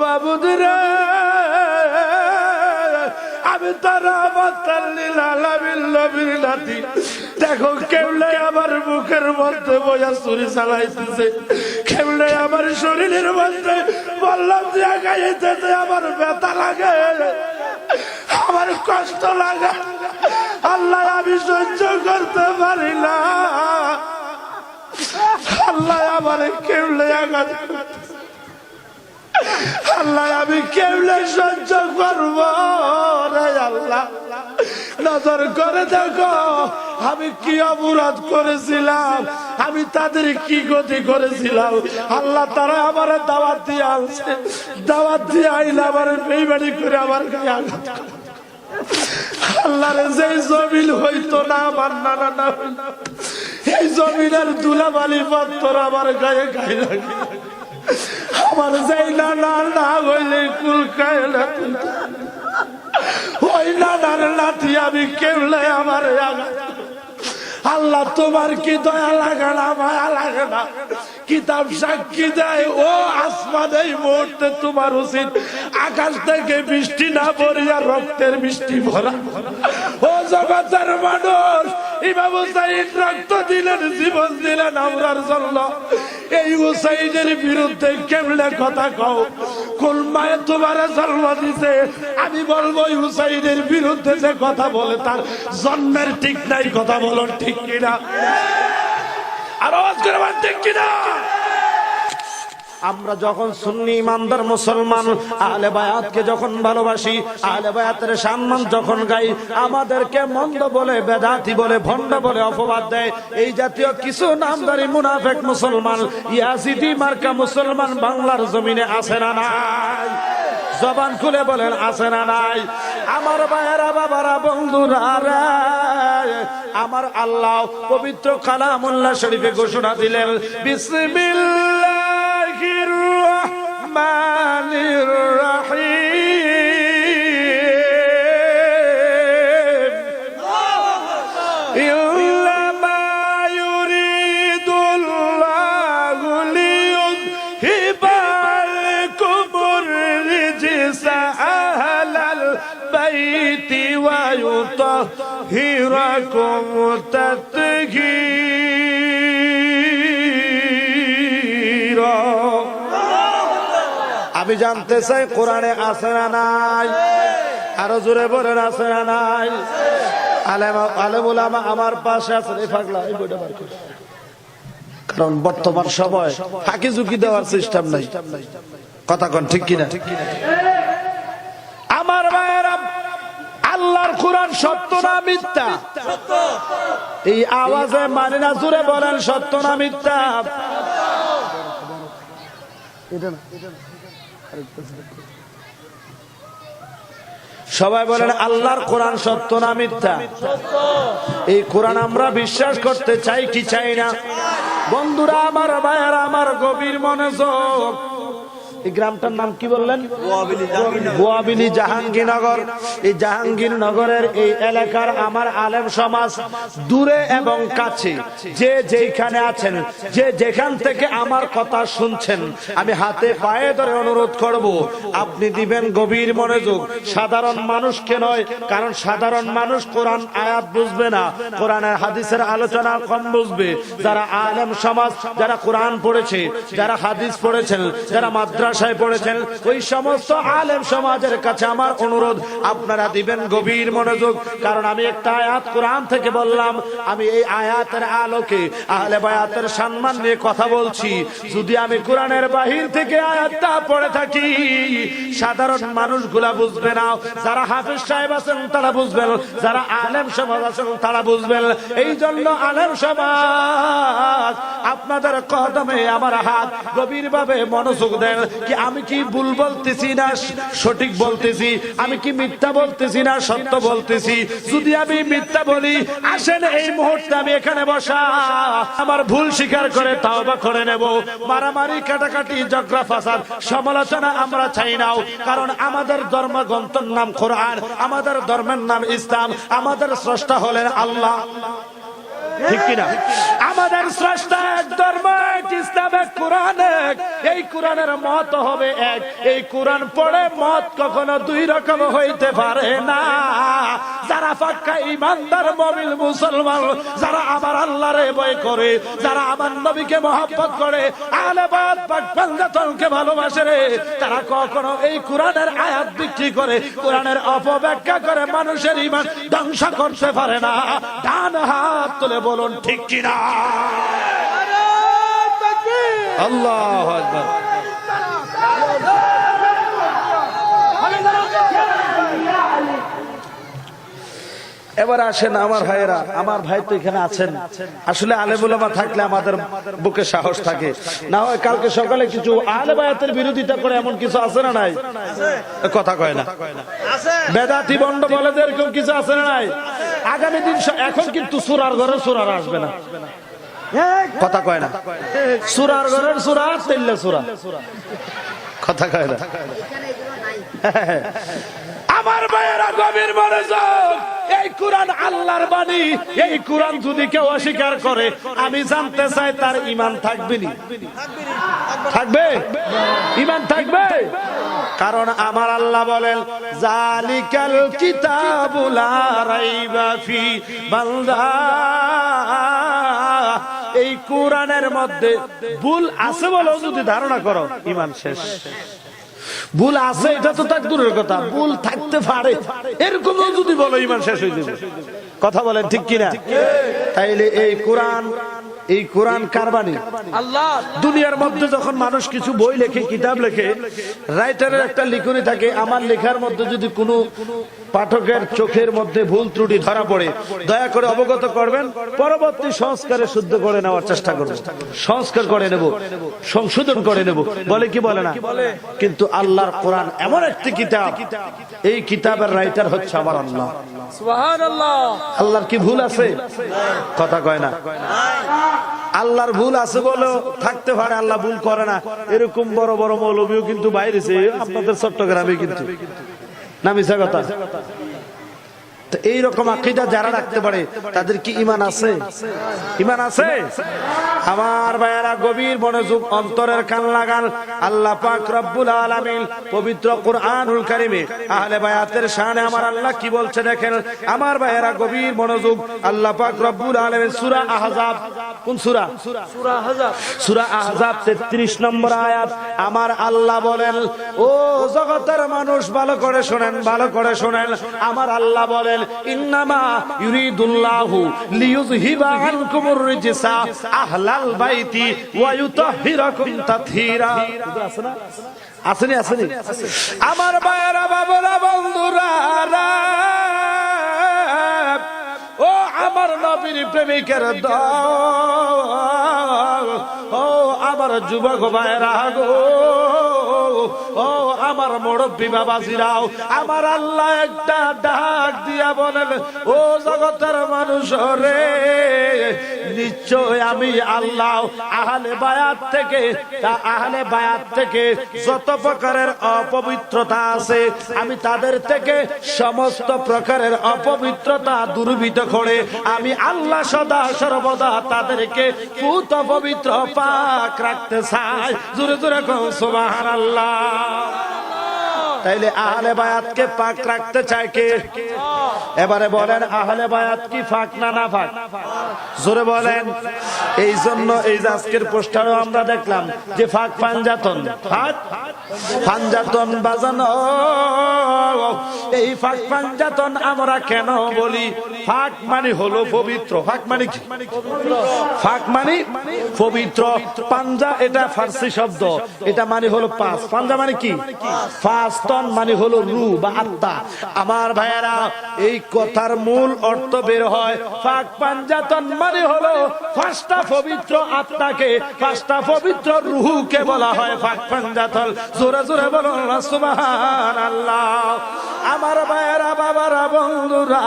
বাবুদরে আমি তারা নাতি দেখো কেমনে আমার মুখের মধ্যে বইয়া ছুরি চালাইতেছে, কেমনে আমার শরীরের মধ্যে বললাম যে গাইতেছে আমার ব্যথা লাগে, আমার কষ্ট লাগে। আল্লাহ আমি সহ্য করতে পারি না, আল্লাহ আমার কেমনে আঘাত, আল্লাহ আমি কেমনে সহ্য করব রে আল্লাহ। নজর করে দেখো আমি কি অপরাধ করেছিলাম, আমি তাদের কি গতি করেছিলাম। আল্লাহ তারা আমার দাওয়াত দিয়ে আনছে, দাওয়াত দিয়ে আইলে আমার বেইমানি করে আমার গায়ে আঘাত। আল্লাহরে যে জমিন হইতো না আমার নানা না, এই জমিনের ধুলাবালি পাথর আমার গায়ে গায়ে লাগে। আমার যাই না না হইলে কুল খায় না, ওই নানার নাতি আমি কেমনে আমার আঘাত। আল্লাহ তোমার কি দয়া লাগে না, মায়া লাগে না? কিতাব সাক্ষী দেয় ও আসমান এই মুহূর্তে তোমার উচিত আকাশ থেকে বৃষ্টি না পড়িয়া রক্তের বৃষ্টি ভরা। ও জগতের মানুষ, ইমাম হুসাইন রক্ত দিলেন, জীবন দিলেন আমরার জন্য। এই হুসাইনের বিরুদ্ধে কেমনে কথা কও? কোন মায়ে তোমার জন্ম দিছে? আমি বলবো হুসাইনের বিরুদ্ধে যে কথা বলে তার জন্মের ঠিক নাই। কথা বলো ঠিক কিনা? আর আওয়াজ করে বল ঠিক কিনা? আমরা যখন সুন্নি ইমানদার মুসলমান আহলে বায়াতকে যখন ভালোবাসি, আহলে বায়াতের সম্মান যখন গাই, আমাদেরকে মন্দ বলে, বেদাতি বলে, ভণ্ড বলে অপবাদ দেয় এই জাতীয় কিছু নামদারি মুনাফিক মুসলমান, ইয়াজিদি মার্কা মুসলমান বাংলার জমিনে আছে না নাই? জবান খুলে বলেন আছে না নাই? আমার ভাইয়েরা, বাবারা, বন্ধুরা, আমার আল্লাহ পবিত্র কালামুল্লাহ শরীফে ঘোষণা দিলেন, বিসমিল্লাহির রহমানির রহিম, ইন্নামা ইউরিদুল্লাহু লিইয়ুযহিবা আনকুমুর রিজসা আহলাল বাইতি ওয়া ইউতাহহিরাকুম তাতহীরা। আমি জানতে চাই কোরআনে আছে না নাই? আরো জোরে বলেন আছে না নাই? আলেম উলামা আমার পাশে আছে। এই পাগলা এই বইটা বার করে, কারণ বর্তমান সময় ফাঁকি ঝুঁকি দেওয়ার সিস্টেম নাই। কথা কোন ঠিক কিনা? আমার ভাইয়েরা, আল্লাহর কোরআন সত্য না মিথ্যা? এই আওয়াজে মানে না, জোরে বলেন সত্য না মিথ্যা? সবাই বলেন আল্লাহর কোরআন সত্য না মিথ্যা? এই কোরআন আমরা বিশ্বাস করতে চাই কি চাই না? বন্ধুরা আমার, ভাইয়েরা আমার, গভীর মনোযোগ। এই গ্রামটার নাম কি বললেন? বোয়াবিলি, জাহাঙ্গীরনগর। এই জাহাঙ্গীরনগরের এই এলাকার আমার আলেম সমাজ দূরে এবং কাছে, যে যেখানে আছেন, যে যেখান থেকে আমার কথা শুনছেন, আমি হাতে পায়ে ধরে অনুরোধ করব, আপনি দিবেন গভীর মনোযোগ। সাধারণ মানুষকে নয়, কারণ সাধারণ মানুষ কোরআন আয়াত বুঝবে না, কোরআনের হাদিসের আলোচনা কম বুঝবে। যারা আলেম সমাজ, যারা কোরআন পড়েছে, যারা হাদিস পড়েছেন, যারা মাদ্রাসায় পড়েছেন, ওই সমস্ত আলেম সমাজের কাছে আমার অনুরোধ, আপনারা দিবেন গভীর মনোযোগ। কারণ আমি একটা আয়াত কোরআন থেকে বললাম, আমি এই আয়াতের আলোকে আহলে বায়াতের সম্মান নিয়ে কথা বলছি। যদি আমি কোরআনের বাহির থেকে আয়াতটা পড়ে থাকি, সাধারণ মানুষগুলা বুঝবে না। যারা হাফেজ সাহেব আছেন তারা বুঝবেন, যারা আলেম সমাজ আছেন তারা বুঝবেন। এই জন্য আলেম সমাজ, আপনাদের কদমে আমার হাত, গভীরভাবে মনোযোগ দেন। কি আমি কি ভুল বলতেছি না সঠিক বলতেছি? আমি কি মিথ্যা বলতেছি না সত্য বলতেছি? যদি আমি মিথ্যা বলি, আসেন এই মুহূর্তে আমি এখানে বসা আমার ভুল স্বীকার করে তাওবা করে নেব। মারামারি, কাটাকাটি, ঝগড়া ফাসাদ, সমালোচনা আমরা চাই না। কারণ আমাদের ধর্মগ্রন্থের নাম কোরআন, আমাদের ধর্মের নাম ইসলাম, আমাদের স্রষ্টা হলেন আল্লাহ। ঠিক কিনা? আমাদের স্রষ্টা এক, ধর্ম এক, ইসলাম এক, কোরআন এক। এই কোরআনের মত হবে এক। এই কোরআন পড়ে মত কখনো দুই রকম হইতে পারে না। যারা পাক্কা ইমানদার মুমিন মুসলমান, যারা আমার আল্লাহরে ভয় করে, যারা আমার নবীকে মহব্বত করে, আহলে বায়াত পাক পাঞ্জাতনকে ভালোবাসে রে, তারা কখনো এই কোরআনের আয়াত বিক্রি করে, কোরআনের অপব্যাখ্যা করে মানুষের ঈমান ধ্বংস করতে পারে না। ডান হাত তুলে বলুন ঠিক কিনা? আল্লাহু আকবার। এবার আসেন আমার ভাইয়েরা, আমার ভাই তো এখানে আছেন। আসলে আলেম উলামা থাকলে আমাদের বুকে সাহস থাকে, না হয় কালকে সকালে কিছু আহলে বায়াতের বিরোধিতা করে এমন কিছু আছে না নাই? কথা কয় না, বেদাতি বন্ড বলে যে এরকম কিছু আছে না নাই? আগামী দিন এখন কিন্তু সূরার ঘরে সূরা আসবে না, কথা কয় না। সূরার ঘরের সূরা তেল্লে সূরা, কথা কয় না। আমার ভাইয়েরা গভীর মনোযোগ, এই কোরআন আল্লাহর বাণী। এই কোরআন যদি কেউ অস্বীকার করে, আমি জানতে চাই তার ঈমান থাকবে নি? থাকবে? ঈমান থাকবে? কারণ আমার আল্লাহ বলেন, জালিকাল কিতাবু লা রাইবা ফি, বান্দা এই কোরআনের মধ্যে ভুল আছে বলেও যদি ধারণা করো, ঈমান শেষ। ভুল আছে এটা তো তার দূরের কথা, ভুল থাকতে পারে এরকম যদি বলো, ঈমান শেষ হয়ে যাবে। কথা বলেন ঠিক কিনা? তাইলে এই কোরআন কার বাণী? আল্লাহ। দুনিয়ার মধ্যে যখন মানুষ কিছু বই লেখে, কিতাব লেখে, রাইটারের একটা লিখনি থাকে, আমার লেখার মধ্যে যদি কোনো পাঠকের চোখের মধ্যে ভুল ত্রুটি ধরা পড়ে, দয়া করে অবগত করবেন, পরবর্তী সংস্কারে শুদ্ধ করে নেওয়ার চেষ্টা করবেন। সংস্কার করে নেব, সংশোধন করে নেব, বলে কি বলে না? কিন্তু আল্লাহর কোরআন এমন একটি কিতাব, এই কিতাবের রাইটার হচ্ছে আমার আল্লাহ। সুবহানাল্লাহ। আল্লাহর কি ভুল আছে? কথা কয় না। আল্লাহর ভুল আছে বলে থাকতে পারে, আল্লাহ ভুল করে না, এরকম বড় বড় মৌলবীও কিন্তু বাইরেছে আপনাদের চট্টগ্রামে, কিন্তু না মিছা কথা? এইরকম আকীদা যারা রাখতে পারে তাদের কি ঈমান আছে? ঈমান আছে? আমার ভাইয়েরা গভীর মনোযোগ, অন্তরের কান লাগান। আল্লাহ পাক রব্বুল আলামিন পবিত্র কুরআনুল কারীমে আহলে বায়াতের শানে আমার আল্লাহ কি বলছে দেখেন। আমার ভাইয়েরা গভীর মনোযোগ, আল্লাহ পাক রব্বুল আলামিন সূরা আহজাব, কোন সূরা? সূরা আহজাব। সূরা আহজাব 33 নম্বর আয়াত। আমার আল্লাহ বলেন, ও জগতের মানুষ ভালো করে শুনেন, ভালো করে শুনেন। আমার আল্লাহ বলেন, ইন্নামা ইউরিদুল্লাহু লিইয়ুযহিবা আনকুমুর রিজসা আহলাল বাইতি ওয়া ইউতাহহিরাকুম তাতহীরা। আসেনি? আসেনি? আমার ভাইয়েরা, বাবারা, বন্ধুরা, ও আমার নবীর প্রেমিকের দল, ও আমার যুবক ভাইয়েরা গো, ও আমার মুরব্বী বাবাজিরাও, আমার আল্লাহ একটা ডাক দিয়া বলেন, ও জগতের মানুষ রে, নিশ্চয় আমি আল্লাহ আহলে বায়াত থেকে যত প্রকারের অপবিত্রতা আছে, আমি তাদের থেকে সমস্ত প্রকারের অপবিত্রতা দূরীভূত করে আমি আল্লাহ সদা সর্বদা তাদেরকে পুত পবিত্র পাক রাখতে চাই। জোরে জোরে কও সুবহানাল্লাহ। তাইলে আহলে বায়াতকে পাক রাখতে চায় কে? এবারে বলেন, আহলে বায়াত কি ফাক না না ফাক? জোরে বলেন। এই জন্য এই আজকের পোস্টারও আমরা দেখলাম যে ফাক পাঞ্জাতন, ফাক পাঞ্জাতন বাজানো। এই ফাক পাঞ্জাতন আমরা কেন বলি? ফাক মানে হলো পবিত্র। ফাক মানে কি? ফাক মানে পবিত্র। পাঞ্জা এটা ফার্সি শব্দ, এটা মানে হলো পাঁচ। পাঞ্জা মানে কি? পাঁচ। তন মানে হলো রূহ বা আত্মা। আমার ভাইয়েরা, এই কথার মূল অর্থ বের হয় ফাক পাঞ্জাতন মানে হলো পাঁচটা পবিত্র আত্মাকে, পাঁচটা পবিত্র রূহকে বলা হয় ফাক পাঞ্জাতন। জোরে জোরে বলুন সুবহানাল্লাহ। আমার ভাইয়েরা, বাবারা, বন্ধুরা,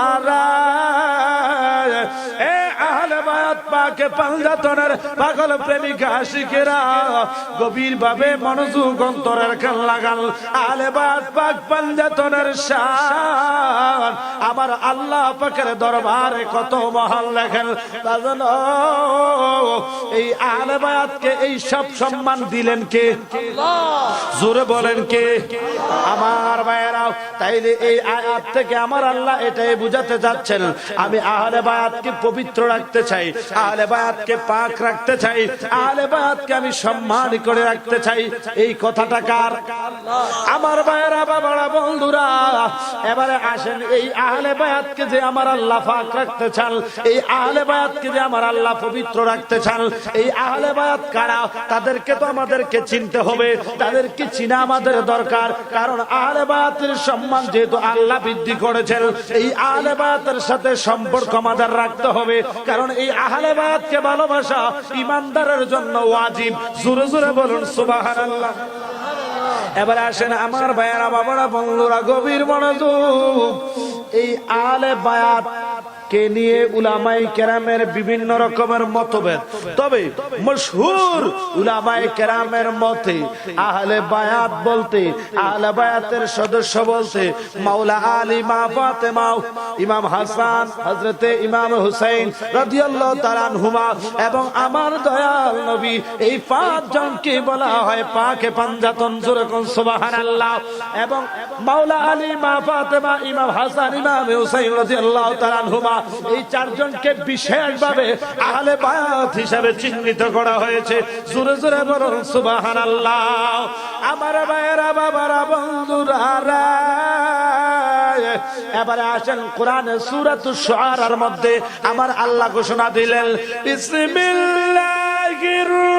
এ আহলে বায়াত বায়াত পাকে পাঞ্জাতনের পাগল প্রেমিকা আশিকেরা গভীর ভাবে মনোযোগ অন্তরের কান লাগান। আহলে বায়াত পাক পাঞ্জাতনের শান আমার আল্লাহ পাকের দরবারে কত মহান লেখেন। এই আহলে বায়াতকে এই সব সম্মান দিলেন কে? জোরে বলেন কে? আমার ভাইয়েরা, তাইলে এই আয়াত থেকে আমার আল্লাহ এটাই বুঝাতে যাচ্ছেন, আমি আহলে বায়াতকে পবিত্র রাখতে চাই, আহলে বায়াতকে পাক রাখতে চাই, আহলে বায়াতকে আমি সম্মান করে রাখতে চাই। এই কথাটা কার? আমার ভাইয়েরা, বাবারা, বন্ধুরা, এবারে আসেন, এই আহলে বায়াতকে যে আমার আল্লাহ পাক রাখতে চান, এই আহলে বায়াতকে যে আমার আল্লাহ পবিত্র রাখতে চান, এই আহলে বায়াত কারা? তাদেরকে তো আমাদেরকে চিনতে হবে, তাদেরকে চিনা আমাদের দরকার। কারণ আহলে বায়াতের সম্মান যেহেতু আল্লাহ বৃদ্ধি করেছেন, এই আহলে বায়াতের সাথে সম্পর্ক আমাদের রাখতে হবে। কারণ এই আহলে বায়াতকে ভালোবাসা ঈমানদারের জন্য ওয়াজিব। জোরে জোরে বলুন সুবহানাল্লাহ। এবারে আসেন আমার ভাইয়েরা, বাবারা, বন্ধুরা, গভীর মনোযোগ। এই আহলে বায়াত কে নিয়ে উলামায়ে কেরামের বিভিন্ন রকমের মতভেদ, তবে মশহুর উলামায়ে কেরামের মতে আহলে বায়াত বলতে, আহলে বায়াতের সদস্য বলতে মাওলা আলী, মা ফাতেমা, ইমাম হাসান, হযরতে ইমাম হুসাইন রাদিয়াল্লাহু তাআলা আনহুমা এবং আমার দয়াল নবী, এই পাঁচজনকে বলা হয় পাকে পাঞ্জাতন। জোরে কোন সুবহানাল্লাহ। এবং মাওলা আলী, মা ফাতেমা, ইমাম হাসান, ইমাম হুসাইন রাদিয়াল্লাহু তাআলা আনহুমা, এই চারজনকে বিশেষভাবে আহলে বায়াত হিসেবে চিহ্নিত করা হয়েছে। জোরে জোরে বলুন সুবহানাল্লাহ। আমার ভাইয়েরা, বাবারা, বন্ধুরা, এবারে আসেন কোরআনের সূরাতুশ শুআরার মধ্যে আমার আল্লাহ ঘোষণা দিলেন, বিসমিল্লাহির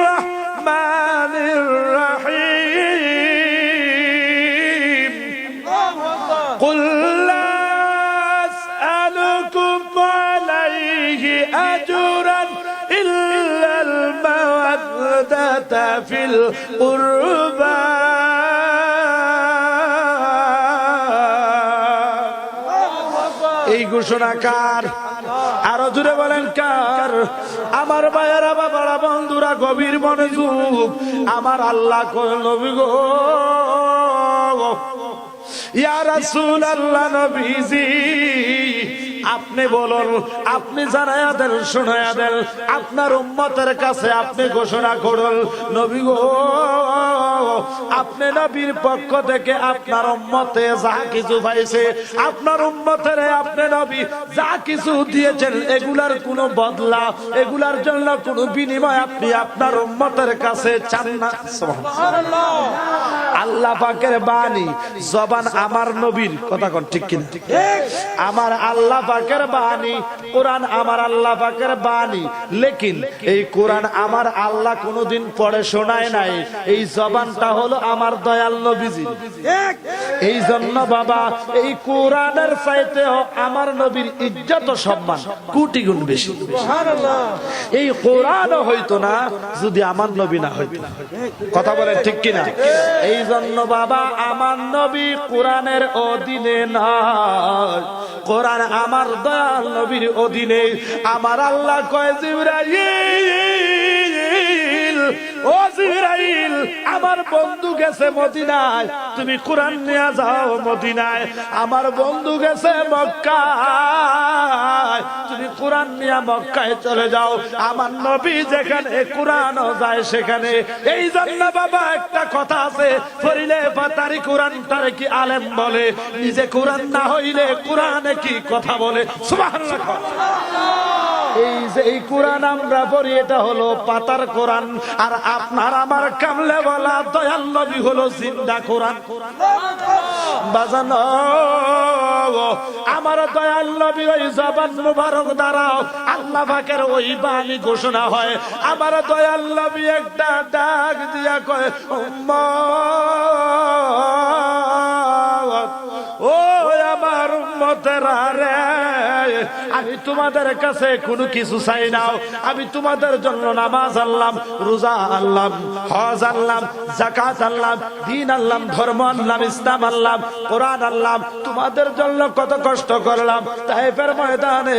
রাহমানির রাহিম, কুল أجرا إلا المودة في القربى এই ঘোষণা কার? আরো জোরে বলেন কার? আমার ভাইয়েরা, বাবারা, বন্ধুরা, গভীর মনোযোগ। আমার আল্লাহ নবী গো, ইয়া রাসূলুল্লাহ, নবীজি আপনি বলুন, আপনি জানায়া দেন, শোনায়া দেন, আপনার উম্মতের কাছে আপনি ঘোষণা করুন, নবী গো, আপনি নবীর পক্ষ থেকে আপনার উম্মতে যা কিছু পাইছে, আপনার উম্মতের আপনি নবী যা কিছু দিয়েছেন, এগুলার কোনো বদলা, এগুলার জন্য কোনো বিনিময় আপনি আপনার উম্মতের কাছে চান না। সুবহানাল্লাহ। আল্লাহ পাকের বাণী, জবান আমার নবীর, কথা কোন ঠিক কিনা? আমার আল্লাহ পাকের বাণী, কোরআন আমার আল্লাহ পাকের বাণী, লেকিন এই কোরআন আমার আল্লাহ কোনদিন পড়ে শোনায় নাই। এই জবানটা হলো আমার দয়াল নবীজি। এই জন্য বাবা, এই কোরআনের চাইতে আমার নবীর ইজ্জত ও সম্মান কোটি গুণ বেশি। এই কোরআন হইতো না যদি আমার নবী না হইতো। কথা বলে ঠিক কিনা? এই জন্য বাবা, আমার নবী কোরআনের অধীনে নয়, কোরআন আমার দয়াল নবীর অধীনে। আমার আল্লাহ কয়, জিবরাইল, ও জিবরাইল, আমার বন্ধু গেছে মদিনায়, তুমি কোরআন নিয়ে যাও মদিনায়। আমার বন্ধু গেছে মক্কায়, তুমি কোরআন নিয়ে মক্কায় চলে যাও। আমার নবী যেখানে কোরআনও যায় সেখানে। এই জন্য বাবা একটা কথা আছে, পড়িলে পাতারি কোরআন তারে কি আলেম বলে, নিজে কোরআন না হইলে কোরআনে কি কথা বলে। সুবহানাল্লাহ। এই যে এই কোরআন আমরা পড়ি, এটা হলো পাতার কোরআন, আর আপনার আমার কামলে বলা দয়াল নবী হলো জিন্দা কোরআন। বাজানো, আমার দয়াল নবী ওই জবান মুবারক দ্বারা আল্লাহ পাকের ওই বাণী ঘোষণা হয়। আমার দয়াল নবী একটা ডাক দিয়া কয়, উম্মত, ও আমার উম্মতেরা রে, আমি তোমাদের কাছে কোনো কিছু চাই না, আমি তোমাদের জন্য নামাজ আনলাম, রোজা আনলাম, হজ আনলাম, যাকাত আনলাম, দ্বীন আনলাম, ধর্ম আনলাম, ইসলাম আনলাম, কোরআন আনলাম, তোমাদের জন্য কত কষ্ট করলাম, তায়েফের ময়দানে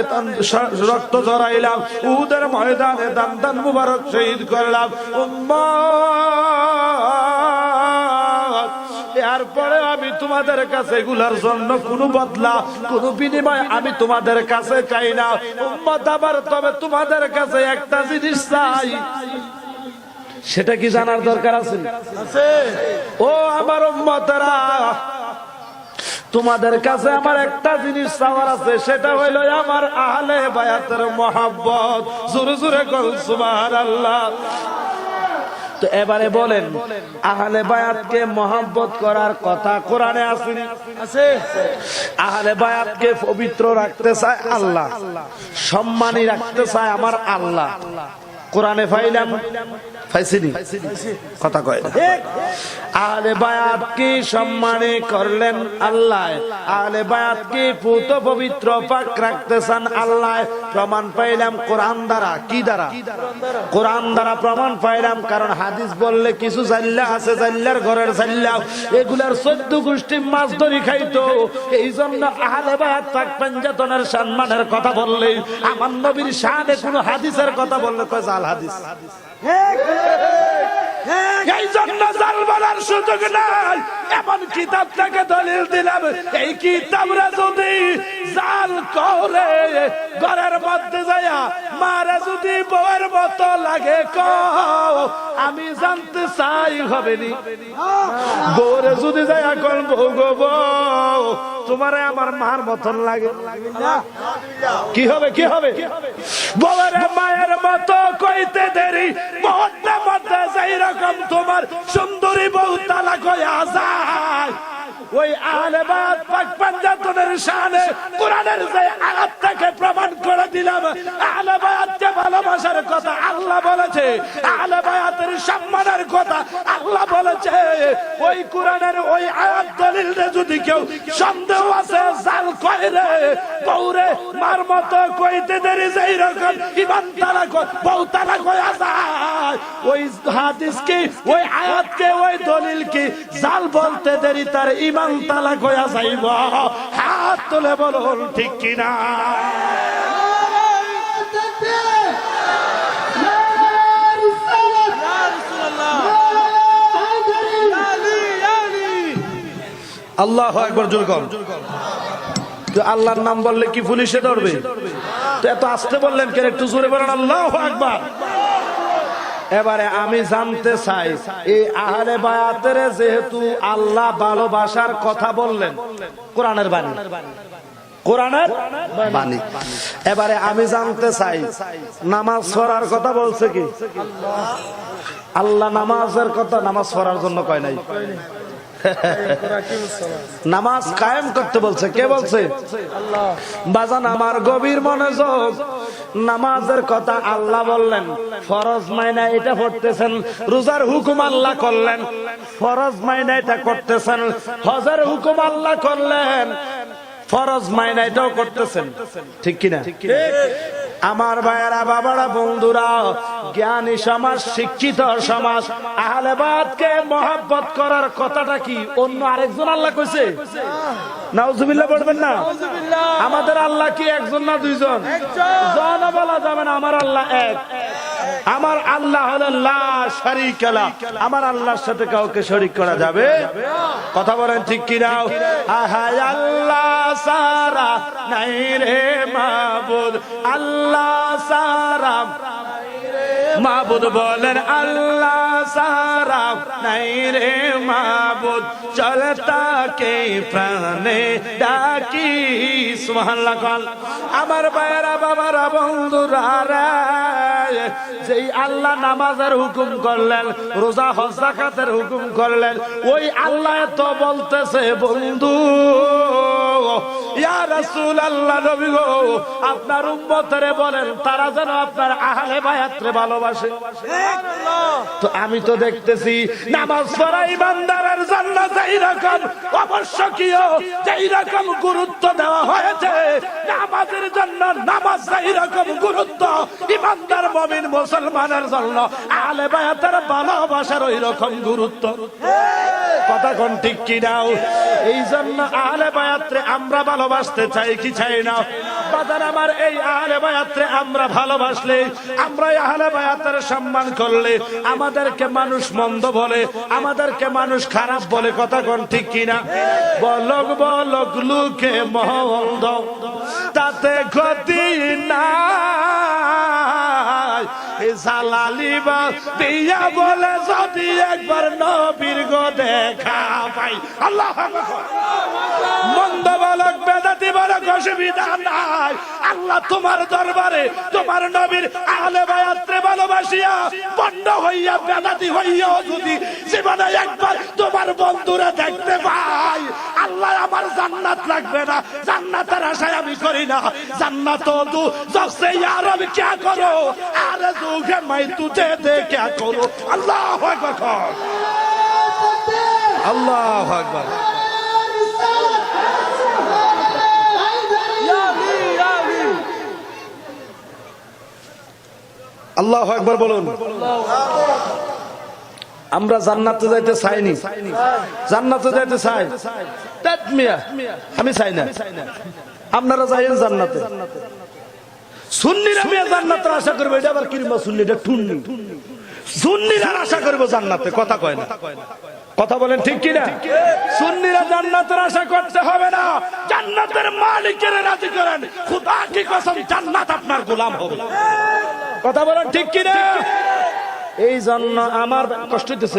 রক্ত ঝরাইলাম, উহুদের ময়দানে দান মুবারক শহীদ করলাম। উম্মত, এরপরে আমি তোমাদের কাছে এগুলার জন্য কোনো বদলা, কোনো বিনিময় আমি তোমাদের কাছে চাই না। উম্মত আবার তবে তোমাদের কাছে একটা জিনিস চাই, সেটা কি জানার দরকার আছে? ও আমার উম্মতেরা, তোমাদের কাছে আমার একটা জিনিস চাওয়ার আছে, সেটা হইল আমার আহলে বায়াতের মহব্বত। জোরে জোরে বলুন সুবহানাল্লাহ। তো এবারে বলেন, আহলে বায়াতকে মহব্বত করার কথা কোরআনে আছে? আহলে বায়াতকে পবিত্র রাখতে চায় আল্লাহ, সম্মানী রাখতে চায় আমার আল্লাহ। কোরআনে পাইলাম, পাইছিনি? কথা কয় না। আহলে বায়াতকে সম্মানী করলেন আল্লাহ, আহলে বায়াতকে পুত পবিত্র পাক রাখতে চান আল্লাহ। প্রমাণ পাইলাম কোরআন দ্বারা। কি দ্বারা? কোরআন দ্বারা প্রমাণ পাইলাম। কারণ হাদিস বললে কিছু জাল্লা আছে, জাল্লার ঘরের জাল্লা, এগুলার 14 গোষ্ঠী মাছ ধরি খাইতো। এই জন্য আহলে বায়াত পাক পাঞ্জাতনের সম্মানের কথা বললে, আমার নবীর শানে কোনো হাদিসের কথা বললে কয় জাল হাদিস। এই জন্য জাল বলার সুযোগ নাই। এমন কিতাব থেকে দলিল দিলাম, এই কিতাবরা যদি জাল করে ঘরের মধ্যে যায়া মারে যদি বউয়ের মতো লাগে, আমি জানতে চাই হবে নি? বউরে যদি যায়া কোন বউ গো বউ, তোমারে আমার মার মতন লাগে, কি হবে? কি হবে? বউয়ের মায়ের মতো কইতে দেরি, মধ্যে মধ্যে যেই রকম তোমার সুন্দরী বউ তালাক হইয়া যায়, ওই আহলে বায়াত পাক পাঞ্জাতনের শানে কোরআনের যে আয়াত থেকে প্রমাণ করে দিলাম, আহলে বায়াতকে ভালোবাসার কথা আল্লাহ বলেছে, আহলে বায়াতের সম্মানের কথা আল্লাহ বলেছে। ওই কোরআনের ওই আয়াত দলিলে যদি কেউ সন্দেহ আছে, জাল কয় রে বউরে মার মতো কইতে দেরি যেই রকম ইমান তালাক বউ তালাক হইয়া যায়, ওই হাদিসকে, ওই আয়াতকে, ওই দলিলকে জাল বলতে দেরি তার ইমান তালাক হইয়া যাইব। হাত তুলে বলুন ঠিক কিনা? আল্লাহু আকবার। জোরে কর। আল্লাহর নাম বললে কি পুলিশে ধরবে? তো এত আস্তে বললেন কেন? একটু জোরে বলেন আল্লাহু আকবার। এবারে আমি জানতে চাই, এই আহলে বায়াতের যেহেতু আল্লাহ ভালোবাসার কথা বললেন, কোরআনের বাণী, কোরআনের বাণী, এবারে আমি জানতে চাই, নামাজ পড়ার কথা বলছে কি আল্লাহ? নামাজের কথা নামাজ পড়ার জন্য কয় নাই, নামাজ কায়েম করতে বলছে। কে বলছে? বাজান আমার গভীর মনোযোগ, নামাজের কথা আল্লাহ বললেন, ফরজ মাইনা এটা পড়তেছেন, রোজার হুকুম আল্লাহ করলেন, ফরজ মাইনা এটা করতেছেন, হজের হুকুম আল্লাহ করলেন, ফরজ মাইনা এটাও করতেছেন, ঠিক কিনা? আমার ভাইয়েরা, বাবারা, বন্ধুরা, জ্ঞানী সমাজ, শিক্ষিত সমাজ, আহলে বায়াতকে মহব্বত করার কথাটা কি অন্য আরেকজন আল্লাহ কইছে? নাউজুবিল্লাহ বলবেন না? আমাদের আল্লাহ কি একজন না দুইজন? জন বলা যাবে না, আমার আল্লাহ এক। আমার আল্লাহ হলেন লা শারীকা লাহ, আমার আল্লাহর সাথে কাউকে শরীক করা যাবে? কথা বলেন ঠিক কিনা? আহায় আল্লাহ সারা নাই রে মাবুদ, আল্লাহ সারা মাবুদ বলেন, আল্লাহ সারা নাই রে মাবুদ, চলতাকে প্রাণে ডাকি। সুবহানাল্লাহ। আমার ভাইয়েরা, বাবারা, বন্ধুরা, যেই আল্লাহ নামাজের হুকুম করলেন, রোজা হজ যাকাতের হুকুম করলেন, ওই আল্লাহ তো বলতেছে, বন্ধু ইয়া রাসূলুল্লাহ, নবী গো, আপনার উম্মতরে বলেন তারা যেন আপনার আহলে বায়াতরে ভালোবাসে। তো আমি তো দেখতেছি নামাজ পড়া ইমানদারের জন্য যেই রকম আবশ্যকীয় যেই রকম গুরুত্ব দেওয়া হয়েছে নামাজের জন্য, নামাজ যেই রকম গুরুত্ব ইমানদার মুমিন মুসলমানের জন্য আহলে বায়াতের ভালোবাসার ওই রকম গুরুত্ব। কথা কোন ঠিক কি নাও? এই জন্য আহলে বায়াতরে আমরা ভালোবাসতে চাই কি চাই না? বাজার আমার এই আহলে বায়াতরে আমরা ভালোবাসলে, আমরা আহলে বায়াতের সম্মান করলে আমাদেরকে মানুষ মন্দ বলে, আমাদেরকে মানুষ খারাপ বলে। কথা কোন ঠিক কি না? বলক বলক লুকে মন্দ তাতে ক্ষতি নাই, জালালিবা দিয়া বলে যদি একবার নবীর গো দেখা পাই। আল্লাহু আকবার। মন্দ বলক বেদাতি বলক অসুবিধা নাই, আল্লাহ তোমার দরবারে তোমার নবীর আহলে বায়াতরে ভালোবাসিয়া বন্ধ হইয়া বেদাতি হইয়া যদি জীবনে একবার তোমার বন্ধুরা দেখতে পাই, আল্লাহ আমার জান্নাত লাগবে না। জান্নাতের আশায় আমি করি না, জান্নাত দু জসে यार अब क्या करो आरज़ू है मैं तुझे दे क्या करो। अल्लाहु अकबर, अल्लाहु अकबर। আল্লাহু আকবার বলুন। আমরা জান্নাতে যাইতে চাইনি, জান্নাতে যাইতে চাই আমি চাই না, আপনারা যাইয়েন জান্নাতে। সুন্নিরা মিয়া জান্নাতের আশা করবে, এটা আবার কিরমা সুন্নি? এটা টুন্নি। সুন্নিরা আশা করবে জান্নাতে, কথা কয় না। কথা বলেন ঠিক কিনা? সুন্নিরা জান্নাতের আশা করতে হবে না, জান্নাতের মালিকের রাজি করেন, খোদা কি কসম জান্নাত আপনার গোলাম হবে। কথা বলেন ঠিক কিনা? এই জন্য আমার কষ্ট হইতেছে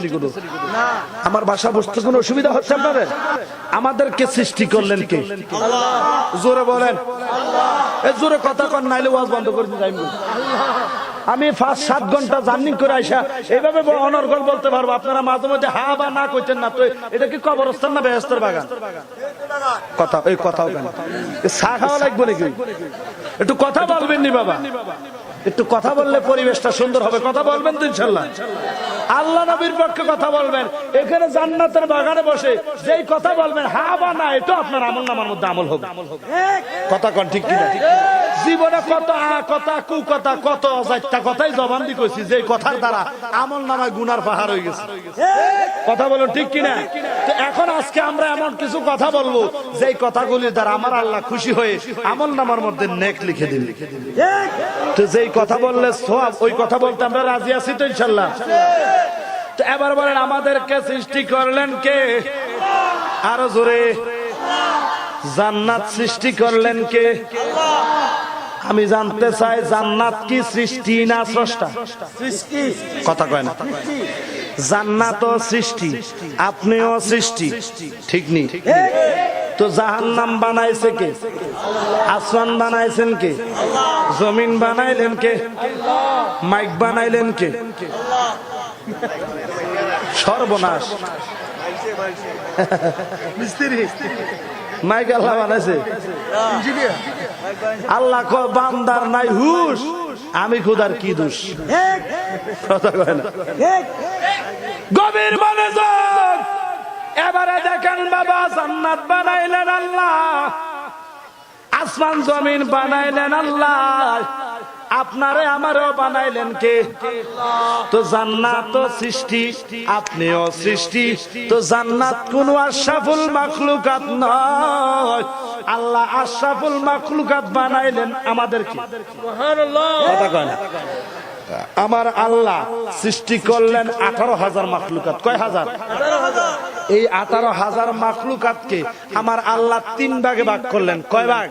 না, আমার ভাষা বুঝতে কোনো অসুবিধা হচ্ছে আপনাদের? আমাদেরকে সৃষ্টি করলেন কে? জোরে বলেন, জোরে কথা কন, নাইলে ওয়াজ বন্ধ করে দিই। আমি 5-7 ঘন্টা জার্নি করে আইসা এইভাবে অনর্গল বলতে পারবো, আপনারা মাঝে মধ্যে হা বা না কইতেন না। তো এটা কি কবরস্থান না বেহেশতের বাগান? কথা এই কথাও কেন চা খাওয়া লাগবে নাকি? একটু কথা বলবেন নি বাবা, একটু কথা বললে পরিবেশটা সুন্দর হবে। কথা বলবেন তো ইনশাল্লাহ? আল্লাহ নবীর পক্ষে কথা বলবেন। এখানে জান্নাতের বাগানে বসে যেই কথা বলবেন হা বা না, এটা আপনার আমল নামার মধ্যে আমল হবে। কথা কোন ঠিক কিনা? জীবনে কত কথা কু কথা কত অজাইতা কথাই জবান দি কইছি, যে কথার দ্বারা আমল নামায় গুনার পাহাড় হয়ে গেছে। কথা বলুন ঠিক কিনা? তো এখন আজকে আমরা এমন কিছু কথা বলবো যেই কথাগুলির দ্বারা আমার আল্লাহ খুশি হয়ে আমল নামার মধ্যে নেক লিখে দিন। তো যেই কথা বললে সওয়াব, ওই কথা বলতে আমরা রাজি আছি তো ইনশাআল্লাহ? তো এবার বলেন, আমাদেরকে সৃষ্টি করলেন কে? আরো জোরে। জান্নাত সৃষ্টি করলেন কে? আমি জানতে চাই, জান্নাত কি সৃষ্টি না স্রষ্টা? সৃষ্টি। কথা কয় না। জান্নাতও সৃষ্টি, আপনিও সৃষ্টি, ঠিক নি? তো জাহান্নাম বানাইছে কে? আসমান বানাইছেন কে? জমিন বানাইলেন কে? মাইক বানাইলেন কে? সর্বনাশ, মাইক আল্লাহ বানাইছে। আল্লাহ কয় বান্দার নাই হুশ, আমি খোদার কি দোষ? কথা কয় না। গভীর মনোযোগ। এবারে দেখেন বাবা, জান্নাত বানাইলেন আল্লাহ, আসমান জমিন বানাইলেন আল্লাহ, আপনারে আমারও বানাইলেন কে? তো জান্নাত সৃষ্টি, আপনিও সৃষ্টি। তো জান্নাত কোন আশরাফুল মাখলুকাত নয়, আল্লাহ আশরাফুল মাখলুকাত বানাইলেন আমাদেরকে। সুবহানাল্লাহ। কথা কয় না। আমার আল্লাহ সৃষ্টি করলেন 18,000 মাখলুকাত। কয় হাজার? 18,000। এই 18,000 মাখলুকাতকে আমার আল্লাহ 3 ভাগে ভাগ করলেন। কয় ভাগ?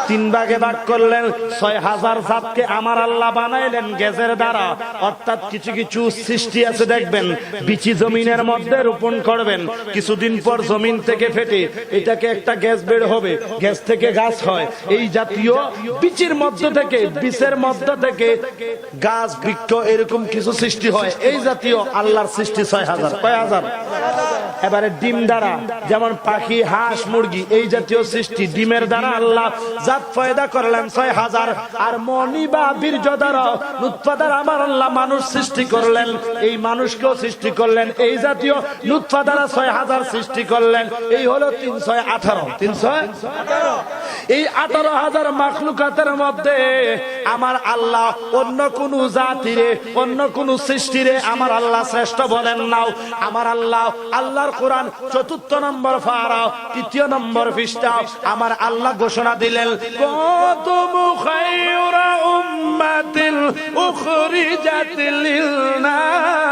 3 ভাগে ভাগ করলেন। 6,000 জাতকে আমার আল্লাহ বানাইলেন গ্যাসের দ্বারা। অর্থাৎ কিছু কিছু সৃষ্টি আছে দেখবেন বিচি জমিনের মধ্যে রোপণ করবেন, কিছুদিন পর জমিন থেকে ফেটে এটাকে একটা গ্যাস বের হবে, গ্যাস থেকে গাছ হয়। এই জাতীয় বিচির মধ্য থেকে, বীজের মধ্য থেকে গাছ বৃক্ষ এরকম কিছু সৃষ্টি হয়। এই জাতীয় আল্লাহর সৃষ্টি 6,000। কয় হাজার? এবারে ডিম দ্বারা, যেমন পাখি, হাঁস, মুরগি এই জাতীয় সৃষ্টি, ডিমের দ্বারা আল্লাহ জাত পয়দা করলেন 6000। আর মনি বা বীর্য দ্বারা, নুতফা দ্বারা আমার আল্লাহ মানুষ সৃষ্টি করলেন। এই মানুষকেও সৃষ্টি করলেন এই জাতীয় নুতফা দ্বারা 6000 সৃষ্টি করলেন। এই হলো 318। 318। এই 18000 মাখলুকাতের মধ্যে আমার আল্লাহ অন্য কোন জাতিরে, অন্য কোন সৃষ্টিরে আমার আল্লাহ শ্রেষ্ঠ বলেন নাও। আমার আল্লাহ, আল্লাহর কোরআন 4 নম্বর পারা 3 নম্বর পৃষ্ঠা আমার আল্লাহ ঘোষণা দিলেন, কুনতুম খায়রা উম্মাতিন উখরিজাত লিন-নাস।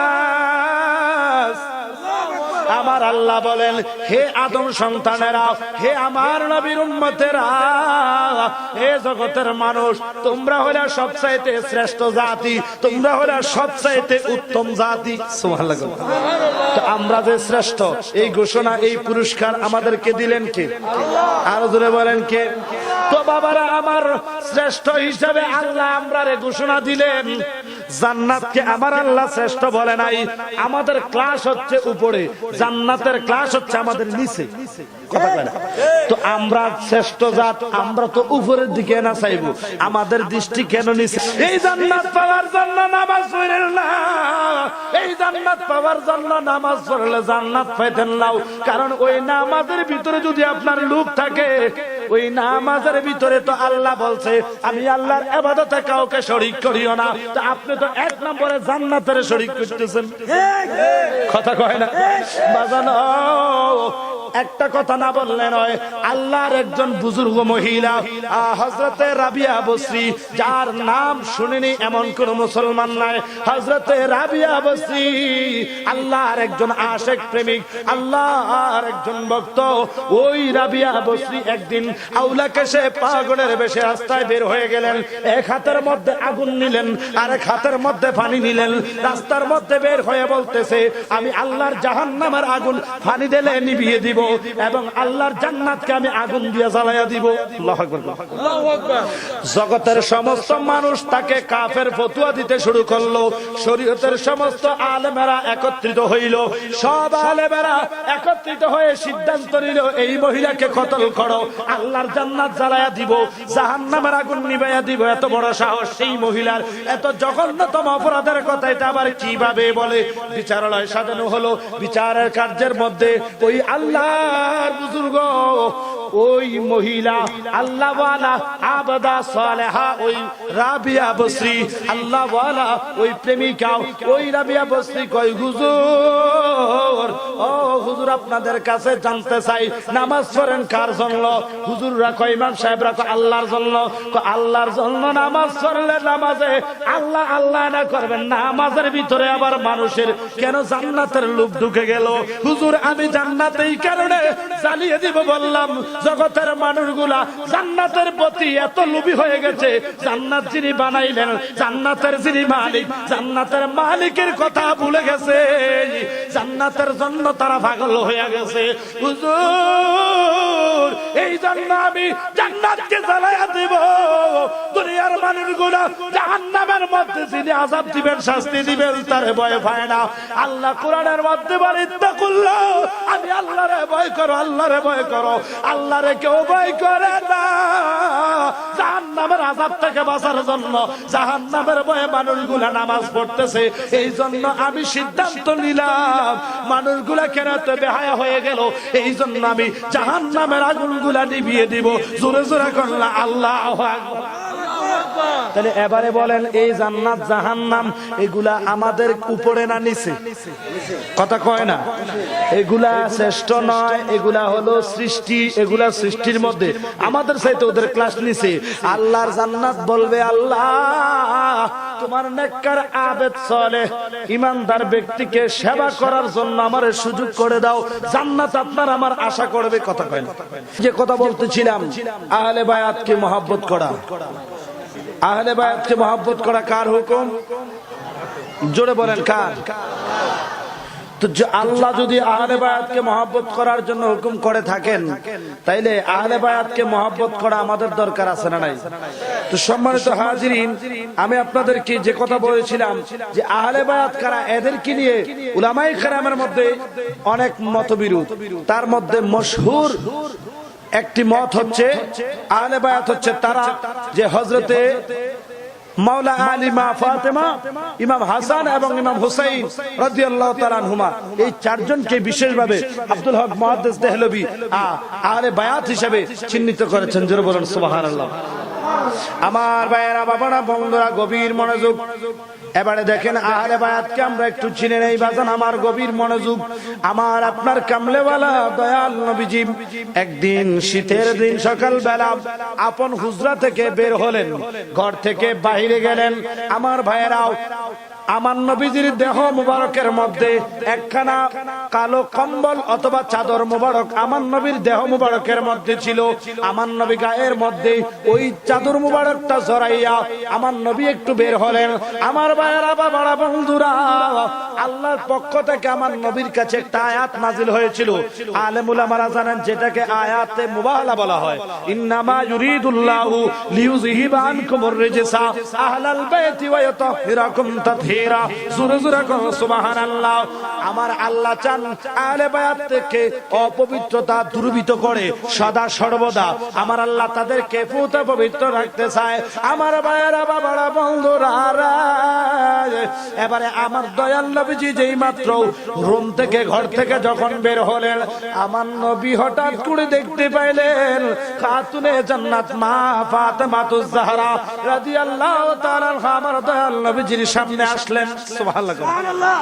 আমার আল্লাহ বলেন, হে আদম সন্তানেরা, হে আমার নবীর উম্মতেরা, হে জগতের মানুষ, তোমরা হলে সবচাইতে শ্রেষ্ঠ জাতি, তোমরা হলে সবচাইতে উত্তম জাতি। সুবহানাল্লাহ। তো আমরা যে শ্রেষ্ঠ, এই ঘোষণা, এই পুরস্কার আমাদেরকে দিলেন কে? আরো জোরে বলেন কে? তো বাবারা আমার, শ্রেষ্ঠ হিসাবে আল্লাহ আমরারে ঘোষণা দিলেন। জান্নাতকে আমার আল্লাহ শ্রেষ্ঠ বলে নাই। আমাদের ক্লাস হচ্ছে উপরে, জান্নাতের ক্লাস হচ্ছে আমাদের নিচে। কথা কয় না? তো আমরা শ্রেষ্ঠ জাত, আমরা তো উপরের দিকে না চাইবো, আমাদের দৃষ্টি কেন নিচে? এই জান্নাত পাওয়ার জন্য নামাজ পড়েন না, এই জান্নাত পাওয়ার জন্য নামাজ পড়লে জান্নাত পাইতেন নাও। কারণ ওই নামাজের ভিতরে যদি আপনার লোভ থাকে, ওই নামাজের ভিতরে তো আল্লাহ বলছে, আমি আল্লাহর ইবাদতে কাউকে শরীক করিও না। তো আপনি তো 1 নম্বরে জান্নাতের শরীক করতেছেন। কথা কয় না? বাজানো একটা কথা না বললে নয়। আল্লাহর একজন বুজুর্গ মহিলা হযরতে রাবিয়া বসরি, যার নাম শুনেনি এমন কোন মুসলমান নাই। হযরতে রাবিয়া বসরি আল্লাহর একজন আশিক প্রেমিক, আল্লাহর একজন ভক্ত। ওই রাবিয়া বসরি একদিন আউলাকে সে পাগলের বেশে রাস্তায় বের হয়ে গেলেন। এক হাতের মধ্যে আগুন নিলেন, আর এক হাতের মধ্যে পানি নিলেন। রাস্তার মধ্যে বের হয়ে বলতেছে, আমি আল্লাহর জাহান্নামের আগুন পানি দিলে নিভিয়ে দিব, এবং আল্লাহর জান্নাতকে আমি আগুন দিয়ে জ্বালাইয়া দিব। আল্লাহু আকবার। আল্লাহু আকবার। জগতের সমস্ত মানুষ তাকে কাফের ফতোয়া দিতে শুরু করলো। শরীয়তের সমস্ত আলেমেরা একত্রিত হইল। সব আলেমেরা একত্রিত হয়ে সিদ্ধান্ত নিল, এই মহিলাকে কতল করো, আল্লাহর জান্নাত জ্বালাইয়া দিব, জাহান্নামের আগুন নিভাইয়া দিব। এত বড় সাহস সেই মহিলার! এত জঘন্যতম অপরাধের কথা এটা আবার কিভাবে বলে? বিচারালয় সাজানো হলো। বিচারের কার্যের মধ্যে ওই আল্লাহর বুজুর্গ, ওই মহিলা আল্লাহওয়ালা আবদা সালেহা, ওই রাবিয়া বসরি আল্লাহওয়ালা, ওই প্রেমিকা, ওই রাবিয়া বসরি কয়, হুজুর, ও হুজুর, আপনাদের কাছে জানতে চাই, নামাজ পড়েন কার জন্য? হুজুররা কয়, ইমাম সাহেবরা কয়, আল্লাহর জন্য। আল্লাহর জন্য নামাজ পড়লে নামাজে আল্লাহ আল্লাহ না করবেন, নামাজের ভিতরে আবার মানুষের কেন জান্নাতের লোভ ঢুকে গেল? হুজুর, আমি জান্নাত এই কারণে জ্বালিয়ে দিব বললাম, জগতের মানুষগুলা জান্নাতের প্রতি এত লোভী হয়ে গেছে, জান্নাত যিনি বানাইলেন, জান্নাতের যিনি মালিক, জান্নাতের মালিকের কথা ভুলে গেছে। জান্নাতের জন্য তারা পাগল হয়ে গেছে। হুজুর, এই জন্য আমি জান্নাতকে জ্বালাইয়া দিব। দুনিয়ার মানুষগুলা জাহান্নামের মধ্যে যিনি আযাব দিবেন, শাস্তি দিবেন, তার ভয় পায় না। আল্লাহ কোরআনের মধ্যে বলে, ইত্তাকুল্লাহ, আমি আল্লাহরে ভয় করো, আল্লাহরে ভয় করো। আল্লাহরে কেউ ভয় করে না। জাহান্নামের আযাব থেকে বাঁচার জন্য জাহান্নামের ভয়ে মানুষগুলা নামাজ পড়তেছে। এই জন্য আমি সিদ্ধান্ত নিলাম, মানুষগুলা কেন এত বেহায়া হয়ে গেল, এই জন্য আমি জাহান্নামের আগুনগুলা নিভিয়ে দিব। জোরে জোরে করলা আল্লাহু আকবার। তাহলে এবারে বলেন, এই জান্নাত জাহান্নাম এগুলা আমাদের উপরে না নিচে? কথা কয় না? এগুলা শ্রেষ্ঠ নয়, এগুলা হলো সৃষ্টি। এগুলা সৃষ্টির মধ্যে আমাদের চাইতে ওদের ক্লাস নিচে। আল্লাহর জান্নাত বলবে, আল্লাহ তোমার নেককার আবেদ সালেহ ঈমানদার ব্যক্তিকে সেবা করার জন্য আমার সুযোগ করে দাও, জান্নাত আপনার আমার আশা করবে। কথা কয় না? যে কথা বলতেছিলাম, আহলে বায়াতকে মহব্বত করা। আহলে বায়াতকে মহব্বত করা কার হুকুম? জোরে বলেন, কার? তো আল্লাহ যদি আহলে বায়াতকে মহব্বত করার জন্য হুকুম করে থাকেন, তাইলে আহলে বায়াতকে মহব্বত করা আমাদের দরকার আছে না নাই? তো সম্মানিত হাজিরিন, আমি আপনাদেরকে যে কথা বলেছিলাম যে আহলে বায়াত কারা, এদেরকে নিয়ে উলামায়ে কেরামের মধ্যে অনেক মতবিরোধ। তার মধ্যে মশহুর একটি মত হচ্ছে আহলে বায়াত হচ্ছে তারা যে হযরতে মাওলা আলী, মা ফাতেমা, ইমাম হাসান এবং ইমাম হুসাইন রাদিয়াল্লাহু তাআলা আনহুমা, এই চারজনকে বিশেষভাবে আব্দুল হক মুহাদ্দিস দেহলভী আহলে বায়াত হিসেবে চিহ্নিত করেছেন। জোরে বলেন সুবহানাল্লাহ। আমার ভাইয়েরা, বাবারা, বন্ধুরা, গভীর মনোযোগ। এবারে দেখেন আহলে বায়াতকে আমরা একটু চিনে নেই বাজান, আমার গভীর মনোযোগ। আমার আপনার কামলেওয়ালা দয়াল নবীজি একদিন শীতের দিন সকাল বেলা আপন হুজরা থেকে বের হলেন, ঘর থেকে বাহিরে গেলেন। আমার ভাইয়েরাও, আমার নবীজির দেহ মুবারকের মধ্যে একখানা কালো কম্বল অথবা চাদর মুবারক আমার নবীর দেহ মুবারকের মধ্যে ছিল। আমার নবী গায়ের মধ্যে ওই চাদর মুবারকটা জড়াইয়া আমার নবী একটু বের হলেন। আমার ভাইয়েরা, বাবারা, বন্ধুরা, আল্লাহর পক্ষ থেকে আমার নবীর কাছে একটা আয়াত নাজিল হয়েছিল। আলেম উলামারা জানেন যেটাকে আয়াতে মুবাহালা বলা হয়। ইন্নামা ইউরিদুল্লাহু লিইউযহিবা আনকুমুর রিজসা আহলাল বাইতি ওয়া ইউতাহহিরাকুম তাতহীরা। জোরে জোরে কোন সুবহানাল্লাহ। আমার আল্লাহ চান আহলে বায়াত থেকে অপবিত্রতা দূরীভূত করে সদা সর্বদা আমার আল্লাহ তাদেরকে পুত পবিত্র রাখতে চায়। আমার ভাইয়েরা, বাবারা, বন্ধুরা, এবারে আমার দয়াল নবীজি যেই মাত্র রুম থেকে, ঘর থেকে যখন বের হলেন, আমার নবী হঠাৎ করে দেখতে পাইলেন খাতুনে জান্নাত মা ফাতেমাতুজ জাহরা রাদিয়াল্লাহু তাআলা আমার দয়াল নবীজির সামনে আসলেন। সুবহানাল্লাহ।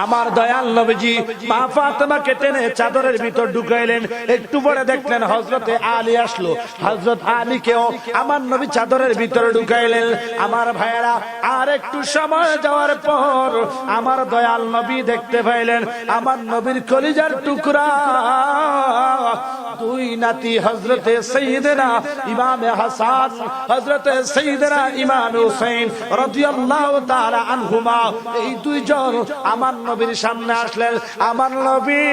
আমার দয়াল নবীজি মা ফাতেমাকে টেনে চাদরের ভিতর ঢুকাইলেন। একটু পরে দেখলেন হযরতে আলী আসলো। হযরত আলীকেও আমার নবী চাদরের ভিতরে ঢুকাইলেন। আমার ভাইয়েরা, আর একটু সময় যাওয়ার পর আমার দয়াল নবী দেখতে পাইলেন আমার নবীর কলিজার টুকরা দুই নাতি হযরতে সাইয়েদনা ইমামে হাসান, হযরতে সাইয়েদনা ইমাম হুসাইন রাদিয়াল্লাহু তাআলা আনহুমা, এই দুইজন আমার নবীর সামনে আসলেন। আমার নবী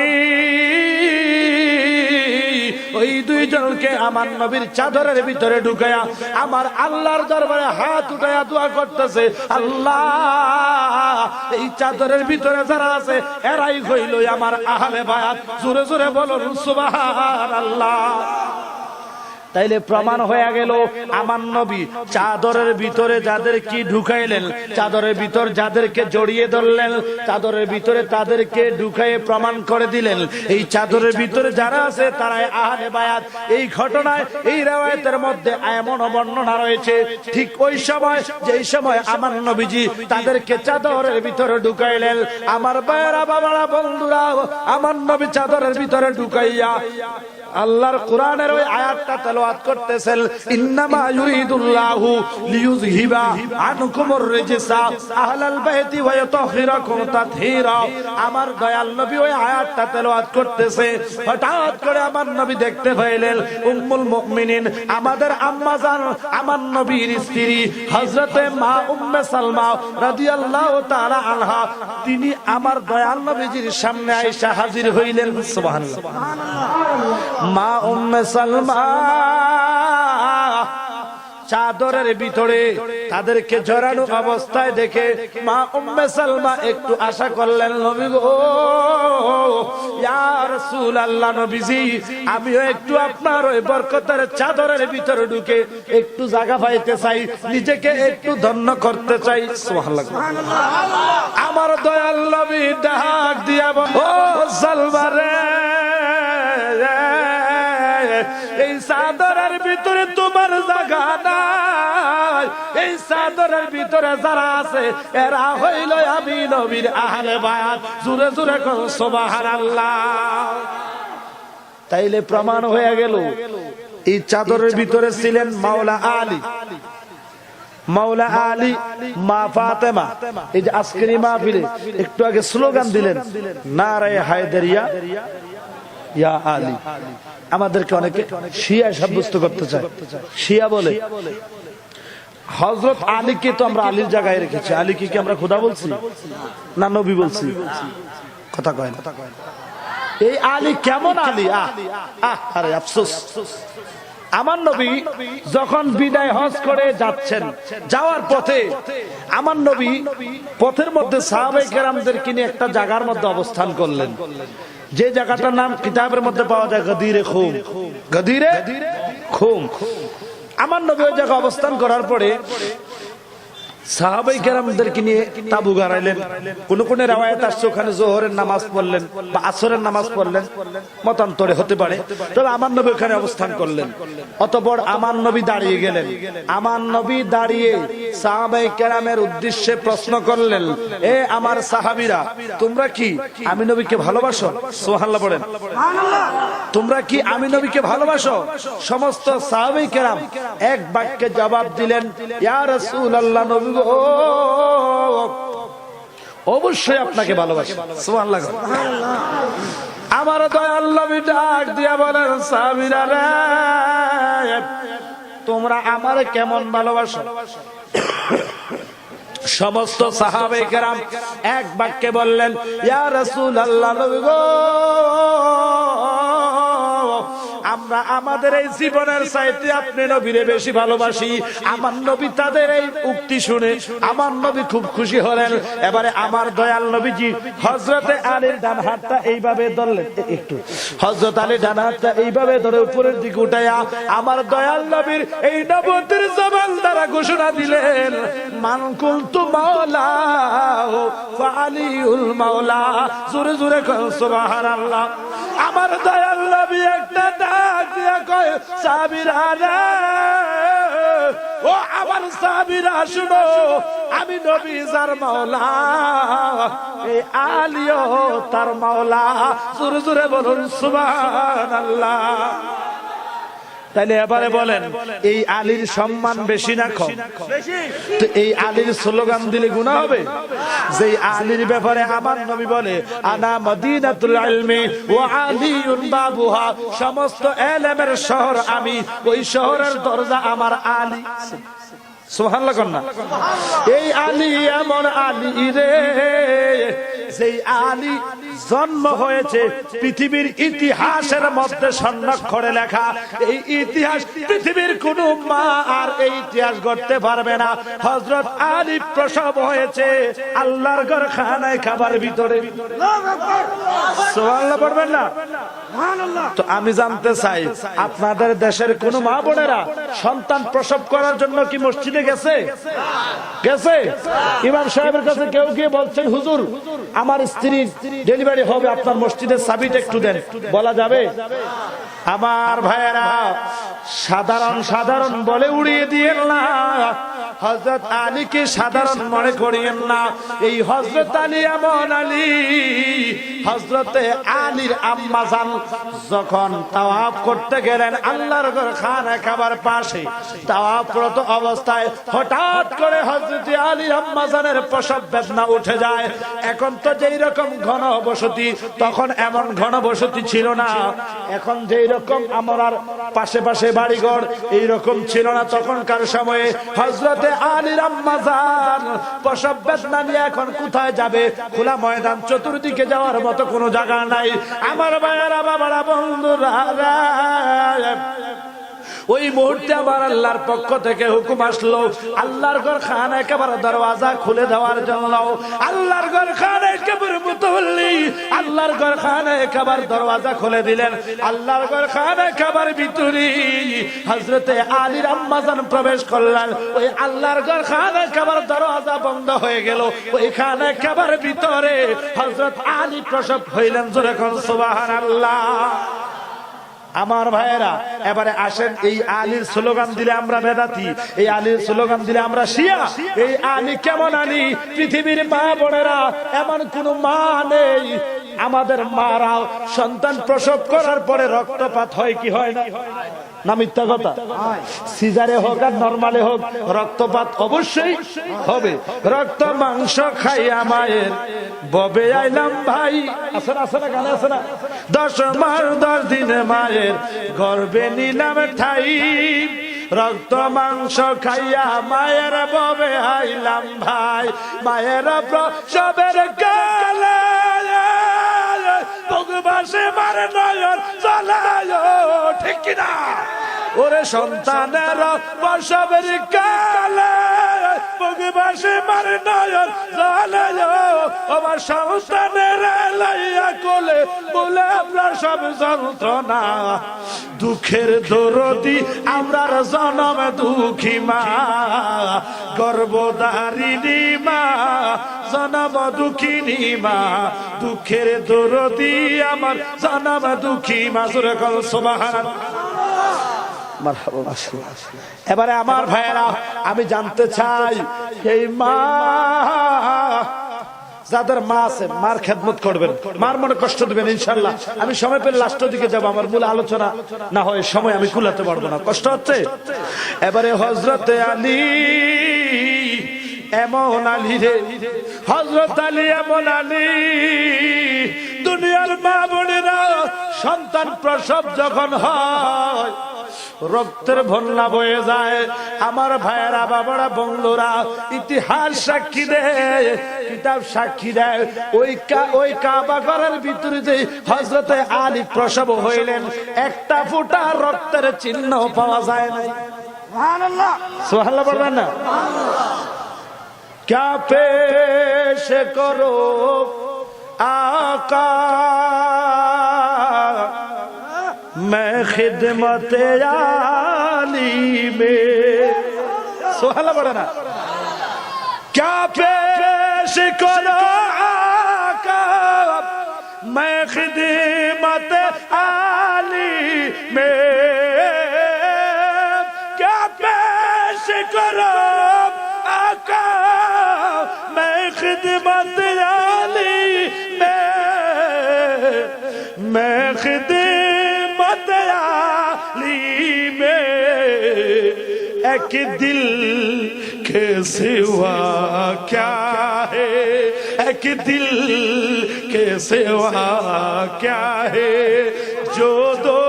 ওই দুইজনকে আমার নবীর চাদরের ভিতরে ঢুকায়া আমার আল্লাহর দরবারে হাত উঠায়া দোয়া করতেছে, আল্লাহ, এই চাদরের ভিতরে যারা আছে এরাই হইল আমার আহলে বায়াত। জোরে জোরে বলুন সুবহানাল্লাহ। তাইলে প্রমাণ হয়ে গেল আমার নবী চাদরের ভিতরে যাদেরকে ঢুকাইলেন, চাদরের ভিতর যাদেরকে জড়িয়ে ধরলেন, চাদরের ভিতরে তাদেরকে ঢুকাইয়ে প্রমাণ করে দিলেন এই চাদরের ভিতরে যারা আছে তারাই আহলে বায়াত। এই ঘটনায়, এই রিওয়ায়াতের মধ্যে এমন বর্ণনা রয়েছে, ঠিক ওই সময় যেই সময় আমার নবীজি তাদেরকে চাদরের ভিতরে ঢুকাইলেন, আমার ভাইয়েরা, বাবারা, বন্ধুরা, আমার নবী চাদরের ভিতরে ঢুকাইয়া আল্লাহর কোরআনের ওই আয়াতটা তেলাওয়াত করতেছেন, ইন্নামা ইউরিদুল্লাহু লিইউযহিবা আনকুমুর রিজসা আহলাল বাইতি ওয়া ইউতাহহিরাকুম তাতহীরা। আমার দয়াল নবী ওই আয়াতটা তেলাওয়াত করতেছে। হঠাৎ করে আমার নবী দেখতে পাইলেন উম্মুল মুমিনিন, আমাদের আম্মা জান, আমার নবীর স্ত্রী হযরতে মা উম্মে সালমা রাদিয়াল্লাহু তাআলা আনহা, তিনি আমার দয়াল নবীজির সামনে আয়েশা হাজির হইলেন। সুবহানাল্লাহ। মা উম্মে সালমা চাদরের ভিতরে তাদেরকে জড়ানো অবস্থায় দেখে মা উম্মে সালমা একটু আশা করলেন, নবী গো, ইয়া রাসূলুল্লাহ, নবীজি, আমিও একটু আপনার ওই বরকতের চাদরের ভিতরে ঢুকে একটু জায়গা পাইতে চাই, নিজেকে একটু ধন্য করতে চাই। সুবহানাল্লাহ। আমার দয়াল নবী ডাক দিয়া বলে, ও সালমা রে, এই চাদরের ভিতরে তোমার জায়গা নাই, এই চাদরের ভিতরে যারা আছে এরা হইল আমি নবীর আহলে বায়াত। জোরে জোরে কোন সুবহানাল্লাহ। তাইলে প্রমাণ হয়ে গেল এই চাদরের ভিতরে ছিলেন মাওলা আলী, মাওলা আলী, মা ফাতেমা। এই যে আজকের মাহফিলে একটু আগে স্লোগান দিলেন, নারায়ে হায়দারিয়া ইয়া আলী। আমাদেরকে অনেকে শিয়া সাব্যস্ত করতে চায়, শিয়া বলে। হযরত আলীকে তো আমরা আলীর জায়গায় রেখেছি। আলীকে কি আমরা খোদা বলছি না নবী বলছি? কথা কয় না। এই আলী কেমন আলী? আরে আফসোস, আমার নবী যখন বিদায় হজ করে যাচ্ছেন, যাওয়ার পথে আমার নবী পথের মধ্যে সাহাবায়ে কেরামদেরকে নিয়ে একটা জায়গার মধ্যে অবস্থান করলেন, যে জায়গাটার নাম কিতাবের মধ্যে পাওয়া যায় গদিরে খুম। গদিরে খুম। আমার নবী ওই জায়গায় অবস্থান করার পরে সাহাবায়ে কেরামদেরকে নিয়ে তাবু গাড়াইলেন। কোন কোন riwayat আসছে ওখানে যোহরের নামাজ পড়লেন বা আসরের নামাজ পড়লেন, মতান্তরে হতে পারে, তবে আমার নবী ওখানে অবস্থান করলেন। অতঃপর আমার নবী দাঁড়িয়ে গেলেন। আমার নবী দাঁড়িয়ে সাহাবায়ে কেরামের উদ্দেশ্যে প্রশ্ন করলেন, এ আমার সাহাবীরা, তোমরা কি আমি নবীকে ভালোবাসো? সুবহানাল্লাহ বলেন। তোমরা কি আমি নবীকে ভালোবাসো? সমস্ত সাহাবায়ে কেরাম এক বাক্যে জবাব দিলেন, ইয়া রাসূলুল্লাহ, নবী অবশ্যই আপনাকে ভালোবাসি। সুবহানাল্লাহ। আমার দয়াল নবী ডাক দিয়া বলেন, সাহাবীরা রে, তোমরা আমারে কেমন ভালোবাসো? সমস্ত সাহাবায়ে কেরাম এক বাক্যে বললেন, ইয়া রাসূলুল্লাহ, নবী গো, আমরা আমাদের এই জীবনের চাইতে আপনি নবীরে বেশি ভালোবাসি। আমার নবী তাদের এই উক্তি শুনে আমার নবী খুব খুশি হলেন। এবারে আমার দয়াল নবীজি হযরতে আলীর ডান হাতটা এইভাবে ধরলেন, একটু হযরত আলীর ডান হাতটা এইভাবে ধরে উপরের দিকে উঠায়া আমার দয়াল নবীর এই নবুয়তের জবান দ্বারা ঘোষণা দিলেন, মান কুনতু মাওলাহু ফাআলিউল মাওলা। জোরে জোরে সুবহানাল্লাহ। আমার দয়াল নবী একটা ডাক দিয়া কয়, সাহাবীরা রে, ও আমার সাহাবীরা শুনো, আমি নবী যার মাওলা, এই আলীও তার মাওলা। জোরে জোরে বলুন সুবহানাল্লাহ। তাইলে এবারে বলেন, এই আলীর সম্মান বেশি না কম? তো এই আলীর স্লোগান দিলে গুনাহ হবে? যে আলীর ব্যাপারে আমার নবী বলে, আনা মদিনাতুল ইলমি ওয়া আলিউন বাবুহা, সমস্ত ইলমের শহর আমি, ওই শহরের দরজা আমার আলী। সুবহানাল্লাহ কন্যা। এই আলী এমন আলী রে, যেই আলী জন্ম হয়েছে পৃথিবীর ইতিহাসের মধ্যে স্বর্ণাক্ষরে লেখা। এই ইতিহাস পৃথিবীর কোন মা আর এই ইতিহাস গড়তে পারবে না। হযরত আলী প্রসব হয়েছে আল্লাহর ঘর খানায় খাবার ভিতরে। সুবহানাল্লাহ পড়বেন না? তো আমি জানতে চাই, আপনাদের দেশের কোন মা বোনেরা সন্তান প্রসব করার জন্য কি মসজিদে গেছে? গেছে? ইমাম সাহেবের কাছে কেউ গিয়ে বলছেন, হুজুর আমার স্ত্রী ডেলিভারি হবে, আপনার মসজিদের চাবিটা একটু দেন, বলা যাবে? আমার ভাইয়েরা, সাধারণ সাধারণ বলে উড়িয়ে দিয়েন না, হযরত আলীকে সাধারণ মনে করিয়েন না। এই হযরত আলী এমন আলী, হযরতে আলীর আম্মা জান যখন তাওয়াফ করতে গেলেন আল্লাহর ঘর খানা খাবার পাশে, তাওয়াফরত অবস্থায় হঠাৎ করে হযরতে আলীর আম্মা জানের প্রসব বেদনা উঠে যায়। এখন তো যেই রকম ঘন বসতি, তখন এমন ঘন বসতি ছিল না। এখন যেই রকম আমার পাশে পাশে বাড়িঘর এই রকম ছিল না তখনকার সময়ে। হযরতে আলীর আম্মা জান প্রসব বেদনা নিয়ে এখন কোথায় যাবে? খোলা ময়দান, চতুর্দিকে যাওয়ার মতো কোনো জায়গা নাই। আমার ভাইয়েরা, বাবারা, বন্ধুরা, ওই মুহূর্তে আমার আল্লাহর পক্ষ থেকে হুকুম আসলো, আল্লাহর ঘর খানা একেবারে দরওয়াজা খুলে দেওয়ার জন্য। আল্লাহর ঘর খানা একেবারে মুতওয়াল্লি, আল্লাহর ঘর খানা একেবারে দরওয়াজা খুলে দিলেন। আল্লাহর ঘর খানা একেবারে ভিতরে হযরতে আলীর আম্মা জান প্রবেশ করলেন। ওই আল্লাহর ঘর খানা একেবারে দরওয়াজা বন্ধ হয়ে গেল। ওই খানা একেবারে ভিতরে হযরত আলী প্রসব হইলেন। জোরে কোন সুবহানাল্লাহ। আমার ভাইয়েরা, এবারে আসেন, এই আলীর স্লোগান দিলে আমরা বেদাতি, এই আলীর স্লোগান দিলে আমরা শিয়া। এই আলী কেমন আলী? পৃথিবীর মা বোনেরা, এমন কোন মা নেই, আমাদের মারা সন্তান প্রসব করার পরে রক্তপাত হয় কি হয় না? না মিথ্যা কথা? সিজারে হোক আর নরমালে হোক, রক্তপাত অবশ্যই হবে। রক্ত মাংস খাইয়া মায়ের ববে আইলাম ভাই, আছে না? আছে না? গানে আছে না? 10 মাস 10 দিন মায়ের গর্ভে নিলাম ঠাই, রক্ত মাংস খাইয়া মায়ের ববে আইলাম ভাই। মায়ের প্রসবের কালে ভগবাসে মারে নয়ন জ্বালায়, ঠিক কিনা? ওরে সন্তানের প্রসবের কালে ভগবাসে মারে নয়ন জ্বালায়, আমার সন্তানের লাইয়া কোলে বলে প্রসব যন্ত্রণা। দুঃখের দরদি আমরার জনম দুঃখী মা, গর্ভধারিণী মা, জনম দুঃখিনী মা। দুঃখের দরদি আমার জনম দুঃখী মা। জোরে কল সুবহানাল্লাহ। এবারে আমার ভাইয়েরা, আমি জানতে চাই এই মা যাদের মা আছে মার খেদমত করবেন, মার মনে কষ্ট দিবেন ইনশাল্লাহ। আমি সময় পেলে লাস্টের দিকে যাব, আমার মূল আলোচনা না হয় সময় আমি কুলাতে পারবো না, কষ্ট হচ্ছে। এবারে হযরতে আলী এমন আলী রে, হযরত আলী এমন আলী, দুনিয়ার মা বোনেরা সন্তান প্রসব যখন হয় রক্তের বন্যা বয়ে যায়। আমার ভাইয়েরা, বাবারা, বন্ধুরা, ইতিহাস সাক্ষী দেয়, কিতাব সাক্ষী দেয়, ওই কাবা ঘরের ভিতরে যে হযরতে আলী প্রসব হইলেন, একটা ফোঁটা রক্তের চিহ্ন পাওয়া যায় না। সুবহানাল্লাহ, সুবহানাল্লাহ বলবেন না? क्या पेश करो आका मैं खिदमत आली में। सुहाना बड़ा ना, क्या पेश करो आका मैं खिदमत आली में, क्या पेश करो आका मैं खिदमत आली में, मैं खिदमत आली में। एक दिल के सिवा क्या है, एक दिल के सिवा क्या है, जो दो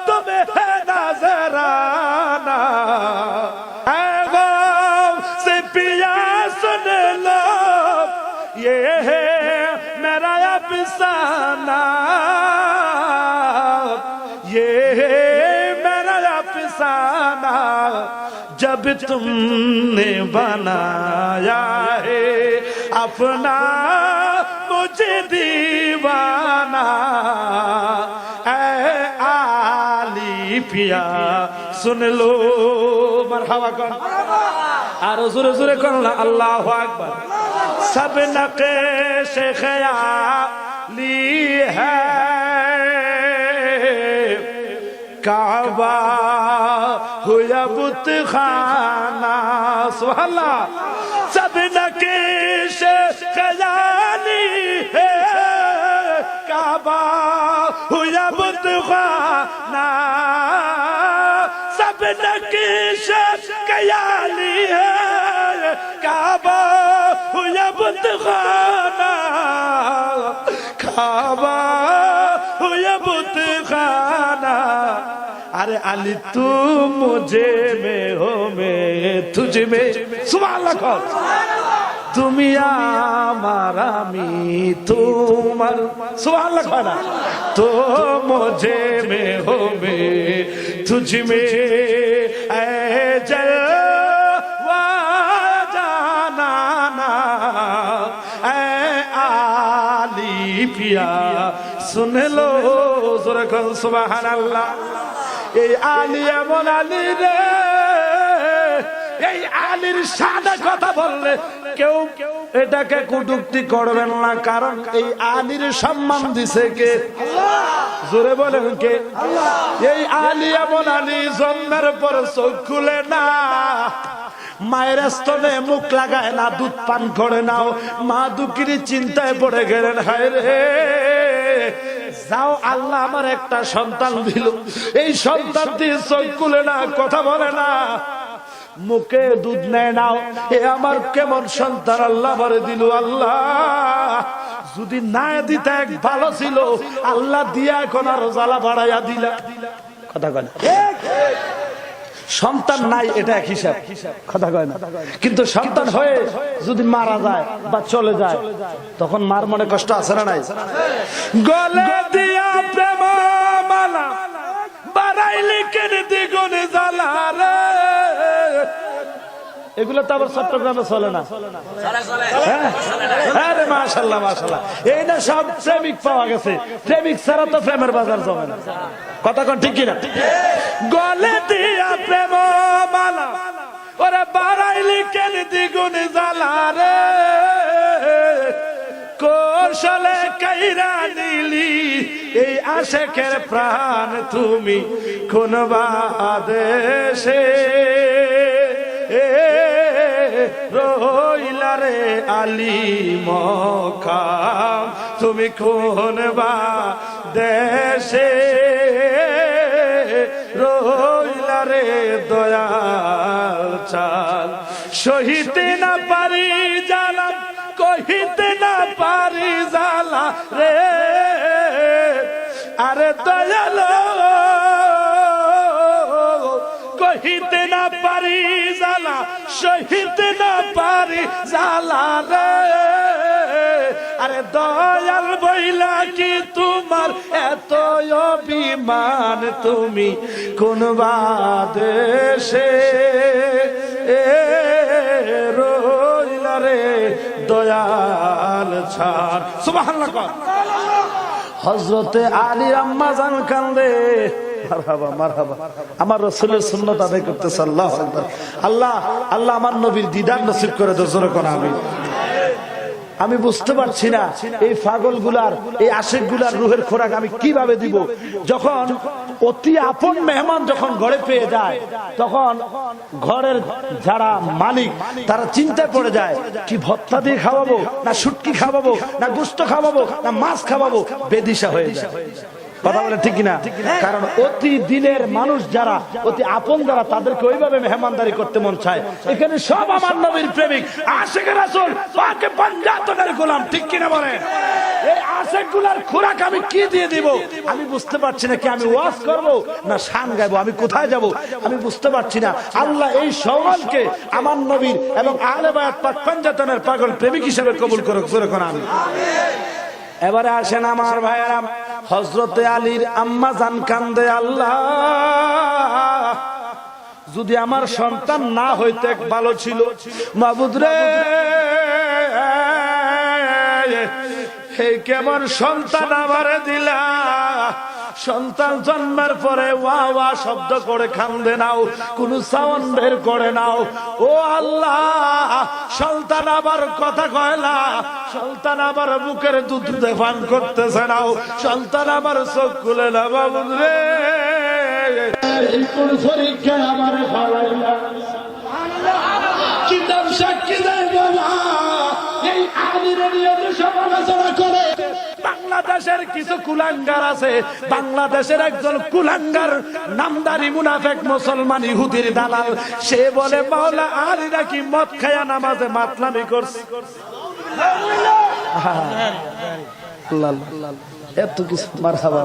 तुम्हें है नजराना। ये है मेरा अफसाना, ये है मेरा अफसाना, जब तुमने बनाया है अपना मुझे दीवाना। ऐ आली पिया सुन लो, मरहबा कौन और जोरे जोरे कौन, अल्लाह अकबर। सब नक़्श ख़याली है, काबा हुआ बुतखाना। सुभानअल्लाह। सब नक़्श ख़याली है, काबा हुआ बुतखाना। सब नक़्श ख़याली है, काबा हुआ बुतखाना, काबा हुआ बुतखाना। अरे अली तू मुझे में हो, मैं तुझ में। सुभान अल्लाह। তুমি আমার আমি তোমার। सुभान अल्लाह। तो मुझे में हो मैं तुझ में, ऐ जलवा जाना ऐ आली पिया सुन लो, जोरे कहो सुभान अल्लाह। এই আলী এমন আলী রে, এই আলীর সাদা কথা বললে কেউ এটাকে কটূক্তি করবেন না, কারণ এই আলীর সম্মান দিছে কে? জোরে বলেন কে? এই আলী এমন আলী, জন্মের পর চোখ খুলে না, মায়ের স্তনে মুখ লাগায় না, দুধ পান করে নাও, মা দুঃখিনী চিন্তায় পড়ে গেলেন, হায় রে যাও আল্লাহ আমার একটা সন্তান দিল, এই সন্তান দিয়ে চোখ খুলে না, কথা বলে না, মুখে দুধ নেয় নাও, এ আমার কেমন সন্তান আল্লাহ আমারে দিল। আল্লাহ যদি না দিতে এক ভালো ছিল, আল্লাহ দিয়া এখন আরো জ্বালা বাড়াইয়া দিলা। কথা বলে সন্তান নাই এটা এক হিসাব, কথা কয় না। কিন্তু সন্তান হয়ে যদি মারা যায় বা চলে যায় তখন মার মনে কষ্ট আছে না নাই? গলে দিয়া প্রেম মালা বাড়াইলি কেন দ্বিগুণ জ্বালা রে, এগুলো তো আবার চট্টগ্রামে চলে না। আরে মাশাআল্লাহ মাশাআল্লাহ, এই না সব প্রেমিক পাওয়া গেছে, প্রেমিক ছাড়া তো প্রেমের বাজার জমে না, কথা কোন ঠিক কিনা? গলে দিয়া প্রেম মালা ওরে বাড়াইলি কেন দ্বিগুণ জ্বালা রে, কৌশলে কাইরা নিলি এই আশেকের প্রাণ তুমি কোন বাদেশে রইলা রে আলী মকাম তুমি কোন বাদেশে রইলা রে দয়াল চাল, সহিতে না পারি জালা কহিতে না পারি জালা রে, আরে দয়াল কহিতে না পারি জালা সহিতে না পারি জালা রে, আরে দয়াল বইলা কি তোমার এত অভিমান তুমি কোন বাদেশে রইলা রে দয়াল ছাড়। সুবহানাল্লাহ। হযরতে আলী আম্মা জান কান্দে, মারহাবা মারহাবা, আমার রাসূলের সুন্নাত আদায় করতেছে। আল্লাহু আকবার। আল্লাহ আল্লাহ আমার নবীর দিদার নসিব করে দাও, জোরে কোন আমিন। আমি বুঝতে পারছি না এই পাগল গুলার এই আশিক গুলার রুহের খোরাক আমি কিভাবে দিব। যখন অতি আপন মেহমান যখন ঘরে পেয়ে যায় তখন ঘরের যারা মালিক তারা চিন্তায় পড়ে যায়, কি ভর্তা দিয়ে খাওয়াবো না শুটকি খাওয়াবো না গোশত খাওয়াবো না মাছ খাওয়াবো, বেদিশা হয়ে যায়। কথা বলে ঠিক কিনা? কারণ অতি দিনের মানুষ যারা অতি আপন যারা তাদেরকে ওইভাবে মেহমানদারি করতে মন চায়। এখানে সব আমার নবীর প্রেমিক আশিকের রাসূল পাকে পাঞ্জাতনের গোলাম, ঠিক কিনা বলে? এই আশিক গুলার খোরাক আমি কি দিয়ে দিব আমি বুঝতে পারছি না। কি আমি ওয়াজ করব না শান গাইবো, আমি কোথায় যাব আমি বুঝতে পারছি না। আল্লাহ এই সকলকে আমার নবীর এবং আহলে বায়াত পাক পাঞ্জাতনের পাগল প্রেমিক হিসেবে কবুল করুক, জোরে কোন আমিন। এবারে আসেন আমার ভাইয়েরা, হযরতে আলীর আম্মা জান কান্দে, আল্লাহ যদি আমার সন্তান না হইতে ভালো ছিল, মাবুদ রে এই কেমন সন্তান আমারে দিলা, সন্তান জন্মের পরে ওয়া ওয়া শব্দ করে কান্দে নাও, কোন সাউন্ড বের করে নাও। ও আল্লাহ, সন্তান আবার কথা কয় না, সন্তান আবার বুকের দুধ পান করতেছে নাও, সন্তান আবার চোখ খুলে না, বাবু রে কোন পরীক্ষা আমারে ফালাইলা, কিতাব সাক্ষী দেয় বাবা এই আলীর নিয়ে সমালোচনা করে। বাংলাদেশের কিছু কুলাঙ্গার আছে, বাংলাদেশের একজন কুলাঙ্গার নামদারি মুনাফেক মুসলমান ইহুদির দালাল, সে বলে মাওলা আলী নাকি মদ খায়া নামাজে মাতলামি করছে। এত কিছু মারহাবা,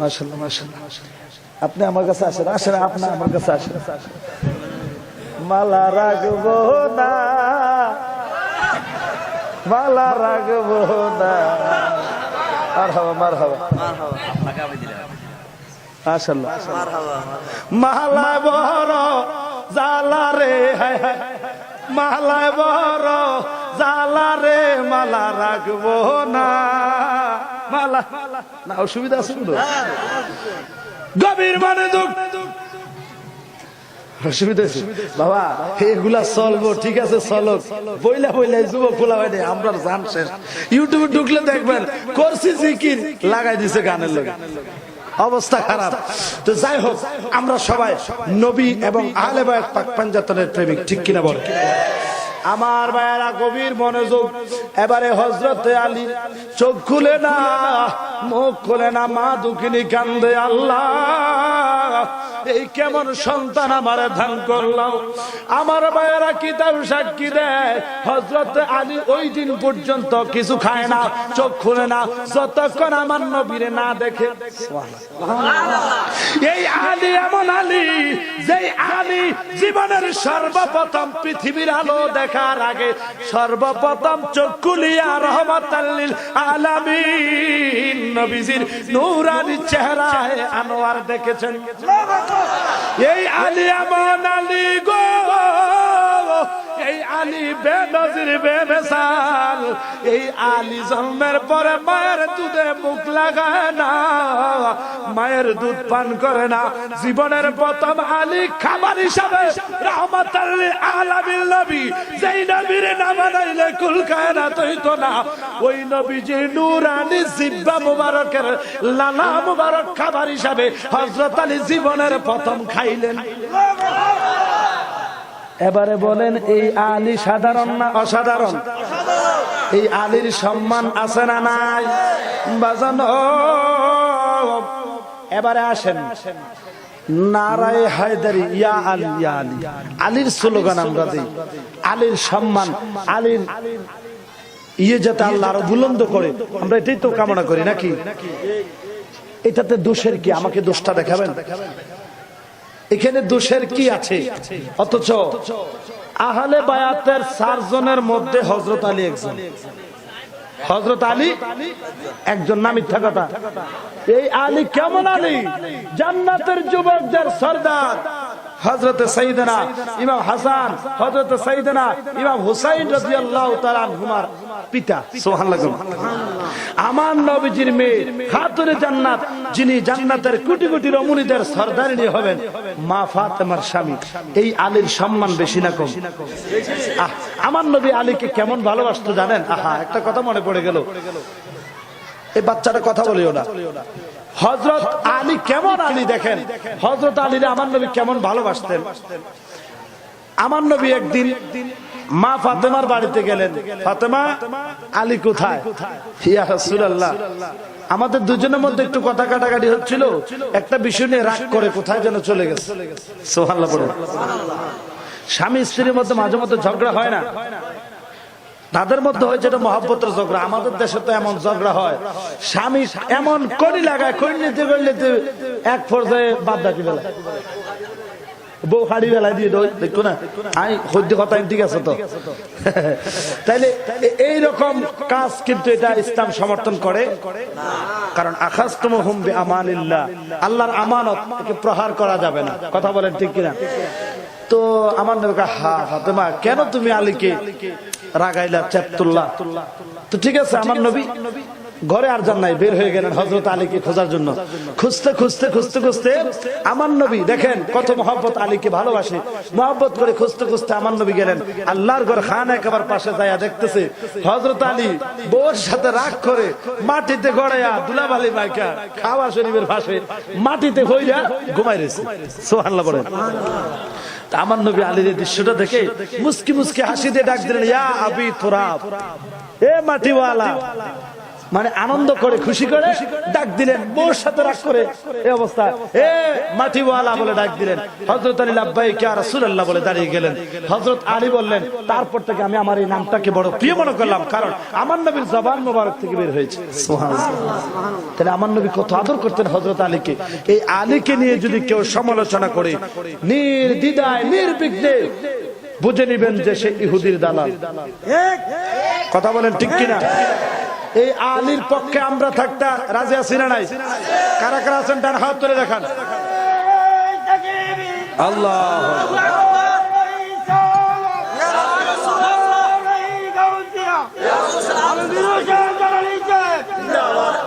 মাশাআল্লাহ মাশাআল্লাহ। আপনি আমার কাছে আসেন, আসেন আপনি আমার কাছে আসেন। মালা রাখবো না, মালা রাখবো না, মারহাবা মারহাবা মাশাআল্লাহ। মালা বড় জালা রে, মালা বড় জালা রে, মালা রাখবো না, মালা না অসুবিধা আছে গভীর মানে দুঃখ অসুবিধা আছে বাবা, এগুলা চলবো ঠিক আছে চলক, বইলা বইলা যুবক খোলা হয় না, আমরা জান শেষ। ইউটিউবে ঢুকলে দেখবেন করছি জিকির লাগাই দিছে গানের লগে, অবস্থা খারাপ। তো যাই হোক, আমরা সবাই নবী এবং আহলে বায়াত পাক পাঞ্জাতনের প্রেমিক, ঠিক কিনা বল? আমার ভাইয়েরা গভীর মনোযোগ, এবারে হযরতে আলী চোখ খুলে না মুখ খুলে না, মা দুঃখিনী কান্দে, আল্লাহ এই কেমন সন্তান আমারে দান করলাম। আমার ভাইয়েরা কিতাব সাক্ষী দেয়, হযরত আলী ওই দিন পর্যন্ত কিছু খায় না, চোখ খুলে না, যতক্ষণ আমার নবীরে না দেখে। এই আলী এমন আলী, যে আলী জীবনের সর্বপ্রথম পৃথিবীর আলো দেখার আগে সর্বপ্রথম চোখ খুলিয়া রহমাতাল লিল আলামিন নবীজির নূরানি চেহারায় আনোয়ার দেখেছেন। এই আলী এমন আলী গো, এই আলী বেনজির বেমিসাল। এই আলী জন্মের পরে মায়ের দুধে মুখ লাগায় না, মায়ের দুধ পান করে না। জীবনের প্রথম আলী খাবার হিসাবে রহমাতাল লিল আলামিন নবী, যেই নবীর নাম বানাইলে কুল কায়নাত হইতো না, ওই নবীজির নূরানি জিহ্বা মুবারকের লালা মুবারক খাবার হিসাবে হযরত আলী জীবনের প্রথম খাইলেন। এবারে বলেন, এই আলী সাধারণ না অসাধারণ? এই আলীর সম্মান আছে না নাই বাজানো? এবারে আসেন, নারায়ে হায়দারি, ইয়া আলী ইয়া আলী। আলীর স্লোগান আমরা দিই, আলীর সম্মান, আলীর যাতে আল্লাহ আরো বুলন্দ করে, আমরা এটাই তো কামনা করি নাকি? এটাতে দোষের কি? আমাকে দোষটা দেখাবেন। এখানে দোষের কি আছে? অথচ আহলে বায়াতের 4 জনের মধ্যে হযরত আলী একজন। হযরত আলী একজন না? মিথ্যা কথা। এই আলী কেমন আলী? জান্নাতের যুবকদের সরদার হযরত সাইয়েদনা ইমাম হাসান, হযরত সাইয়েদনা ইমাম হুসাইন রাদিয়াল্লাহু তাআলা আনহুমার পিতা। সুবহানাল্লাহ। আমার নবীজির মেয়ে খাতুনে জান্নাত, যিনি জান্নাতের কোটি কোটি রমণীদের সরদারিনী হবেন, মা ফাতেমার স্বামী। এই আলীর সম্মান বেশি না কম? আমার নবী আলীকে কেমন ভালোবাসতো জানেন? আহা, একটা কথা মনে পড়ে গেল, এই বাচ্চাটা কথা বলিও না। হযরত আলী কেমন আলী দেখেন, হযরত আলীরে আমার নবী কেমন ভালোবাসতেন। আমার নবী একদিন মা ফাতেমার বাড়িতে গেলেন, ফাতেমা আলী কোথায়? ইয়া রাসূলুল্লাহ, আমাদের দুজনের মধ্যে একটু কথা কাটাকাটি হচ্ছিল, একটা বিষয় নিয়ে রাগ করে কোথায় যেন চলে গেছে। সুবহানাল্লাহ পড়ুন। স্বামী স্ত্রীর মধ্যে মাঝে মধ্যে ঝগড়া হয় না? তাদের মধ্যে হয় যেটা মহব্বতের ঝগড়া। আমাদের দেশে তো এমন ঝগড়া হয়, স্বামী এমন কড়ি লাগায়, কড়ি নিতে এক পর্যায়ে বাদ ডাকি বেলা, বউ হাড়ি বেলায় দিয়ে দেখো না, আমি সদ্য কথা ঠিক আছে তো। তাইলে এইরকম কাজ কিন্তু এটা ইসলাম সমর্থন করে, কারণ আখাযতুমুহুম বিআমানিল্লাহ, আল্লাহর আমানত, একে প্রহার করা যাবে না। কথা বলেন ঠিক কিনা? তো আমার নবী, হা ফাতেমা, কেন তুমি আলীকে রাগাইলা, চাপ তুললা? তো ঠিক আছে, আমার নবী ঘরে আর যান নাই, বের হয়ে গেলেন হযরত আলীকে খোঁজার জন্য। খুঁজতে খুঁজতে খুঁজতে খুঁজতে আমার নবী দেখেন কত মহব্বত, আলীকে ভালোবাসে, মহব্বত করে খুঁজতে খুঁজতে আমার নবী গেলেন আল্লাহর ঘর খান একেবারে পাশে যাইয়া দেখতেছে হযরত আলী বউর সাথে রাগ করে মাটিতে গড়াইয়া দুলাবালি মাইকা খাওয়া শরীফের পাশে মাটিতে হইয়া ঘুমাই রয়েছে। সুবহানাল্লাহ বলেন। আমার নবী আলীর এই দৃশ্যটা দেখে মুস্কি মুস্কি হাসি দিয়ে ডাক দিলেন, ইয়া আবি তুরাব, এ মাটিওয়ালা। মানে আনন্দ করে, খুশি করে ডাক দিলেন, বউর সাথে রাগ করে এই অবস্থা, এ মাটিওয়ালা বলে ডাক দিলেন। হযরত আলী লাব্বাইক ইয়া রাসূলুল্লাহ বলে দাঁড়িয়ে গেলেন। হযরত আলী বললেন, তারপর থেকে আমি আমার এই নামটাকে বড় প্রিয় মনে করলাম, কারণ আমার নবীর জবান মোবারক থেকে বের হয়েছে। সুবহানাল্লাহ। তাহলে আমার নবী কত আদর করতেন হযরত আলীকে। এই আলীকে নিয়ে যদি কেউ সমালোচনা করে, নির্দ্বিধায় নির্বিঘ্নে বুঝে নিবেন যে সে ইহুদির দালাল। কথা বলেন ঠিক কিনা? এই আলীর পক্ষে আমরা থাকতে রাজি আছি না নাই? কারা কারা আছেন ডান হাত তুলে দেখান। আল্লাহ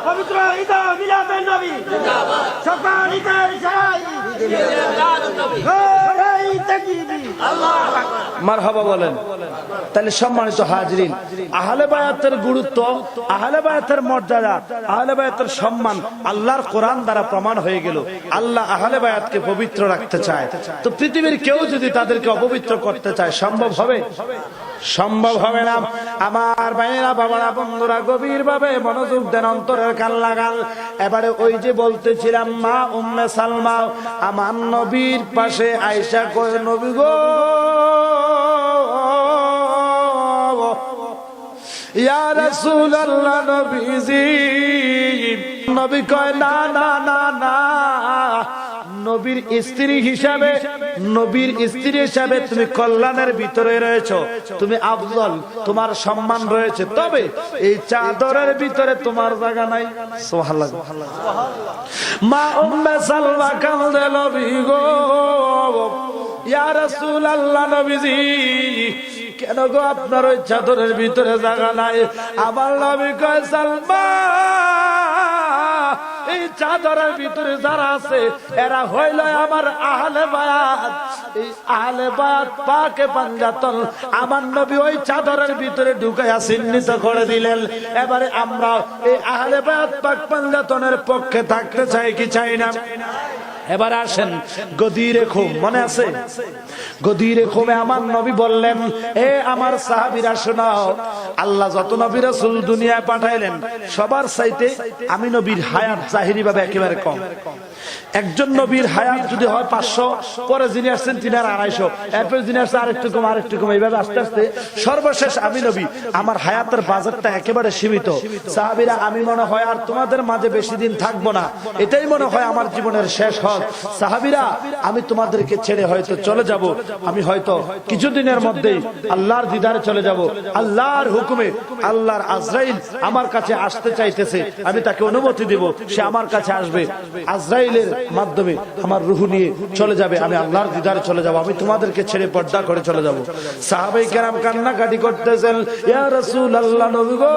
পবিত্র ঈদ মিলাদুন নবী, সকাল ঈদের সারাই মারহাবা বলেন। তাহলে সম্মানিত হাজরিন, আহলে বায়াতের গুরুত্ব, আহলে বায়াতের মর্যাদা, আহলে বায়াতের সম্মান আল্লাহর কোরআন দ্বারা প্রমাণ হয়ে গেল। আল্লাহ আহলে বায়াতকে পবিত্র রাখতে চায়, তো পৃথিবীর কেউ যদি তাদেরকে অপবিত্র করতে চায় সম্ভব হবে? সম্ভব হবে না। আমার ভাইয়েরা, বাবারা, বন্ধুরা, গভীর ভাবে মনোযোগ দেন, অন্তরের কান লাগান। এবারে ওই যে বলতেছিলাম, মা উম্মে সালমা আমার নবীর পাশে আয়েশা কয়, নবী গো, ইয়া রাসূলুল্লাহ, নবীজি। নবী কয়, না না না না, নবীর স্ত্রী হিসাবে, নবীর স্ত্রী হিসাবে তুমি কল্যাণের ভিতরে রয়েছো, তুমি আফজল, তোমার সম্মান রয়েছে, তবে এই চাদরের ভিতরে তোমার জায়গা নাই। সুবহানাল্লাহ। মা উম্মে সালমা কান্দে, নবী গো, ইয়া রাসূলুল্লাহ, নবীজি, কেন গো আপনার ওই চাদরের ভিতরে জায়গা নাই? আমার নবী কয়, সালমা, এই চাদরের ভিতরে যারা আছে এরা হইল আমার আহলে বায়াত। এই আহলে বায়াত পাকে পাঞ্জাতন আমার নবী ওই চাদরের ভিতরে ঢুকাইয়া চিহ্নিত করে দিলেন। এবারে আমরা এই আহলে বায়াত পাক পাঞ্জাতনের পক্ষে থাকতে চাই কি চাই না? এবার আসেন গদিরে খুম, মনে আছে? গদিরে খুমে আমার নবী বললেন, এ আমার সাহাবীরা শোনাও, আল্লাহ যত নবী রাসূল দুনিয়ায় পাঠাইলেন সবার চাইতে আমি নবীর হায়াত জাহিরি ভাবে একেবারে কম। একজন নবীর হায়াত যদি হয় 500, পরে যিনি আসছেন তিনি আর 250, এরপর যিনি আসছে আরেকটু কম, আরেকটু কম, এইভাবে আস্তে আস্তে সর্বশেষ আমি নবী, আমার হায়াতের বাজেটটা একেবারে সীমিত। সাহাবীরা, আমি মনে হয় আর তোমাদের মাঝে বেশি দিন থাকবো না, এটাই মনে হয় আমার জীবনের শেষ হজ। সাহাবীরা, আমি তোমাদেরকে ছেড়ে হয়তো চলে যাব, আমি হয়তো কিছুদিনের মধ্যেই আল্লাহর দিদারে চলে যাব। আল্লাহর হুকুমে আল্লাহর আজরাইল আমার কাছে আসতে চাইতেছে, আমি তাকে অনুমতি দেব, সে আমার কাছে আসবে, আজরাইলের মাধ্যমে আমার রূহ নিয়ে চলে যাবে, আমি আল্লাহর দিদারে চলে যাব, আমি তোমাদেরকে ছেড়ে পর্দা করে চলে যাব। সাহাবায়ে কেরাম কান্নাকাটি করতেছেন, ইয়া রাসূলুল্লাহ, নবী গো,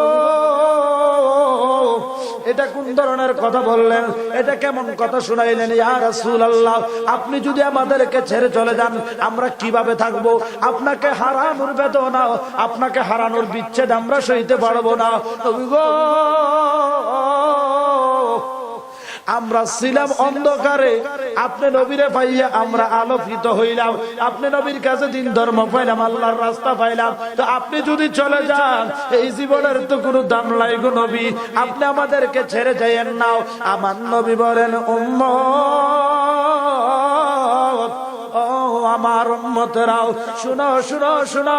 এটা কোন ধরনের কথা বললেন? এটা কেমন কথা শুনাইলেন? ইয়া রাসূলুল্লাহ, আপনি যদি আমাদেরকে ছেড়ে চলে যান আমরা কিভাবে থাকবো? আপনাকে হারানোর বেদনা, আপনাকে হারানোর বিচ্ছেদ আমরা সইতে পারবো না। নবী গো, আমরা ছিলাম অন্ধকারে, আপনি নবীরে পাইয়া আমরা আলোকিত হইলাম, আপনি নবীর কাছে দিন ধর্ম পাইলাম, আল্লাহর রাস্তা পাইলাম, তো আপনি যদি চলে যান এই জীবনের তো কোনো দাম নাই গো নবী, আপনি আমাদেরকে ছেড়ে যাইয়েন না। আমার নবী বলেন, উম্মত, ও আমার উম্মতেরাও, শুনো শুনো শুনো,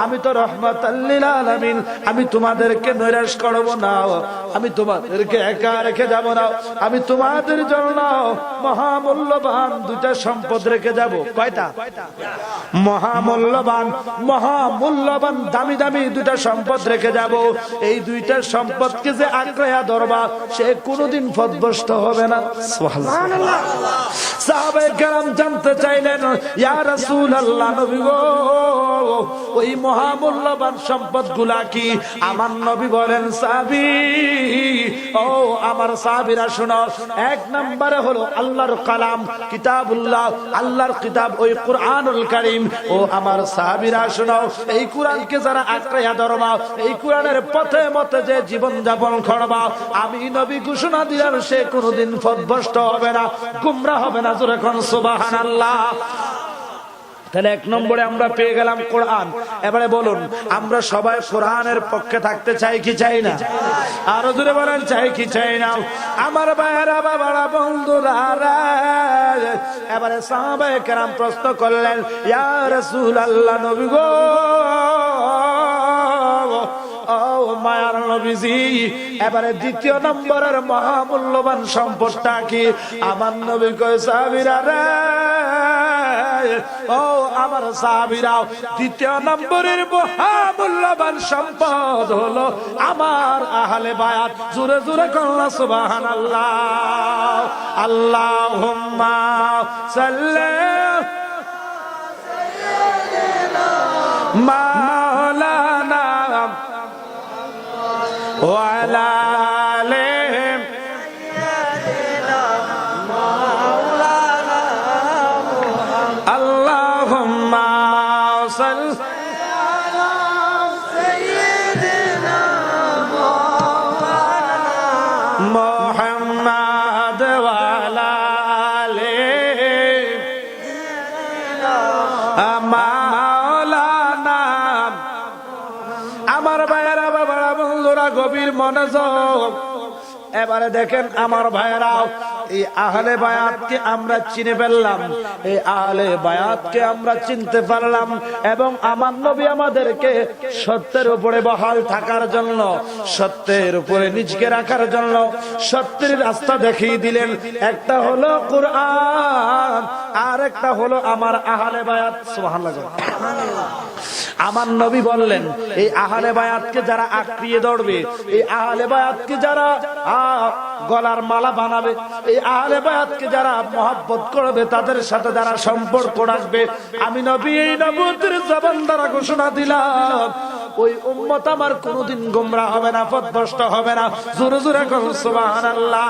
আমি তো রহমাতাল লিল আলামিন, আমি তোমাদেরকে নৈরাশ করব না, আমি তোমাদেরকে একা রেখে যাব না, আমি তোমাদের জন্য মহামূল্যবান দুইটা সম্পদ রেখে যাব। কয়টা? মহামূল্যবান, মহামূল্যবান দামি দামি দুইটা সম্পদ রেখে যাব। এই দুইটা সম্পদকে যে আঁকড়াইয়া ধরবা সে কোনোদিন পথভ্রষ্ট হবে না। সুবহানাল্লাহ। সাহাবায়ে কেরাম জানতে চাইলেন, ইয়া রাসূলুল্লাহ, নবী গো, ওই মহামূল্যবান সম্পদগুলা কি? আমার নবী বলেন, সাহাবী, ও আমার সাহাবীরা শোনো, এক নম্বরে হলো আল্লাহর কালাম, কিতাবুল্লাহ, আল্লাহর কিতাব ওই কুরআনুল কারীম। ও আমার সাহাবীরা শোনো, এই কুরআনকে যারা আঁকড়াইয়া ধরবা, এই কুরআনের পথে মতে যে জীবন যাপন করবা, আমি নবী ঘোষণা দিলাম সে কোনোদিন পথভ্রষ্ট হবে না, গুমরা হবে না। জোরে কোন সুবহানাল্লাহ। তাহলে এক নম্বরে আমরা পেয়ে গেলাম কোরআন। এবারে বলুন, আমরা সবাই কোরআনের পক্ষে থাকতে চাই কি চাই না? আরো জোরে বলেন, চাই কি চাই না? আমার ভাইয়েরা, বাবারা, বন্ধুরা, এবারে সাহাবায়ে কেরাম প্রশ্ন করলেন, ইয়া রাসূলুল্লাহ, নবী গো, ও মায়ার নবীজি, এবারে দ্বিতীয় নম্বরের মহামূল্যবান সম্পদটা কি? আমার নবী কয়, সাহাবীরা রে, ও আমার সাহাবীরা, দ্বিতীয় নম্বরের মহামূল্যবান সম্পদ হলো আমার আহলে বায়াত। জোরে জোরে কল্লা সুবহানাল্লাহ। আল্লাহুম্মা সাল্লি মাওলানা ওয়া আলা আলিহি সাইয়্যিদিনা মাওলানা মুহাম্মদ। আল্লাহু গভীর মনোযোগ। এবারে দেখেন আমার ভাইয়েরা, এই আহলে বায়াতকে আমরা চিনে ফেললাম, এই আহলে বায়াতকে আমরা চিনতে পারলাম, এবং আমার নবী আমাদেরকে সত্যের উপরে বহাল থাকার জন্য, সত্যের উপরে নিজকে রাখার জন্য সত্যের রাস্তা দেখিয়ে দিলেন। একটা হলো কোরআন, আর একটা হলো আমার আহলে বায়াত। সুবহানাল্লাহ। আমার নবী বললেন, এই আহলে বায়াতকে যারা আঁকড়িয়ে ধরবে, এই আহলে বায়াতকে যারা গলার মালা বানাবে, এই আহলে বায়াতকে যারা মহব্বত করবে, তাদের সাথে যারা সম্পর্ক রাখবে, আমি নবী এই নবুয়তের জবান দ্বারা ঘোষণা দিলাম, ওই উম্মত আমার কোনদিন গোমরা হবে না, পথভ্রষ্ট হবে না। জোরে জোরে করুন সুবহানাল্লাহ।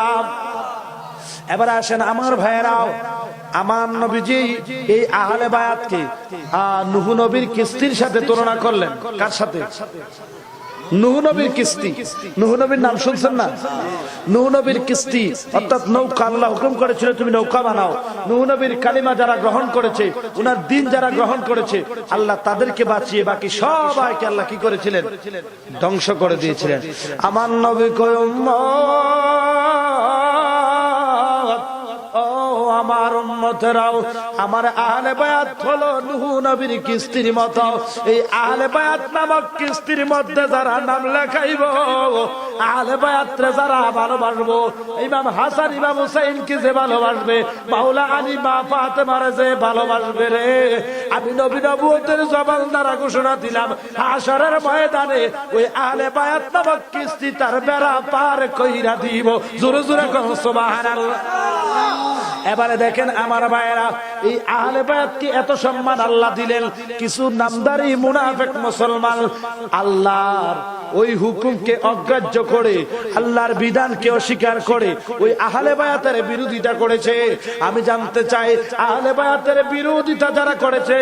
এবার আসেন আমার ভাইয়েরাও, আমার নবীজি এই আহলে বায়াতকে নূহ নবীর কিস্তির সাথে তুলনা করলেন। কার সাথে? নূহ নবীর কিস্তি। নূহ নবীর নাম শুনছেন না? নূহ নবীর কিস্তি অর্থাৎ নৌকা, আল্লাহ হুকুম করেছিল তুমি নৌকা বানাও। নূহ নবীর কালিমা যারা গ্রহণ করেছে, উনার দিন যারা গ্রহণ করেছে, আল্লাহ তাদেরকে বাঁচিয়ে বাকি সবাইকে আল্লাহ কি করেছিলেন? ধ্বংস করে দিয়েছিলেন। আমার নবী কয়, আমার উম্মতেরাও, আমার আহলে বায়াত হলো নূহ নবীর কিস্তির মতো। এই আহলে বায়াত নামক কিস্তির মধ্যে যারা নাম লেখাইব, আহলে বায়াতরে যারা ভালোবাসবো, ইমাম হাসান ইমাম হুসাইনকে যে ভালোবাসবে, মাওলা আলী মা ফাতেমারে যে ভালোবাসবে রে, আমি নবী নবুয়তের জবান দ্বারা ঘোষণা দিলাম, হাশরের ময়দানে ওই আহলে বায়াত নামক কিস্তি তার বেড়া পার কইরা দিব। জোরে জোরে কোন সুবহানাল্লাহ। এবারে দেখেন আমার ভাইয়েরা, এই আহলে বায়াতকে এত সম্মান আল্লাহ দিলেন, কিছু নামদারি মুনাফিক মুসলমান আল্লাহর ওই হুকুমকে অগ্রাহ্য করে, আল্লাহর বিধানকে অস্বীকার করে ওই আহলে বায়াতের বিরোধিতা করেছে। আমি জানতে চাই, আহলে বায়াতের বিরোধিতা যারা করেছে,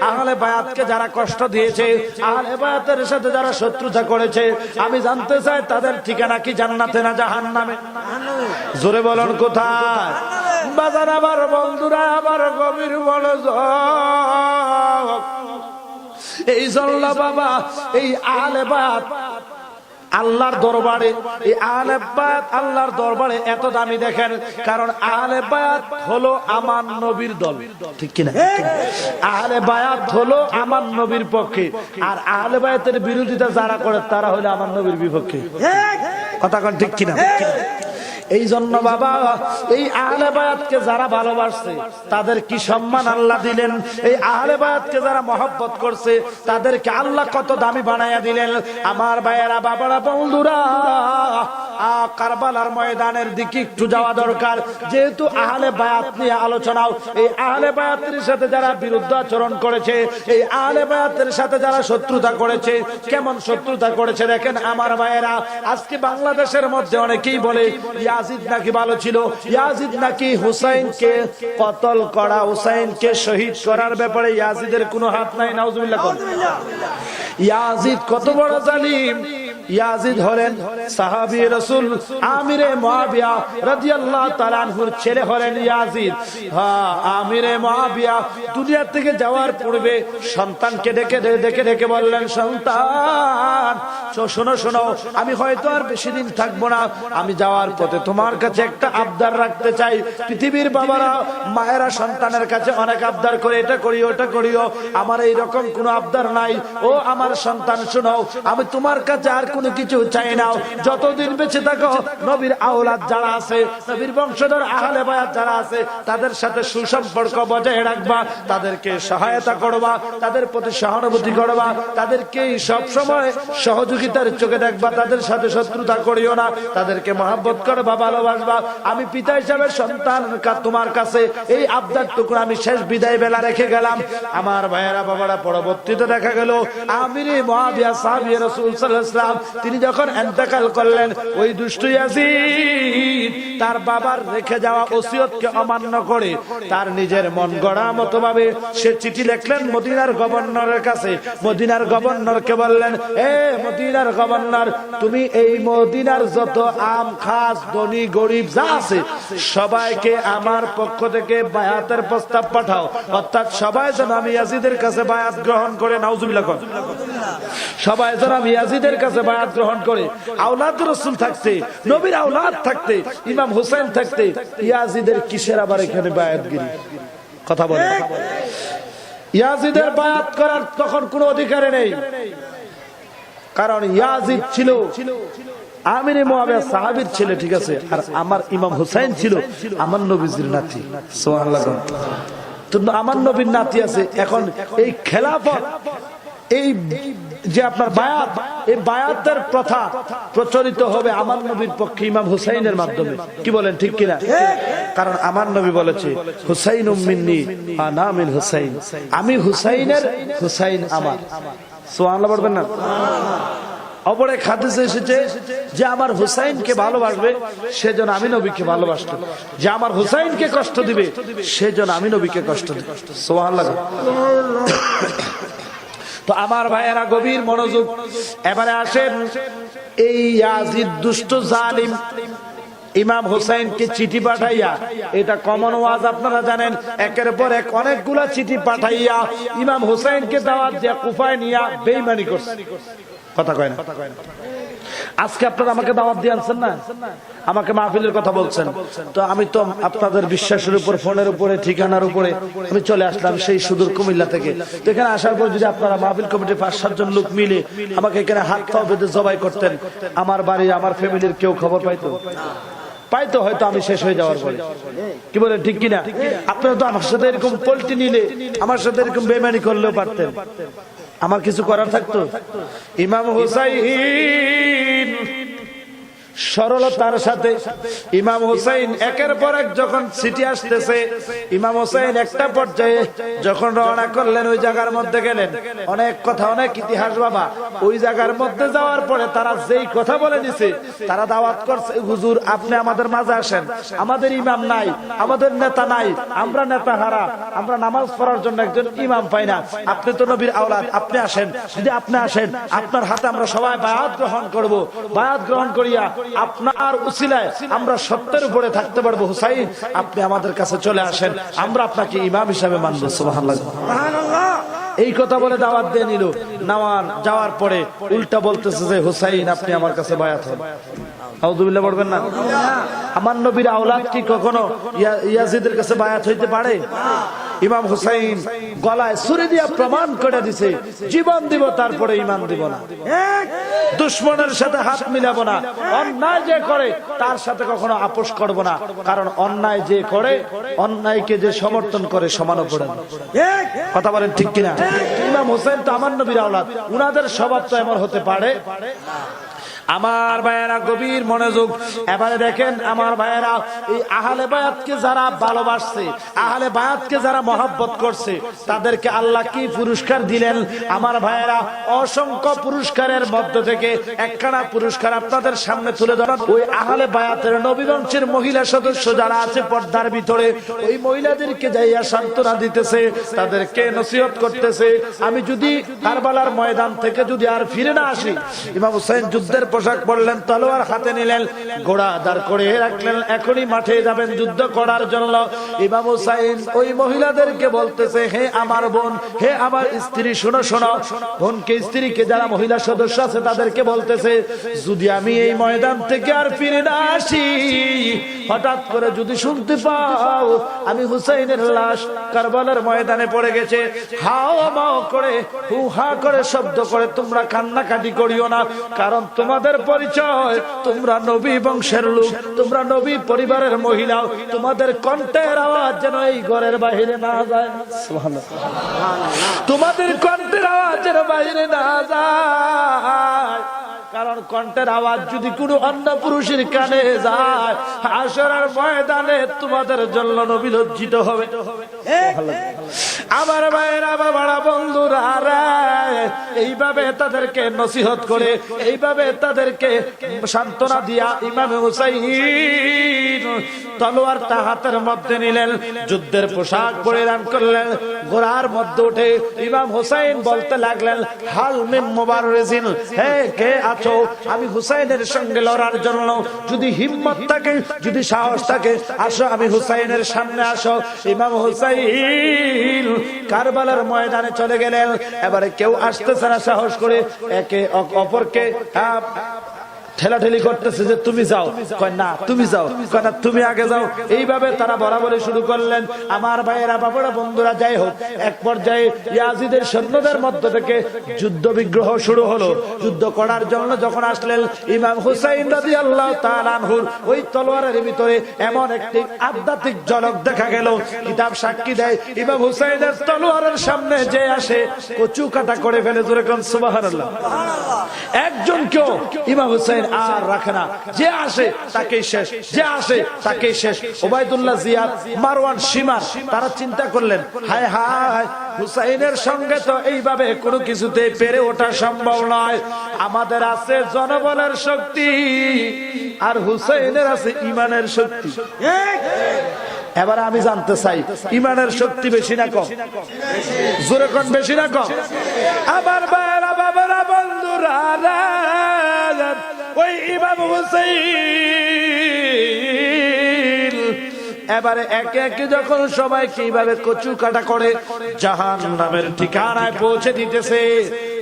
আহলে বায়াতকে যারা কষ্ট দিয়েছে, আহলে বায়াতের সাথে যারা শত্রুতা করেছে, আমি জানতে চাই তাদের ঠিকানা কি জান্নাতে না জাহান্নামে? জোরে বলুন কোথায়? বাজার আমার বন্ধুরা, আমার গভীর মনোযোগ। এই জন্য বাবা, এই আহলে বায়াত আল্লাহর দরবারে, এই আহলে বায়াত আল্লাহর দরবারে এত দামি দেখেন, কারণ আহলে বায়াত হলো আমার নবীর দল, ঠিক কিনা? আহলে বায়াত হলো আমার নবীর পক্ষে, আর আহলে বায়াতের বিরোধিতা যারা করে তারা হলো আমার নবীর বিপক্ষে। কথা কোন ঠিক কিনা? এই জন্য বাবা, এই আহলে বায়াতকে যারা ভালোবাসছে তাদের কি সম্মান আল্লাহ দিলেন, এই আহলে বায়াতকে যারা মহব্বত করছে তাদেরকে আল্লাহ কত দামি বানায়া দিলেন। আমার ভাইয়েরা, বাবারা, বন্ধুরা, কারবালার ময়দানের দিকে একটু যাওয়া দরকার। যেহেতু আহলে বায়াত নিয়ে আলোচনাও, এই আহলে বায়াতের সাথে যারা বিরুদ্ধাচরণ করেছে, এই আহলে বায়াতের সাথে যারা শত্রুতা করেছে, কেমন শত্রুতা করেছে দেখেন আমার ভাইয়েরা। আজকে বাংলাদেশের মধ্যে অনেকেই বলে ইয়াজিদ নাকি ভালো ছিল, ইয়াজিদ নাকি হুসাইনকে কতল করা, হুসাইনকে শহীদ করার ব্যাপারে ইয়াজিদের কোনো হাত নাই। নাউজুবিল্লাহ। ইয়াজিদ কত বড় জালিম! ইয়াজিদ হলেন সাহাবী রাসূল আমিরে মুআবিয়া রাদিয়াল্লাহু তাআলা আনহুর ছেলে হলেন ইয়াজিদ। হ্যাঁ, আমিরে মুআবিয়া দুনিয়া থেকে যাওয়ার পূর্বে সন্তানকে ডেকে বললেন, সন্তান শোনো শোনো, আমি হয়তো আর বেশি দিন থাকবো না, আমি যাওয়ার পথে তোমার কাছে একটা আবদার রাখতে চাই। পৃথিবীর বাবারা, মায়েরা সন্তানের কাছে অনেক আবদার করে, এটা করিও ওটা করিও, আমার এইরকম কোনো আবদার নাই। ও আমার সন্তান শোনো, আমি তোমার কাছে আর কোনো কিছু চাই না, যতদিন বেঁচে থাকো নবীর আওলাদ যারা আছে, নবীর বংশধর আহলে বায়াত যারা আছে, তাদের সাথে সুসম্পর্ক বজায় রাখবা, তাদেরকে সহায়তা করবা, তাদের প্রতি সহানুভূতি করবা, তাদেরকে সব সময় সহযোগিতার চোখে দেখবা, তাদের সাথে শত্রুতা করিও না, তাদেরকে মহব্বত করবা, ভালোবাসবা। আমি পিতা হিসাবে সন্তান তোমার কাছে এই আবদারটুকু আমি শেষ বিদায় বেলা রেখে গেলাম। আমার ভাইয়েরা, বাবারা, পরবর্তীতে দেখা গেল আমিরে মুআবিয়া সাহাবী রাসূল সাল্লাল্লাহু আলাইহি ওয়াসাল্লাম তিনি যখন ইন্তেকাল করলেন, ওই দুষ্ট ইয়াজিদ তার বাবার রেখে যাওয়া ওসিয়তকে অমান্য করে তার নিজের মন গড়া মতো ভাবে সে চিঠি লিখলেন মদিনার গভর্নরের কাছে। মদিনার গভর্নরকে বললেন, এ মদিনার গভর্নর, তুমি এই মদিনার যত আম খাস ধনী গরিব যা আছে সবাইকে আমার পক্ষ থেকে বায়াতের প্রস্তাব পাঠাও, অর্থাৎ সবাই যেন আমি ইয়াজিদের কাছে বায়াত গ্রহণ করে। নাউজুবিল্লাহ। সবাই যেন আমি ইয়াজিদের কাছে বায়াত গ্রহণ করে, আওলাদ রাসূল থাকতে, নবীর আওলাদ থাকতে, ইমাম হুসাইন থাকতে, ইয়াজিদের কিসের আবার এখানে বায়াতগিরি? কথা বলে। ইয়াজিদের বায়াত করার তখন কোনো অধিকার নেই, কারণ ইয়াজিদ ছিল আমিরে মুআবিয়া সাহাবীর ছেলে, ঠিক আছে, আর আমার ইমাম হুসাইন ছিল আমার নবীজির নাতি। সুবহানাল্লাহ। তো আমার নবীর নাতি আছে, এখন এই খেলাফত, এই যে আপনার বায়াত, এই বায়াতের প্রথা প্রচলিত হবে আমার নবীর পক্ষে ইমাম হুসাইনের মাধ্যমে। কি বলেন, ঠিক কিনা? কারণ আমার নবী বলেছে হুসাইনুম মিন্নি আনা মিন হুসাইন, আমি হুসাইনের, হুসাইন আমার। সুবহানাল্লাহ বলবেন না? অপরে হাদিসে এসেছে যে আমার হুসাইনকে ভালোবাসবে সেজন্য আমি নবীকে ভালোবাসতাম, যে আমার হুসাইনকে কষ্ট দিবে সেজন্য আমি নবীকে কষ্ট দিব। সুবহানাল্লাহ। তো আমার ভাইয়েরা গভীর মনোযোগ, এবারে আসেন এই ইয়াজিদ দুষ্ট জালিম ইমাম হুসাইনকে চিঠি পাঠাইয়া, এটা কমন ওয়াজ আপনারা জানেন, একের পর এক অনেকগুলা চিঠি পাঠাইয়া ইমাম হুসাইনকে দাওয়াত দিয়া কুফায় নিয়া বেঈমানি করছে। কথা কয় না? আজকে আপনারা আমাকে দাওয়াত দিয়ে আনছেন না, আমাকে মাহফিলের কথা বলছেন, তো আমি তো আপনাদের বিশ্বাসের উপর, ফোনের উপরে, ঠিকানার উপরে আমি চলে আসলাম সেই সুদূর কুমিল্লা থেকে। তো এখানে আসার পর যদি আপনারা মাহফিল কমিটির 5-7 জন লোক মিলে আমাকে এখানে হাত পা বেঁধে জবাই করতেন, আমার বাড়ির, আমার ফ্যামিলির কেউ খবর পাইতো হয়তো আমি শেষ হয়ে যাওয়ার পরে। কি বলেন, ঠিক কিনা? আপনারা তো আমার সাথে এরকম পল্টি নিলে, আমার সাথে এরকম বেমানি করলেও পারতেন, আমার কিছু করার থাকতো? ইমাম হুসাইন সরলতার সাথে, ইমাম হুসাইন একের পর এক যখন চিঠি আসতেছে, ইমাম হুসাইন একটা পর্যায়ে যখন রওনা করলেন, ওই জায়গার মধ্যে গেলেন, অনেক কথা, অনেক ইতিহাস বাবা। ওই জায়গার মধ্যে যাওয়ার পরে তারা যেই কথা বলে দিছে, তারা দাওয়াত করছে, হুজুর আপনি আমাদের মাঝে আসেন, আমাদের ইমাম নাই, আমাদের নেতা নাই, আমরা নেতা হারা, আমরা নামাজ পড়ার জন্য একজন ইমাম পাই না, আপনি তো নবীর আওলাদ, আপনি আসেন, যদি আপনি আসেন আপনার হাতে আমরা সবাই বায়াত গ্রহণ করব, বায়াত গ্রহণ করিয়া আপনার উসিলায় আমরা সত্যের উপরে থাকতে পারবো, হুসাইন আপনি আমাদের কাছে চলে আসেন, আমরা আপনাকে ইমাম হিসাবে মানব। সুবহানাল্লাহ। এই কথা বলে দাওয়াত দিয়ে নিল। যাওয়ার পরে উল্টা বলতেছে যে হুসাইন আপনি আমার কাছে বায়াত হন। আউযুবিল্লাহ বলবেন না? আমার নবীর আওলাদ কি কখনো ইয়াজিদের কাছে বায়াত হইতে পারে? ইমাম হুসাইন গলায় ছুরি দিয়া প্রমাণ করে দিছে, জীবন দিব তারপরে ঈমান দিব না, দুশমনের সাথে হাত মিলাবো না, অন্যায় যে করে তার সাথে কখনো আপোষ করব না, কারণ অন্যায় যে করে, অন্যায়কে যে সমর্থন করে সমান পড়ে না। কথা বলেন ঠিক কিনা? ইমাম হুসাইন তো আমার নবীর আওলাদ, উনাদের স্বভাব তো এমন হতে পারে? আমার ভাইয়েরা গভীর মনোযোগ, এবারে দেখেন আমার ভাইয়েরা, এই আহলে বায়াতকে যারা ভালোবাসছে, আহলে বায়াতকে যারা মহব্বত করছে, তাদেরকে আল্লাহ কি পুরস্কার দিলেন? আমার ভাইয়েরা অসংখ্য পুরস্কারের মধ্য থেকে একখানা পুরস্কার আপনাদের সামনে তুলে ধরা। ওই আহলে বায়াতের নবীবংশের মহিলা সদস্য যারা আছে পর্দার ভিতরে, ওই মহিলাদেরকে যাইয়া সান্ত্বনা দিতেছে, তাদেরকে নসিহত করতেছে, আমি যদি কারবালার ময়দান থেকে যদি আর ফিরে না আসি, ইমাম হুসাইন যুদ্ধের পোশাক পরলেন, তলোয়ার হাতে নিলেন, ঘোড়া দাঁড় করে রাখলেন, এখনই মাঠে যাবেন যুদ্ধ করার জন্য। ইমাম হুসাইন ওই মহিলাদেরকে বলতেছে, হে আমার বোন, হে আমার স্ত্রী, শোনো শোনো। বোনকে, স্ত্রীকে, যারা মহিলা সদস্য আছে তাদেরকে বলতেছে, যদি আমি এই ময়দান থেকে আর ফিরে না আসি, হঠাৎ করে যদি শুনতে পাও আমি হুসাইনের লাশ কারবালার ময়দানে পড়ে গেছে, হাও মাও করে, হু হা করে শব্দ করে তোমরা কান্নাকাটি করিও না, কারণ তোমাদের পরিচয়, তোমরা নবী বংশের লোক, তোমরা নবী পরিবারের মহিলা, তোমাদের কণ্ঠের আওয়াজ যেন এই ঘরের বাহিরে না যায়। সুবহানাল্লাহ। তোমাদের কণ্ঠের আওয়াজ যেন বাহিরে না যায়, কারণ কণ্ঠের আওয়াজ যদি কোনো অন্য পুরুষের কানে যায়, হাসরের ময়দানে তোমাদের জন্য নবী লজ্জিত হবে। আমার ভাইয়েরা, বাবারা, বন্ধুরা, এইভাবে তাদেরকে নসিহত করে, এইভাবে তাদেরকে সান্ত্বনা দিয়া ইমাম হুসাইন তলোয়ারটা হাতের মধ্যে নিলেন, যুদ্ধের পোশাক পরিধান করলেন, ঘোড়ার মধ্যে উঠে ইমাম হুসাইন বলতে লাগলেন, হাল মিন মুবাররিজিন, হে কে আছো আমি হুসাইনের সঙ্গে লড়ার জন্য, যদি হিম্মত থাকে, যদি সাহস থাকে, আসো আমি হুসাইনের সামনে আসো। ইমাম হুসাইন কারবালার ময়দানে চলে গেলেন। এবারে কেউ আসতেছে না সাহস করে, একে অপরকে ঠেলাঠেলি করতেছে যে তুমি যাও, কয় না তুমি যাও, কয় না তুমি আগে যাও। এইভাবে তারা বরাবরই শুরু করলেন। আমার ভাইয়েরা, বাবারা, বন্ধুরা, যাই হোক, এক পর্যায়ে ইয়াজিদের সৈন্যদের মধ্য থেকে যুদ্ধ বিগ্রহ শুরু হলো। যুদ্ধ করার জন্য যখন আসলেন ইমাম হুসাইন রাদিয়াল্লাহু তাআলা আনহুর ওই তলোয়ারের ভিতরে এমন একটি আধ্যাত্মিক ঝলক দেখা গেল। কিতাব সাক্ষী দেয়, ইমাম হুসাইনের তলোয়ারের সামনে যে আসে কচু কাটা করে ফেলে। জোরে কোন সুবহানাল্লাহ। একজন কেউ ইমাম হুসাইন আর রাখে না, যে আসে তাকেই শেষ, যে আসে তাকেই শেষ। ওবাইদুল্লাহ, জিয়াদ, মারওয়ান, শিমার তারা চিন্তা করলেন, হায় হায়, হুসাইনের সঙ্গে তো এইভাবে কোনো কিছুতে পেরে ওঠা সম্ভব নয়। আমাদের আছে জনবলের শক্তি, আর হুসাইনের আছে ইমানের শক্তি। এবার আমি জানতে চাই, ইমানের শক্তি বেশি না কম? জোরে কোন বেশি না কম? আমার ভাইয়েরা, বাবারা, বন্ধুরা, ওই ইমাম হুসাইন এবারে একে একে যখন সবাই কিভাবে কচু কাটা করে জাহান্নামের ঠিকানায় পৌঁছে দিতেছে,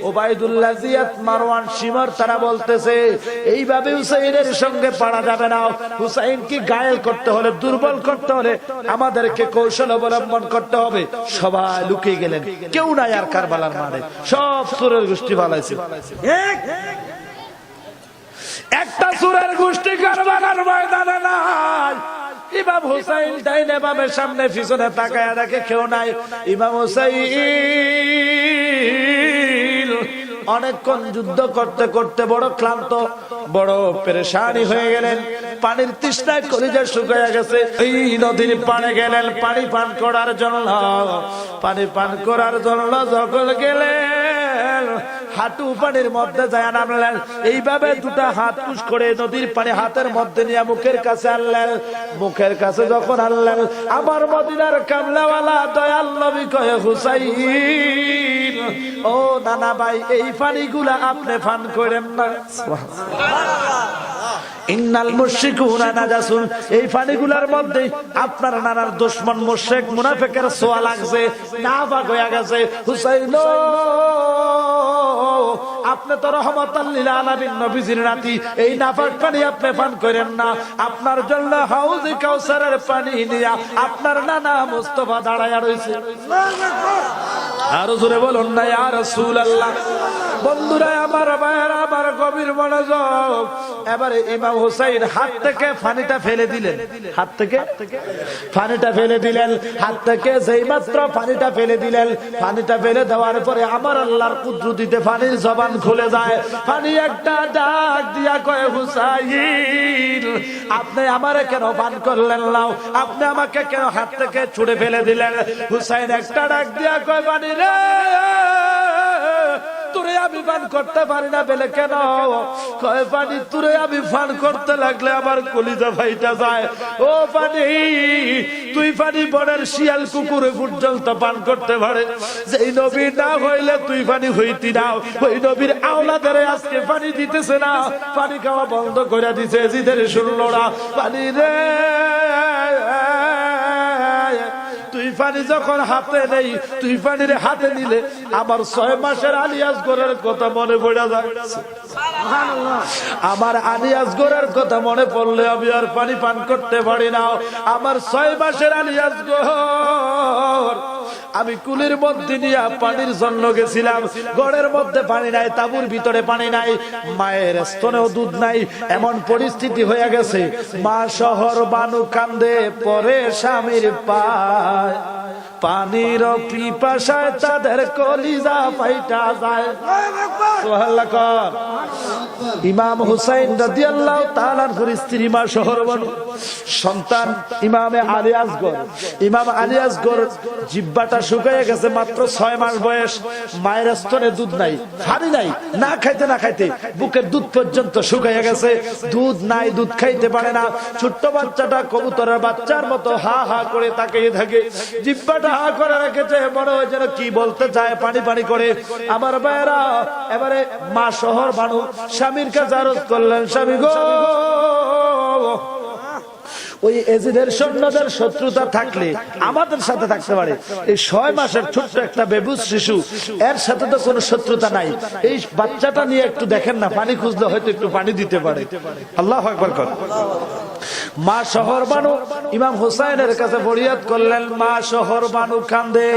ওবাইদুল্লাহ, জিয়াদ, মারওয়ান, শিমার তারা বলতেছে, এইভাবে হুসাইনের সঙ্গে পারা যাবে না। হুসাইনকে ঘায়েল করতে হলে, দুর্বল করতে হলে আমাদেরকে কৌশল অবলম্বন করতে হবে। সবাই লুকিয়ে গেলেন, কেউ নাই আর কারবালার মাঠে, সব সুরের গোষ্ঠী পালাইছে। একটা সুরের গোষ্ঠী কারবালার ময়দানে নাই। ইমাম হুসাইন ডাইনে বামের সামনে পিছনে তাকায় দেখে কেউ নাই। ইমাম হুসাইন অনেকক্ষণ যুদ্ধ করতে করতে বড় ক্লান্ত, বড় পেরেশানি হয়ে গেলেন। পানির তৃষ্ণায় কলিজা শুকিয়ে গেছে। এই নদীর পানে গেলেন পানি পান করার জন্য। পানি পান করার জন্য যখন গেলেন, হাঁটু পানির মধ্যে যায় নামলেন। এইভাবে দুটা হাত পুশ করে নদীর পানি হাতের মধ্যে নিয়ে মুখের কাছে আনলেন। মুখের কাছে যখন আনলেন, আমার মদিনার কামলাওয়ালা দয়াল নবী কয়ে, হুসাইন, ও নানা ভাই, এই পানিগুলা আপনি পান করেন না। ইন্নাল মুশরিকুনা নাজাসুন, এই পানিগুলার মধ্যে আপনার নানার দুশমন মুশরিক মুনাফিকের ছোঁয়া লাগছে, নাপাক হয়ে গেছে। হুসাইন, আপনি তো রহমাতাল লিল আলামিন নবীজির নাতি, এই নাপাক পানি আপনি পান করেন না। আপনার জন্য হাউজে কাউসারের পানি নিয়া আপনার নানা মুস্তাফা দাঁড়ায়া রইছে। আরো জোরে বলুন না ইয়া রাসূলুল্লাহ। বন্ধুরা আমার, ভাইয়েরা আমার, গভীর মনোযোগ। এবারে ইমাম হুসাইন হাত থেকে পানিটা ফেলে দিলেন, হাত থেকে পানিটা ফেলে দিলেন। হাত থেকে যেই মাত্র পানিটা ফেলে দিলেন, পানিটা ফেলে দেওয়ার পরে আমার আল্লাহর কুদরতিতে পানির জবান খুলে যায়। পানি একটা ডাক দিয়া কয়, হুসাইন, আপনি আমারে কেন পান করলেন না? আপনি আমাকে কেন হাত থেকে ছুড়ে ফেলে দিলেন? হুসাইন একটা ডাক দিয়া কয়, পানি রে, তোরে আমি পান করতে পারি না বলে কেন? কয়, পানি তোরে আমি পান করতে লাগলে আমার কলিজা ফাইটা যায়। ও পানি, তুই পানি বনের শিয়াল কুকুরে পর্যন্ত পান করতে পারে। যেই নবী না হইলে তুই পানি হইতি না, ওই নবীর আওলাদের আজকে পানি দিতেছে না, পানি খাওয়া বন্ধ করে দিছে। জিদের শুনলো না। পানি রে, তুই পানি যখন হাতে নেই, তুই পানির হাতে নিলে আমার 6 মাসের আলিয়াজগরের কথা মনে পড়ে যায়। আমার আলিয়াজগরের কথা মনে পড়লে আমি আর পানি পান করতে পারি না। আমার 6 মাসের আলিয়াজগর আমি কুলের মধ্যে নিয়ে পানির জন্য গেছিলাম। ঘরের মধ্যে পানি নাই, তাবুর ভিতরে পানি নাই, মায়ের স্তনেও দুধ নাই। এমন পরিস্থিতি হয়ে গেছে, মা শহর বানু কান্দে পরে স্বামীর পায়। পানির পিপাসায় তাদের কলিজা ফাইটা যায়। সুবহানাল্লাহ। ইমাম হুসাইন রাদিয়াল্লাহু তাআলার স্ত্রী মা শহরবানু, সন্তান ইমামে আলী আসগর। ইমাম আলী আসগর জিহ্বাটা শুকিয়ে গেছে, মাত্র 6 মাস বয়স। মায়ের স্তনে দুধ নাই, পানি নাই, না খাইতে না খাইতে বুকের দুধ পর্যন্ত শুকিয়ে গেছে। দুধ নাই, দুধ খাইতে পারে না। ছোট্ট বাচ্চাটা কবুতরের বাচ্চার মতো হা হা করে তাকিয়ে থাকে। জিহ্বাটা হা করে রেখেছে, মনে হয় যেন কি বলতে চায়, পানি পানি করে। আমার ভাইয়েরা, এবারে মা শহর বানু স্বামীর কাছে আরজ করলেন, স্বামী গো, ওই এজিদের সৈন্যদের শত্রুতা থাকলে আমাদের সাথে থাকতে পারে, এই 6 মাসের ছোট্ট একটা বেবুস শিশু, এর সাথে তো কোনো শত্রুতা নাই। এই বাচ্চাটা নিয়ে একটু দেখেন না, পানি খুঁজলে হয়তো একটু পানি দিতে পারে। আল্লাহু আকবার কর। মা শহর বানু ইমাম হুসাইনের কাছে ফরিয়াদ করলেন। মা শহর বানু কান্দে,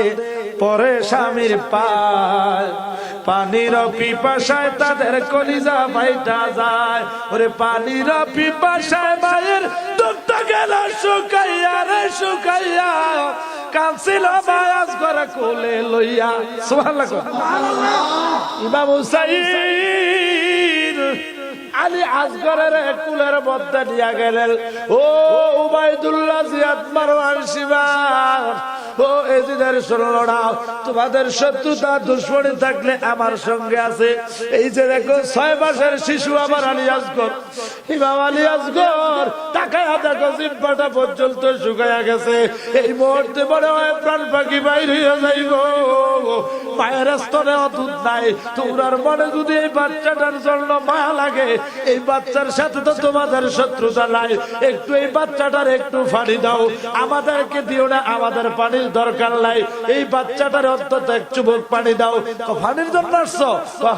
পরে স্বামীর পায়, পানির পিপাসায় তাদের কলিজা ফাইটা যায়। ওরে পানির পিপাসায় মায়ের দুধটা গেল শুকাইয়া রে শুকাইয়া, কাঁদছিল মায়াজ করে কোলে লইয়া। সুবহানাল্লাহ। ইমাম হুসাইন আলী আসগরের কুলের মধ্যে নিয়ে গেলেন। ও উবাইদুল্লাহ, জিয়াদ, মারওয়ান, শিবার, ও এজিদের সৈন্যরা, তোমাদের শত্রুতা দুশমনি থাকলে আমার সঙ্গে আছে। এই যে দেখো 6 মাসের শিশু আমার আলী আসগর, ইমাম আলী আসগর, তাকায়া দেখো জিহ্বাটা পর্যন্ত শুকায়া গেছে। এই মুহূর্তে মনে হয় প্রাণ পাখি বাইর হইয়া যাইব। মায়ের স্তনে দুধ নাই। তোমরা মনে যদি এই বাচ্চাটার জন্য মায়া লাগে, এই বাচ্চার সাথে তো তোমাদের শত্রুতা নাই, একটু এই বাচ্চাটার একটু পানি দাও, আমাদেরকে দিও না, আমাদের পানির দরকার নাই, এই বাচ্চাটার অন্তত এক চুমুক পানি দাও। পানির জন্য আসছো?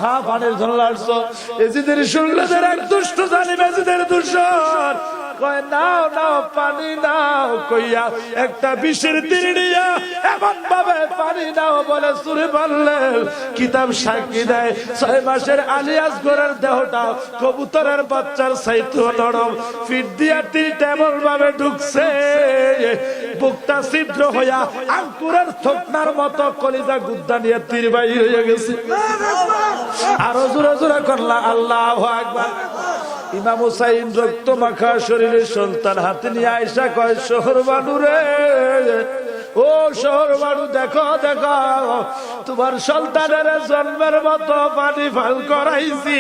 হ্যাঁ, পানির জন্য আসছো। এজিদের শুনলেদের এক দুষ্ট জালিম, এজিদের দূষণ কয় নাও নাও পানি নাও কইয়া একটা বিষের তিনিয়া এমন ভাবে পানি নাও বলে সুরে বললেন। কিতাব সাক্ষী দেয় 6 মাসের আলী আসগরের দেহটা কবুতরের বাচ্চার চাইতে নরম, ফিট দিয়া তীরটা এমন ভাবে ঢুকছে, বুকটা ছিদ্র হইয়া আঙ্কুরের থোকনার মতো কলিজা গুদ্দা নিয়ে তীর বাইর হয়ে গেছে। আরো জোরে জোরে করলা আল্লাহু আকবার। ইমাম হুসাইন রক্ত মাখা শরীরের সন্তান হাতে নিয়ে আয়েশা কয়, শহর বানু রে, ও শহর বানু, দেখো দেখো, তোমার সন্তানের জন্মের মতো পানি ফাল করাইছি,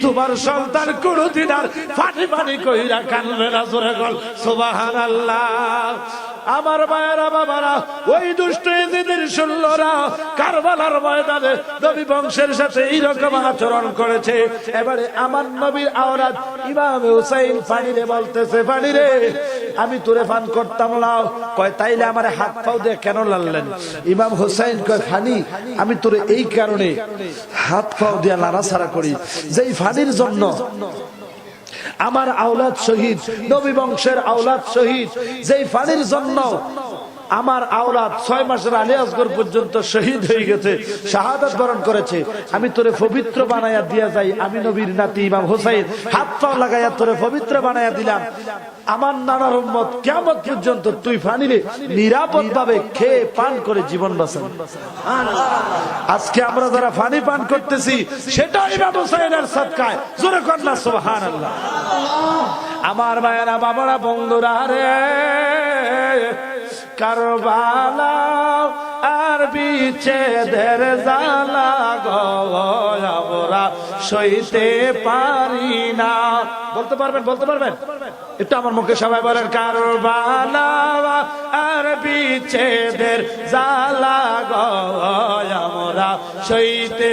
তোমার সন্তান কোনদিন আর পানি পানি কইরা কানবে না। জোরে বল সুবহানাল্লাহ। আমার ভাইয়েরা, বাবারা, ওই দুষ্ট ইজিদের সৈন্যরা কারবালার ময়দানে নবী বংশের সাথে এইরকম আচরণ করেছে। এবারে আমার নবীর আওলাদ ইমাম হুসাইন পানিরে বলতেছে, পানি রে, আমি তোরে পান করতাম না। কয় তাইলে আমার হাত পাও দিয়ে কেন লাললেন? ইমাম হুসাইন কয়, ফানি আমি তোরে এই কারণে হাত পাও দিয়ে নাড়াছাড়া করি, যেই ফানির জন্য আমার আওলাদ শহীদ, নবী বংশের আওলাদ শহীদ, যেই ফানির জন্য আমার আওলাদ 6 মাসের আলী আসগর পর্যন্ত শহীদ হয়ে গেছে, শাহাদাত বরণ করেছে, আমি তোরে পবিত্র বানায়া দিয়া যাই। আমি নবীর নাতি ইমাম হুসাইন হাত পা লাগাইয়া তোরে পবিত্র বানায়া দিলাম। আমার নানার উম্মত কিয়ামত পর্যন্ত তুই পানিরে নিরাপদ ভাবে খেয়ে পান করে জীবন বাঁচান। আজকে আমরা যারা পানি পান করতেছি সেটা ইমাম হুসাইনের সাদকায়। জোরে কন্যা সুবহানাল্লাহ। আমার ভাইয়েরা, বাবারা, বন্ধুরা রে, কারবালা আর বিচ্ছেদের জ্বালা গো আমরা সইতে পারি না। বলতে পারবেন? বলতে পারবেন? একটু আমার মুখে সবাই বলেন, কারবালা আর বিচ্ছেদের জ্বালা গো আমরা সইতে।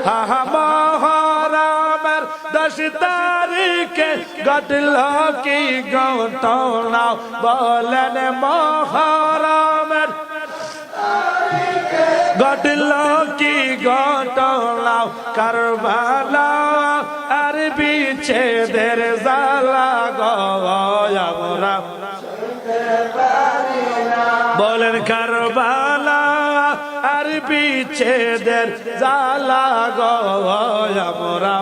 হা হা মহরমের 10 তারিখে ঘটল কি ঘটনা, বলেন মহরমের ঘটল কি ঘটনা, কারবালা আর বিচ্ছেদের জ্বালা গো আমরা বলেন, কারবালা আর বিচ্ছেদের জ্বালা গো আমরা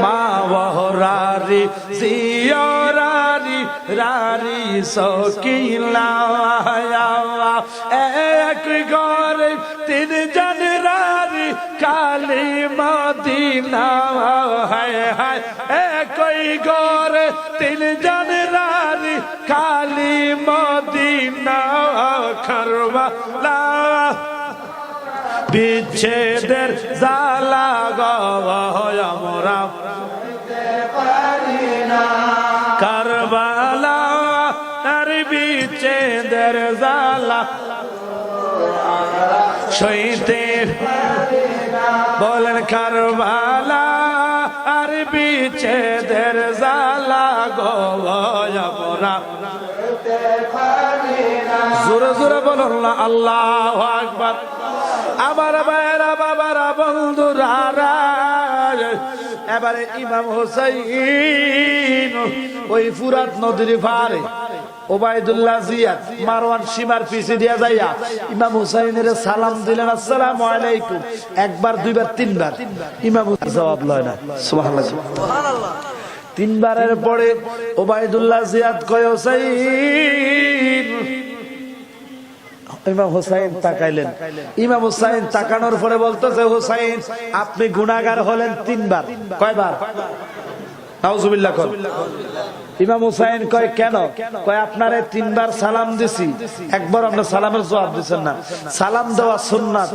মা বহরারি জিয়রারি রারি সকিলা এক ঘরে তিনজন রারি কালী মদিনা হায় হায় একই ঘরে তিনজন রারি কালী মদিনা কারবালা বিচ্ছেদের জ্বালা গয় আমরা কারবালা আর বিচ্ছেদের জ্বালা সইতে বলেন কারবালা আর বিচ্ছেদের জ্বালা গয় আমরা জোরে জোরে বলুন না আল্লাহু আকবার। আমার ভাইরা বাবারা বন্ধুরা এবারে ইমাম হুসাইন ওই ফুরাত নদীর পারে ওবায়দুল্লাহ জিয়াদ মারওয়ান সীমার পিছে দিয়া যাইয়া ইমাম হুসাইনের সালাম দিলেন আসসালামু আলাইকুম একবার দুইবার তিনবার ইমাম জবাব লয় না সুবহানাল্লাহ তিনবারের পরে ওবায়দুল্লাহ জিয়াদ কয় হুসাইন ইমাম হুসাইন তাকাইলেন ইমাম হুসাইন তাকানোর পরে বলতেছে হুসাইন আপনি গুনাহগার হলেন তিনবার কয়বার নাউজুবিল্লাহ কর ইমাম হুসাইন কয় কেন কয় আপনারে তিনবার সালাম দিছি একবার আপনি সালামের জবাব দিবেন না সালাম দেওয়া সুন্নাত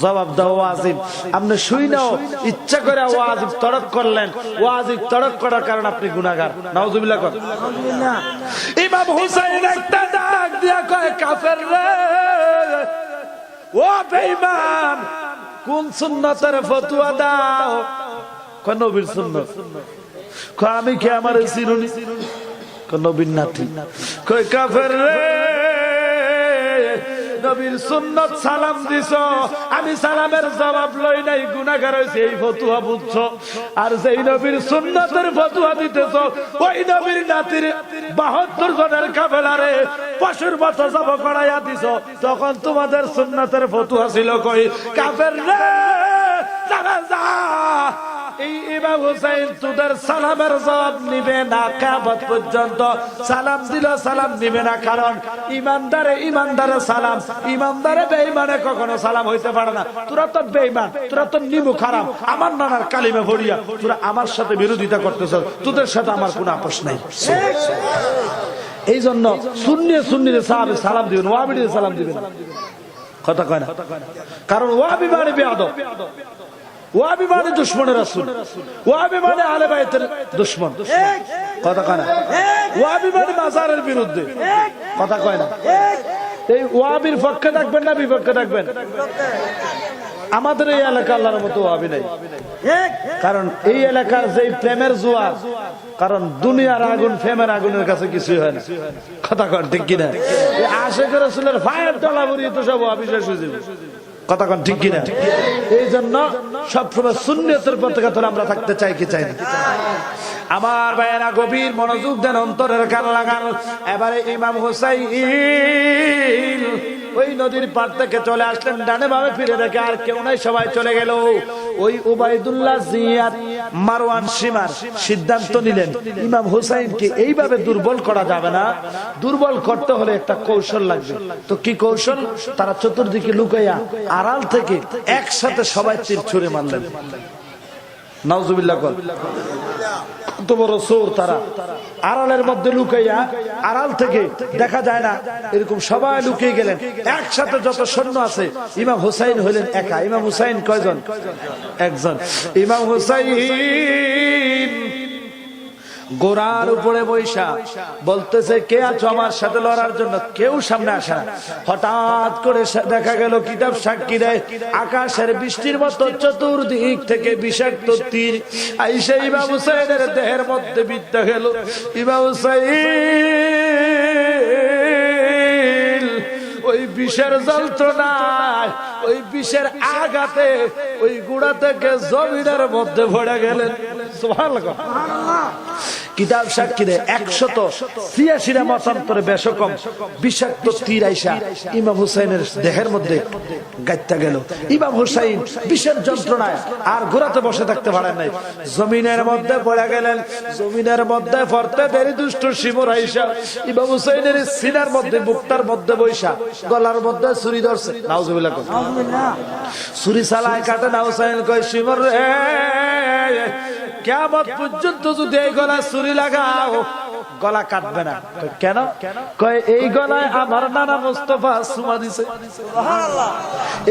জবাব দেওয়া ওয়াজিব আপনি শুইনাও ইচ্ছা করে ওয়াজিব তরক করলেন ওয়াজিব তরক করার কারণে আপনি গুনাহগার নাউজুবিল্লাহ কর নাউজুবিল্লাহ ইমাম হুসাইন একটা ডাক দিয়া কয় কাফের রে ও বেঈমান কোন সুন্নাতের ফতোয়া দাও কোন নবীর সুন্নাত কয় আমি কি আমার চিরুনি কোন নবীর নাতি কয় কাফের রে নবীর সুন্নাত সালাম দিছো আমি সালামের জবাব লই নাই গুনাহগার হইছে এই ফতোয়া বুঝছো আর যেই নবীর সুন্নাতের ফতোয়া দিতেছো ওই নবীর নাতির 72 জনের কাফেলারে পশুর মতো জব করাইয়া দিছো তখন তোমাদের সুন্নাতের ফতোয়া ছিল কই কাফের রে যা এই ইমাম হুসাইন তোদের সালামের জবাব নিবে না কিয়ামত পর্যন্ত সালাম দিল সালাম নিবে না কারণ ইমানদারে সালাম ইমানদারে বেঈমানে কখনো সালাম হইতে পারে না তোরা তো বেঈমান তোরা তো নিমু খারাপ আমার নানার কালিমা ভরিয়া তোরা আমার সাথে বিরোধিতা করতেছ তোদের সাথে আমার কোনো আপোষ নাই এই জন্য সুন্নিরে সাহাবে সালাম দিবেন ওয়াহাবিরে সালাম দিবেন কথা কয় না কারণ ওয়াহাবি মানে বেয়াদব ওয়াহাবি মানে দুশমনের রাসূল ওয়াহাবি মানে আহলে বাইতের দুশমন কথা কয় না ওয়াহাবি মানে মাজারের বিরুদ্ধে কথা কয় না এই ওয়াহাবির পক্ষে থাকবেন না বিপক্ষে থাকবেন আমাদের এই এলাকা আল্লাহর মতো ওয়াহাবি নাই কারণ এই এলাকার যে প্রেমের জোয়ার কারণ দুনিয়ার আগুন প্রেমের আগুনের কাছে কিছুই হয় না কথা কন ঠিক কিনা আশিক রাসূলের ফায়ার ডলা ভরিয়ে তো সব ওয়াহাবি শেষ হয়ে যাবে কথা কন ঠিক কিনা এই জন্য সবসময় সুন্নতের পতাকা ধরে আমরা থাকতে চাই কি চাই না আমার ভাইয়েরা গভীর মনোযোগ দেন অন্তরের কান লাগান এবারে ইমাম হুসাইন ওই নদীর পার থেকে চলে আসলেন ডানে বামে ফিরে দেখে আর কেউ নাই সবাই চলে গেল ওই উবাইদুল্লাহ জিয়াদ মারওয়ান সীমার সিদ্ধান্ত নিলেন ইমাম হুসাইনকে এইভাবে দুর্বল করা যাবে না দুর্বল করতে হলে একটা কৌশল লাগবে তো কি কৌশল তারা চতুর্দিকে লুকাইয়া আড়াল থেকে একসাথে সবাই তীর ছুঁড়ে মারলেন নাউজুবিল্লাহ কর কত বড় চোর তারা আড়ালের মধ্যে লুকাইয়া আড়াল থেকে দেখা যায় না এরকম সবাই লুকিয়ে গেলেন একসাথে যত সৈন্য আছে ইমাম হুসাইন হলেন একা ইমাম হুসাইন কয়জন একজন ইমাম হুসাইন গোরার উপরে বৈশা বলতেছে কে আছো আমার সাথে লড়ার জন্য কেউ সামনে আসে না হঠাৎ করে দেখা গেল কিতাব সাক্ষী দেয় আকাশের বৃষ্টির মতো চতুর্দিক থেকে বিষাক্ত তীর আইসা ইমাম হুসাইনের দেহের মধ্যে বিদ্ধ গেল ইমাম হুসাইন ওই বিষের যন্ত্রণায় ওই বিষের আঘাতে ওই গুড়া থেকে জমিনের মধ্যে পড়ে গেলেন সুবহানাল্লাহ কিতাব সাক্ষী দেয় 186 মতান্তরে বেশকম বিষাক্ত তীর আইসা ইমাম হুসাইনের দেহের মধ্যে গাইত্যা গেল। ইমাম হুসাইন বিষের যন্ত্রণায় আর ঘোরাতে বসে থাকতে পারেন নাই, জমিনের মধ্যে পড়ে গেলেন। জমিনের মধ্যে পড়তে দেরি দুষ্ট শিমুর আইসা ইমাম হুসাইনের সিনার মধ্যে বুকটার মধ্যে বৈশা গলার মধ্যে ছুরি ধরছে। নাউজুবিল্লাহ, ছুরি চালায় কাটে না। হুসাইন কয় শিমুর রে, কিয়ামত পর্যন্ত যদি এই গলায় ছুরি লাগাও গলা কাটবে না। কেন? কয় এই গলায় আমার নানা মুস্তাফা চুমা দিছে,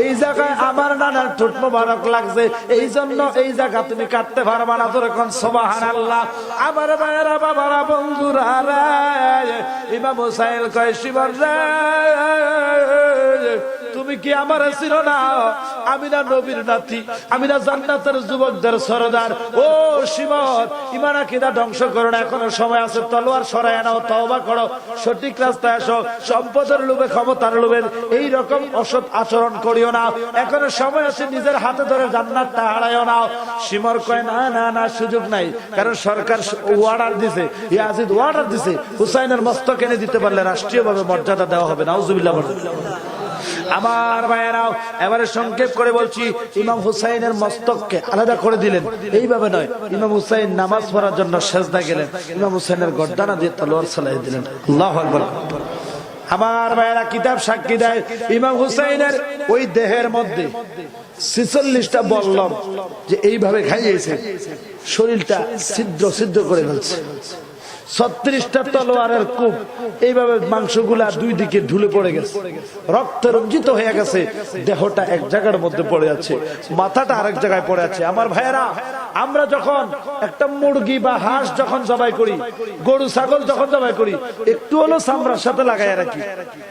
এই জায়গায় আমার নানার ঠোঁট মোবারক লাগছে, এই জন্য এই জায়গা তুমি কাটতে পারবা না। তোর এখন সুবহানাল্লাহ। আমার ভাইয়েরা, বাবারা, বন্ধুরা রে, ইমাম হুসাইন কয় শিমর রে, তুমি কি আমার ছিল না? আমি না নবীর নাতি, আমি না জান্নাতের যুবকদের সরদার। ও শিমর, ইমান আকীদা ধ্বংস করো না, এখনো সময় আছে। তলোয়ার সরায় নাও, তওবা করো, সঠিক রাস্তায় আসো। সম্পদের লোভে, ক্ষমতার লোভে এই রকম অসৎ আচরণ করিও না, এখনো সময় আছে। নিজের হাতে ধরে জান্নাতটা হারায়ও নাও। শিমর কয় না না না, সুযোগ নাই, কারণ সরকার অর্ডার দিছে, ইয়াজিদ অর্ডার দিছে, হুসাইনের মস্তক এনে দিতে পারলে রাষ্ট্রীয়ভাবে মর্যাদা দেওয়া হবে। নাউজুবিল্লাহ। আমার ভাইয়েরাও, এবারে সংক্ষেপ করে বলছি, ইমাম হুসাইনের মস্তককে আলাদা করে দিলেন। এইভাবে নয়, ইমাম হুসাইন নামাজ পড়ার জন্য সেজদা গেলেন, ইমাম হুসাইনের গর্দানা দিয়ে তলোয়ার চালিয়ে দিলেন। আল্লাহু আকবার। আমার ভাইয়েরা, কিতাব সাক্ষী দেয় ইমাম হুসাইনের ওই দেহের মধ্যে 46টা বল্লম যে এইভাবে খাইয়েছে, শরীরটা ছিদ্র ছিদ্র করে ফেলছে। 36টা তলোয়ারের কূপ এইভাবে মাংসগুলা দুই দিকে ঢুলে পড়ে গেছে, রক্ত রঞ্জিত হয়ে গেছে। দেহটা এক জায়গার মধ্যে পড়ে আছে, মাথাটা আরেক জায়গায় পড়ে আছে। আমার ভাইয়েরা, আমরা যখন একটা মুরগি বা হাঁস যখন জবাই করি, গরু ছাগল যখন জবাই করি, একটু হলো চামড়ার সাথে লাগাই রাখি।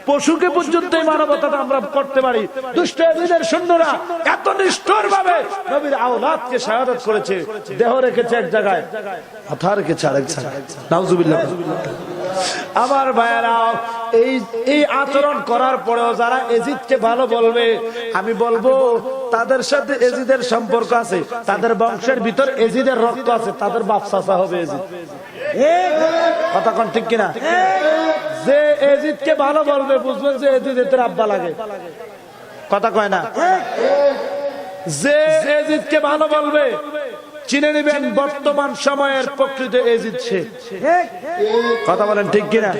পশুকে পর্যন্ত এই মানবতাটা আমরা করতে পারি। দুষ্ট এজিদের সৈন্যরা এত নিষ্ঠুর ভাবে নবীর আওলাদকে শাহাদাত করেছে। দেহ রেখেছে এক জায়গায়, মাথা রেখেছে আরেক জায়গায়। নাউজুবিল্লাহ। আমার ভাইয়েরা, এই আচরণ করার পরেও যারা এজিদকে ভালো বলবে, আমি বলবো তাদের সাথে এজিদের সম্পর্ক আছে, তাদের বংশের ভিতর এজিদের রক্ত আছে, তাদের বাপ চাচা হবে এজিদ। কথা কোন ঠিক কিনা? যে এজিদকে ভালো বলবে, বুঝবেন যে এজিদের আব্বা লাগে। কথা কয় না? যে এজিদকে ভালো বলবে, চিনে নেবেন বর্তমান সময়ের প্রকৃত এজিদ সে। কথা বলেন ঠিক কিনা?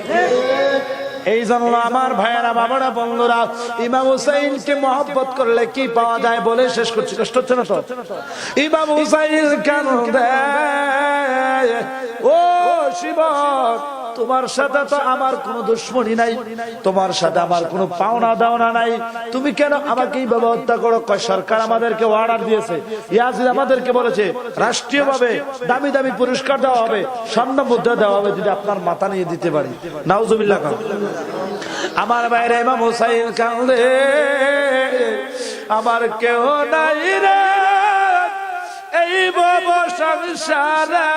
এই জন্য আমার ভাইয়েরা, বাবারা, বন্ধুরা, ইমাম হুসাইনকে মহব্বত করলে কি পাওয়া যায় বলে শেষ করছি। কষ্ট হচ্ছে না তো? ইমাম হুসাইন কেন দেয়? ও শিবক, তোমার সাথে তো আমার কোনো দুশ্মনী নাই, তোমার সাথে আমার কোনো পাওনা দাওনা নাই, তুমি কেন আমাকে এইভাবে হত্যা করো? কয় সরকার আমাদেরকে অর্ডার দিয়েছে, ইয়াজিদ আমাদেরকে বলেছে রাষ্ট্রীয়ভাবে দামি দামি পুরস্কার দেওয়া হবে, স্বর্ণ মুদ্রা দেওয়া হবে যদি আপনার মাথা নিয়ে দিতে পারি। নাউজুবিল্লাহ। আমার বাইরে ইমাম হুসাইন কান্দে, আমার কেউ নাই রে এই ভব সংসারে,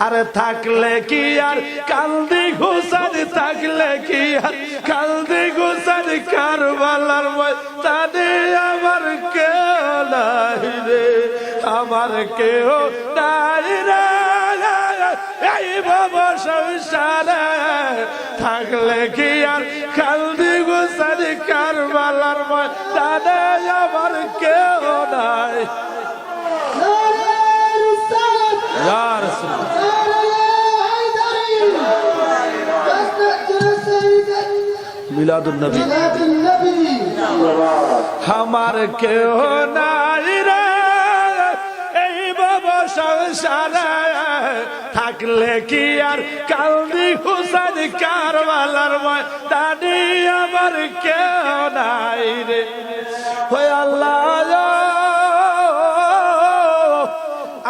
আরে থাকলে কি আর কান্দি হুসাইন, থাকলে কি আর কান্দি হুসাইন, কারবালার ময়দানে আমার কেউ নাই রে, আমার কেউ নাই রে এই ভব সংসারে, থাকলে কি আর কান্দি হুসাইন, কারবালার ময়দানে আমার কেউ নাই। মিলাদুন্নবী আমার কেউ নাই রে এই ভব সংসারে, থাকলে কি আর কান্দি হুসাইন, কারবালার ময়দানে আমার কেউ নাই রে। ওই আল্লাহ,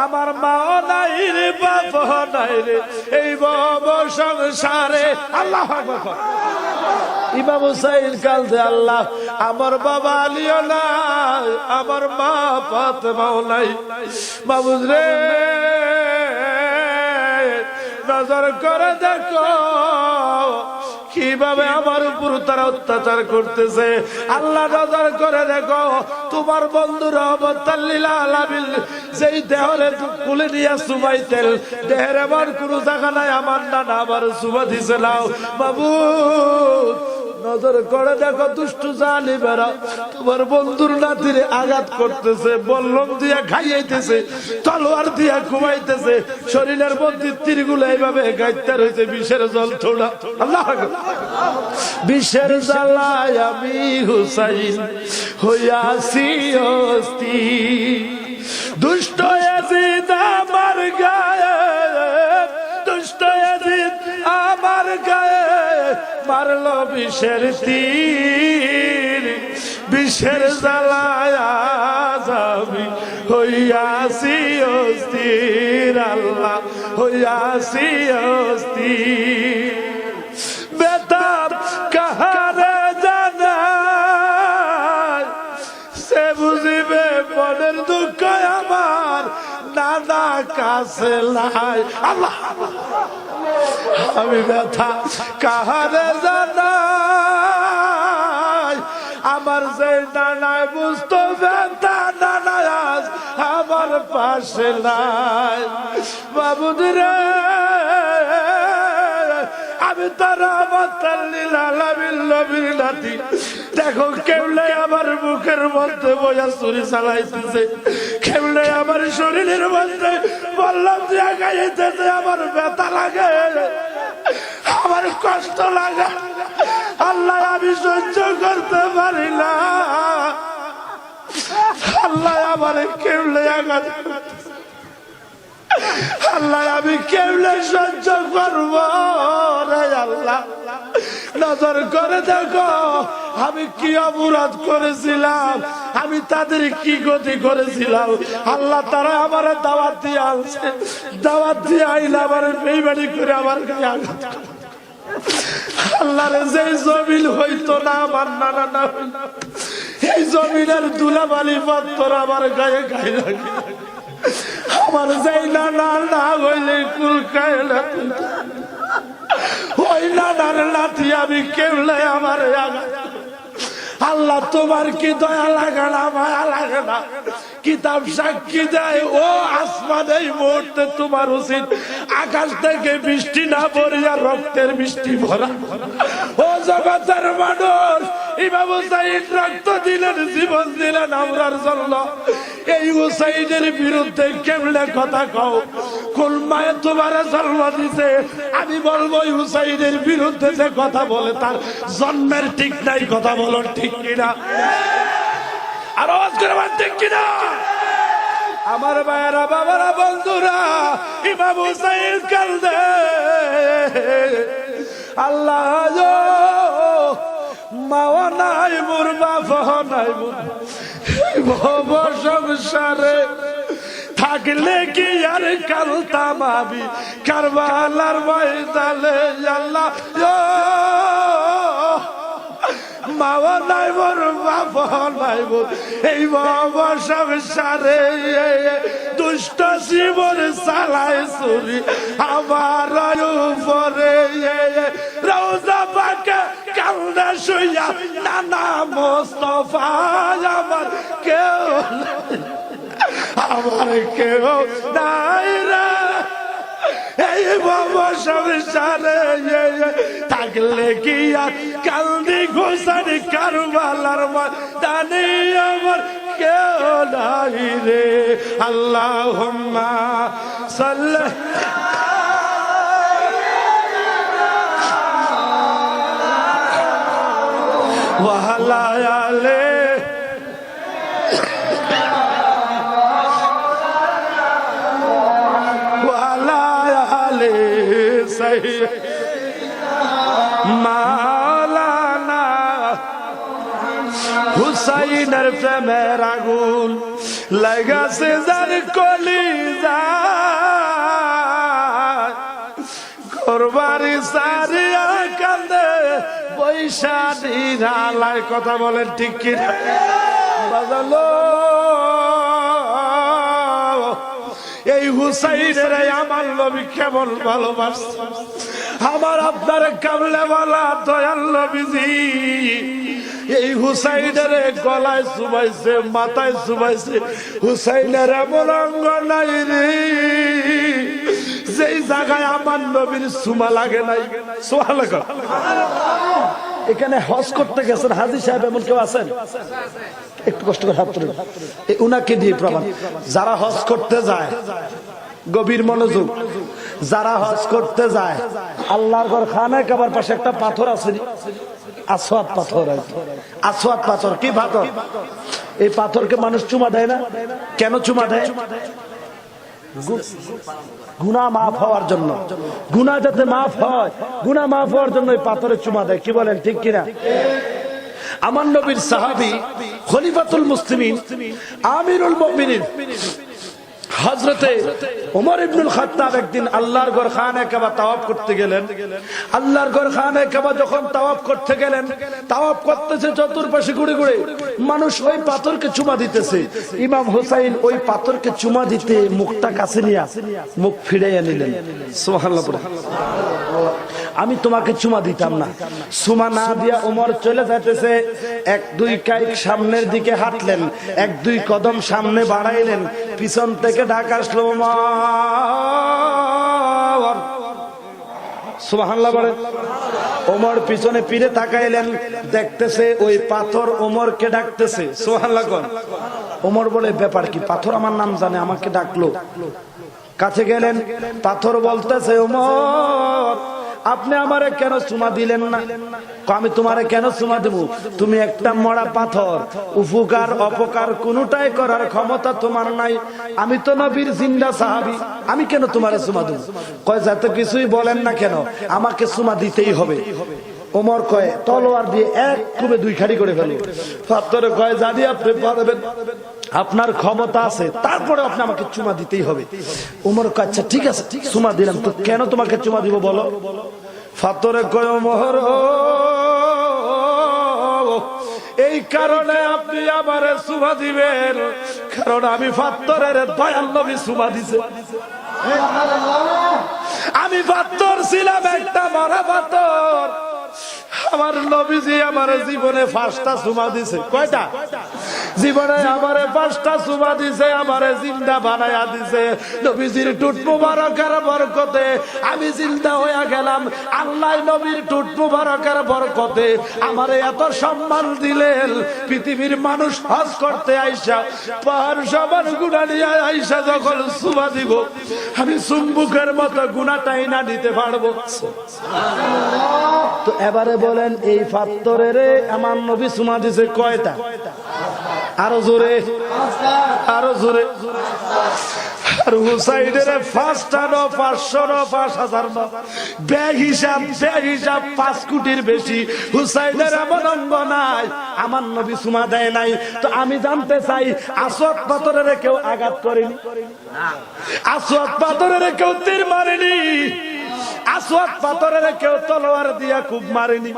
আমার মা নাই রে, বাপ নাই রে এই ভব সংসারে। আল্লাহু আকবার। ইমাম হুসাইন কাঁদে, আল্লাহ আমার বাবা আলীও নাই, আমার মা ফাতেমাও নাই, মাবুদ রে নজর করে দেখো কিভাবে আমার উপর তারা অত্যাচার করতেছে। আল্লাহ নজর করে দেখো, তোমার বন্ধু রহমতাল লিল আলামিন যেই দেহরে কুলে নিয়ে সুবাইতেন, দেহের আমার কোন জায়গা নাই, আমার নানা আবার সুবা দিছে নাও। মাবুদ নজর করে দেখো, দুষ্ট জালিমেরা তোমার বন্ধুর নাতিরে আঘাত করতেছে, বল্লম দিয়া খাইয়াইতেছে, তলোয়ার দিয়া ঘুমাইতেছে, শরীরের মধ্যে তীরগুলো এইভাবে গাইতে রয়েছে, বিষের জল ছোড়া। আল্লাহ বিষের জ্বালায় আমি হুসাইন হইয়াছি অস্থির, দুষ্ট ইয়াজিদ আমার গায়ে, দুষ্ট ইয়াজিদ আমার গায়ে মারলো বিষের তীর, বিষের জ্বালায় আজ আমি হইয়াছি অস্থির, আল্লাহ হইয়াছি অস্থির। বেতাব কাহারে জানাই, সে বুঝিবে মনের দুঃখ আমার, নানা কাছে লাই। আল্লাহ আমি ব্যথা কাহারে জানাই, আমার যে নানায় বুঝতো ব্যথা, নানায় আজ আমার পাশে নাই। বাবুদ রে আমি তার আমার নবীর নাতি, দেখো কেমনে আমার মুখের মধ্যে বইয়া ছুরি চালাইতেছে, কেমনে আমার শরীরের মধ্যে বললাম যে গাইতেছে, আমার ব্যথা লাগে, আমার কষ্ট লাগে। আল্লাহ আমি সহ্য করতে পারি না, আল্লাহ আমার কেমনে আঘাত, আল্লাহ আমি কেমনে সহ্য করব রে আল্লাহ। নজর করে দেখো আমি কি অপরাধ করেছিলাম, আমি তাদের কি গতি করেছিলাম। আল্লাহ তারা আমার দাওয়াত দিয়ে আনছে, দাওয়াত দিয়ে আইলে আমার বেইমানি করে আমার গায়ে আঘাত। আল্লাহর যে জমিন হইতো না আমার নানা না, এই জমিনের ধুলাবালি পাথর আমার গায়ে গায়ে লাগে। আমার যাই নানা না হইলে কুল খাইলে, ওই নানার লাঠি আমি কেমলে আমার আঘাত। আল্লাহ তোমার কি দয়া লাগে না, মায়া লাগে না? কিতাব সাক্ষী দেয়, ও আসমান এই মুহূর্তে তোমার উচিত আকাশ থেকে বৃষ্টি না পড়িয়া রক্তের বৃষ্টি ভরা। ও জগতের মানুষ, ইমাম হুসাইন রক্ত দিলেন, জীবন দিলেন আমরার জন্য। এই হুসাইনের বিরুদ্ধে কেমনে কথা কও? কোন মায়ে তোমার জন্ম দিছে? আমি বলবো হুসাইনের বিরুদ্ধে যে কথা বলে তার জন্মের ঠিক নাই। কথা বলো ঠিক কিনা? আর আওয়াজ করে বল ঠিক কিনা? আমার ভাইয়েরা, বাবারা, বন্ধুরা, ইমাম হুসাইন কান্দে। আল্লাহ মাও নাই মোর, বাপ নাই মোর, ভব সংসারে থাকলে কি আর কালতাম আমি কারবালার ময়দানে। আল্লাহ মাও নাই মোর, বাপ নাই মোর, এই ভব সংসারে দুষ্ট জীবন চালায় চুরি আমার উপরে। রওজা পাকে কান্দে শুইয়া নানা মোস্তফা আমার কেউ, আমার কেউ নাই রে। এই বাবা সংসারে থাকলে কি আর কান্দি ঘোষানি কারবালার ময়দানে আমার কেউ নাই রে। আল্লাহুম্মা সাল্লি ওয়া আলা আলি মাওলানা হুসাইনের প্রেমের আগুন লাগাছে যার কলিজায়, করবারি সারিয়া কান্দে পয়সা দিনালায়। কথা বলেন ঠিক কিনা? বাজালো এই হুসাইনের আমার নবী কেমন ভালোবাসে। আমার আপনার কামলে বলা দয়াল নবীজি এই হুসাইনের গলায় চুবাইছে, মাথায় চুবাইছে। হুসাইনের এমন অঙ্গ নাই রে যেই জায়গায় আমার নবীর সুমা লাগে নাই। সুবহানাল্লাহ। এখানে হজ করতে গেছেন হাজী সাহেব, এমন কেউ আছেন? একটু কষ্ট করে হাত তুলুন। উনাকে দিয়ে প্রমাণ। যারা হজ করতে যায়, গভীর মনোযোগ, যারা হজ করতে যায়, আল্লাহর ঘর খানায় কাবার পাশে একটা পাথর আছে, আসওয়াদ পাথর। আসওয়াদ পাথর কি পাথর? এই পাথরকে মানুষ চুমা দেয় না। কেন চুমা দেয়? গুনাহ মাফ হওয়ার জন্য। গুনাহ যাতে মাফ হয়, গুনাহ মাফ হওয়ার জন্য এই পাথরে চুমা দেয়। কি বলেন, ঠিক কিনা? আমার নবীর সাহাবী খলিফাতুল মুসলিমিন আমিরুল মুমিনিন হযরতে ওমর ইবনুল খাত্তাব একদিন আল্লাহর ঘর খানায়ে কাবা তাওয়াফ করতে গেলেন। আল্লাহর ঘর খানায়ে কাবা যখন তাওয়াফ করতে গেলেন, তাওয়াফ করতেছে চতুর্পাশে ঘুরে ঘুরে, মানুষ ওই পাথরকে চুমা দিতেছে। ইমাম হুসাইন ওই পাথরকে চুমা দিতে মুখটা কাছে নিয়ে মুখ ফিরাইয়া নিলেন। সুবহানাল্লাহ। আমি তোমাকে চুমা দিতাম না। চুমা না দিয়া ওমর চলে যাইতেছে। এক দুই কাইক সামনের দিকে হাঁটলেন, এক দুই কদম সামনে বাড়াইলেন, পিছন থেকে ডাক আসলো ওমর। সুবহানাল্লাহ বলেন। ওমর পিছনে ফিরে তাকাইলেন, দেখতেছে ওই পাথর ওমরকে ডাকতেছে। সুবহানাল্লাহ। ওমর বলে, ব্যাপার কি? পাথর আমার নাম জানে, আমাকে ডাকলো। কাছে গেলেন, পাথর বলতেছে, ওমর আপনি আমারে কেন চুমা দিলেন না? আমি তোমারে কেন চুমা দেব? তুমি একটা মরা পাথর, উপকার অপকার কোনটাই করার ক্ষমতা তোমার নাই। আমি তো নবীর জিন্দা সাহাবী, আমি কেন তোমারে চুমা দেব? কয় যাতে কিছুই বলেন না কেন, আমাকে চুমা দিতেই হবে। ওমর কয়, তলোয়ার দিয়ে এক কুবে দুই খাড়ি করে ফেলো। পাথরে কয়, জানি আপনি পারবেন, আপনার ক্ষমতা আছে, তারপরে আপনি আমাকে চুমা দিতেই হবে। ওমর কয়, আচ্ছা ঠিক আছে, চুমা দিলাম। তো কেন তোমাকে চুমা দিব বলো? পাথরে কয়, ওমর এই কারণে আপনি আমারে চুমা দিবেন, কারণ আমি পাথরের দয়াল নবী চুমা দিছে। আমি পাথর ছিলাম, একটা মরা পাথর। আমার নবীজি আমার জীবনে 5টা চুমা দিছে। কয়টা? জীবনে আমারে 5টা চুমা দিছে, আমারে জিন্দা বানায়া দিছে। নবীজির টুট মুবারকের বরকতে আমি জিন্দা হইয়া গেলাম। আল্লাহ নবীর টুট মুবারকের বরকতে আমারে এত সম্মান দিলেন। পৃথিবীর মানুষ হজ করতে আইসা পাহাড় সবার গুনাহ নিয়ে আইসা যখন চুমা দিব, আমি চুম্বুকের মতো গুনাহটাই না দিতে পারবো। তো এবারে বলেন, এই পাথরের আমার নবী চুমা দিছে কয়টা? আরো জোরে, আরো জোরে। আর হুসাইনের 5টা ন, 500 ন, 5000 ন, বেহিসাব 5 কোটির বেশি। হুসাইনের এমন অঙ্গ নাই আমার নবী চুমা দেয় নাই। তো আমি জানতে চাই, আসওয়াদ পাথরের কেউ আঘাত করেনি? আসওয়াদ পাথরের কেউ তীর মারেনি? আসওয়াদ পাথরের কেউ তলোয়ার দিয়া খুব মারেনি?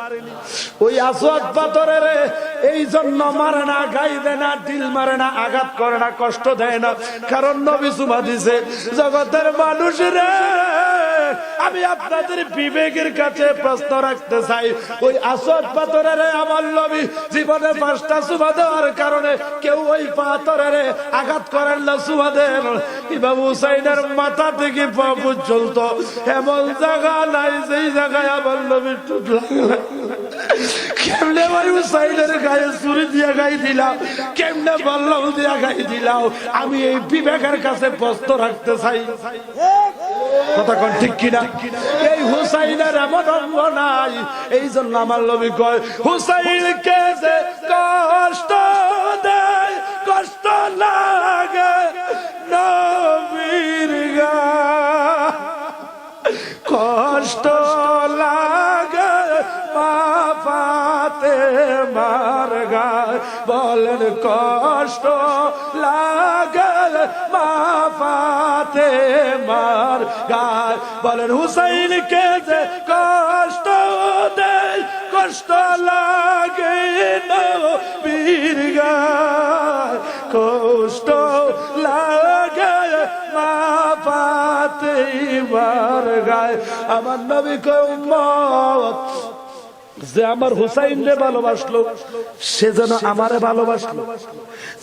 ওই আসওয়াদ পাথরের এই জন্য মারে না, গাই দেয় না, দিল মারে না, আঘাত করে না, কষ্ট দেয় না, কারণ নবী চুমা দিছে। জগতের মানুষেরা, আমি আপনাদের বিবেকের কাছে প্রশ্ন রাখতে চাই, ওই আসওয়াদ পাথরের আমার নবী জীবনে 5টা চুমা দেওয়ার কারণে কেউ ওই পাথরের আঘাত করেন না, চুমা দেন। ইমাম হুসাইনের মাথা থেকে পা পর্যন্ত এমন জায়গা নাই যেই জায়গায় আমার নবীর টুট লাগলো। কেমনে আমার হুসাইনের গায়ে ছুরি দিয়া গাই দিলাম, কেমনে বল্লম দিয়া গাই দিলাম, আমি এই বিবেকের কাছে প্রশ্ন রাখতে চাই। কথা কোন ঠিক কিনা? এই হুসাইনের এমন অঙ্গ নাই, এই জন্য আমার নবী কয়, হুসাইনকে যে কষ্ট দেয়, কষ্ট লাগে নবীর গায়ে, কষ্ট লাগে মা ফাতেমার গায়ে। বলেন, কষ্ট লাগে মা ফাতেমার গায়ে। বলেন, হুসাইনকে যে কষ্ট দেয়, কষ্ট লাগে নবীর গায়ে, কষ্ট লাগে মা ফাতেমার গায়ে। আমার নবী কয়, উম্মত যে আমার হুসাইনকে ভালোবাসলো সে যেন আমারে ভালোবাসলো,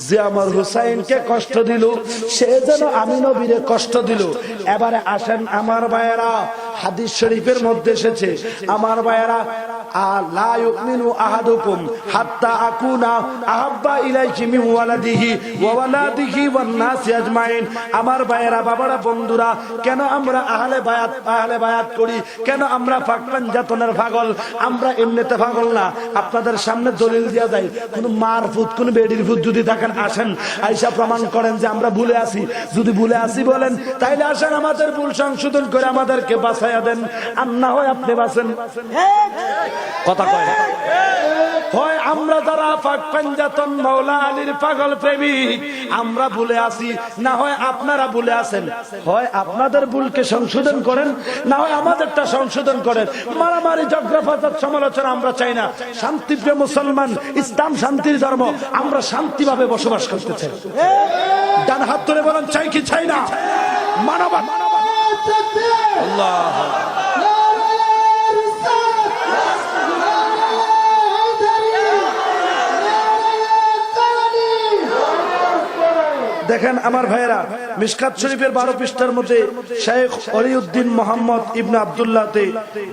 যে আমার হুসাইনকে কষ্ট দিল সে যেন আমি নবীরে কষ্ট দিল। এবারে আসেন আমার ভাইয়েরা, হাদিস শরীফের মধ্যে এসেছে আমার ভাইয়েরা, লা ইউমিনু আহাদুকুম হাত্তা আকুনা আহাব্বা ইলাইহি মিন ওয়ালাদিহি ওয়া ওয়ালাদিহি ওয়ান নাসি আজমাইন। আমার ভাইয়েরা, বাবারা, বন্ধুরা, কেন আমরা আহলে বায়াত করি? কেন আমরা পাক পাঞ্জাতনের পাগল? আমরা এমনিতে পাগল না। আপনাদের সামনে দলিল দেয়া যায়, কোন মার ফুত কোন বেডির ফুত যদি থাকেন আসেন আইসা প্রমাণ করেন যে আমরা ভুলে আছি। যদি ভুলে আছি বলেন তাইলে আসেন আমাদের ভুল সংশোধন করে আমাদেরকে বাঁচাইয়া দেন, আর না হয় আপনি বাঁচেন। কথা কয় হয় আমরা যারা পাক পাঞ্জাতন মাওলা আলীর পাগল প্রেমিক আমরা ভুলে আছি, না হয় আপনারা ভুলে আছেন। হয় আপনাদের ভুলকে সংশোধন করেন, না হয় আমাদেরটা সংশোধন করেন। মারামারি ঝগড়া ফাসাদ সমালোচনা আমরা চাই না। শান্তিপ্রিয় মুসলমান, ইসলাম শান্তির ধর্ম, আমরা শান্তিভাবে বসবাস করতে চাই। ডান হাত ধরে বলেন চাই কি চাই না? মানবতা। আল্লাহ দেখেন আমার ভাইয়েরা, মিশকাত শরীফের 12 পৃষ্ঠার মধ্যে শেখ ওলিউদ্দিন মোহাম্মদ ইবনে আব্দুল্লাহতে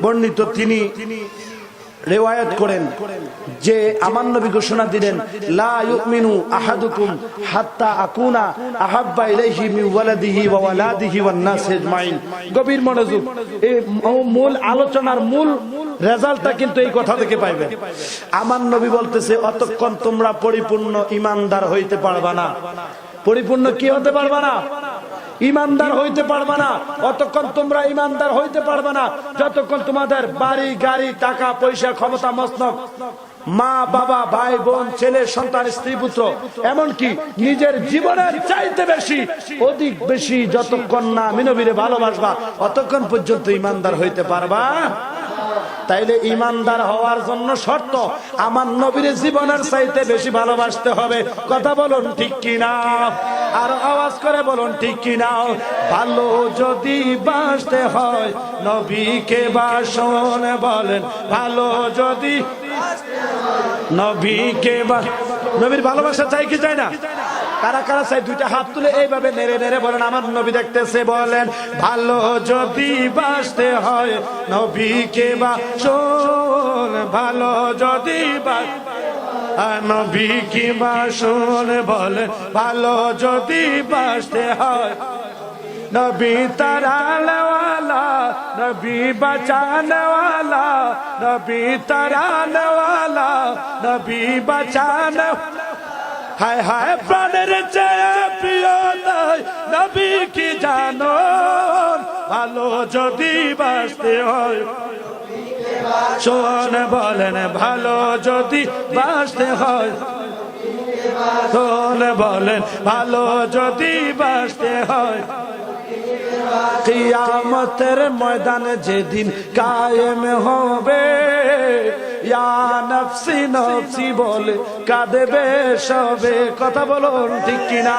বর্ণিত, তিনি রিওয়ায়াত করেন যে আমার নবী ঘোষণা দিলেন, লা ইউমিনু আহাদুকুম হাত্তা আকুনা আহাব্বা ইলাইহি মিন ওয়ালাদিহি ওয়া ওয়ালাদিহি ওয়ান নাস আজমাইন। গভীর মনোযোগ, এই মূল আলোচনার মূল রেজাল্টটা কিন্তু এই কথা থেকে পাইবেন। আমার নবী বলতেছে, অতক্ষণ তোমরা পরিপূর্ণ ঈমানদার হইতে পারবা না। পরিপূর্ণ কি হতে পারবা না? ঈমানদার হইতে পারবা না। অতক্ষণ তোমরা ঈমানদার হইতে পারবা না যতক্ষণ তোমাদের বাড়ি গাড়ি টাকা পয়সা ক্ষমতা মসনদ মা বাবা ভাই বোন ছেলে সন্তান স্ত্রী পুত্র এমনকি নিজের জীবনের চাইতে বেশি অধিক বেশি যতক্ষণ না আমি নবীরে ভালোবাসবা অতক্ষণ পর্যন্ত ঈমানদার হইতে পারবা। তাইলে ঈমানদার হওয়ার জন্য শর্ত আমার নবীর জীবনের চাইতে বেশি ভালোবাসতে হবে। কথা বলুন ঠিক কিনা? আর আওয়াজ করে বলুন ঠিক কিনা? ভালো যদি বাসতে হয় নবীকে বাসন বলেন, ভালো যদি নবীকে নবীর ভালোবাসা চাই কি চাই না? কারা কারা চাই? দুইটা হাত তুলে এইভাবে নেড়ে নেড়ে বলেন আমার নবী দেখতেছে, বলেন ভালো যদি বাসতে হয় নবীকে বাসন, ভালো যদি নবীকে বাসন বলেন, ভালো যদি বাসতে হয় নবী তারানে ওয়ালা নবী বাঁচানে ওয়ালা নবী তারানে ওয়ালা নবী বাঁচানে। হায় হায় প্রাণের চেয়ে প্রিয় তাই নবী কি জানো, ভালো যদি বাঁচতে হয় শোন বলেন, ভালো যদি বাঁচতে হয় শোন বলেন, ভালো যদি বাঁচতে হয়। কিয়ামতের ময়দানে যেদিন কায়েম হবে ইয়া নফসি নফসি বলে কাঁদবে সবে। কথা বলুন ঠিক কিনা?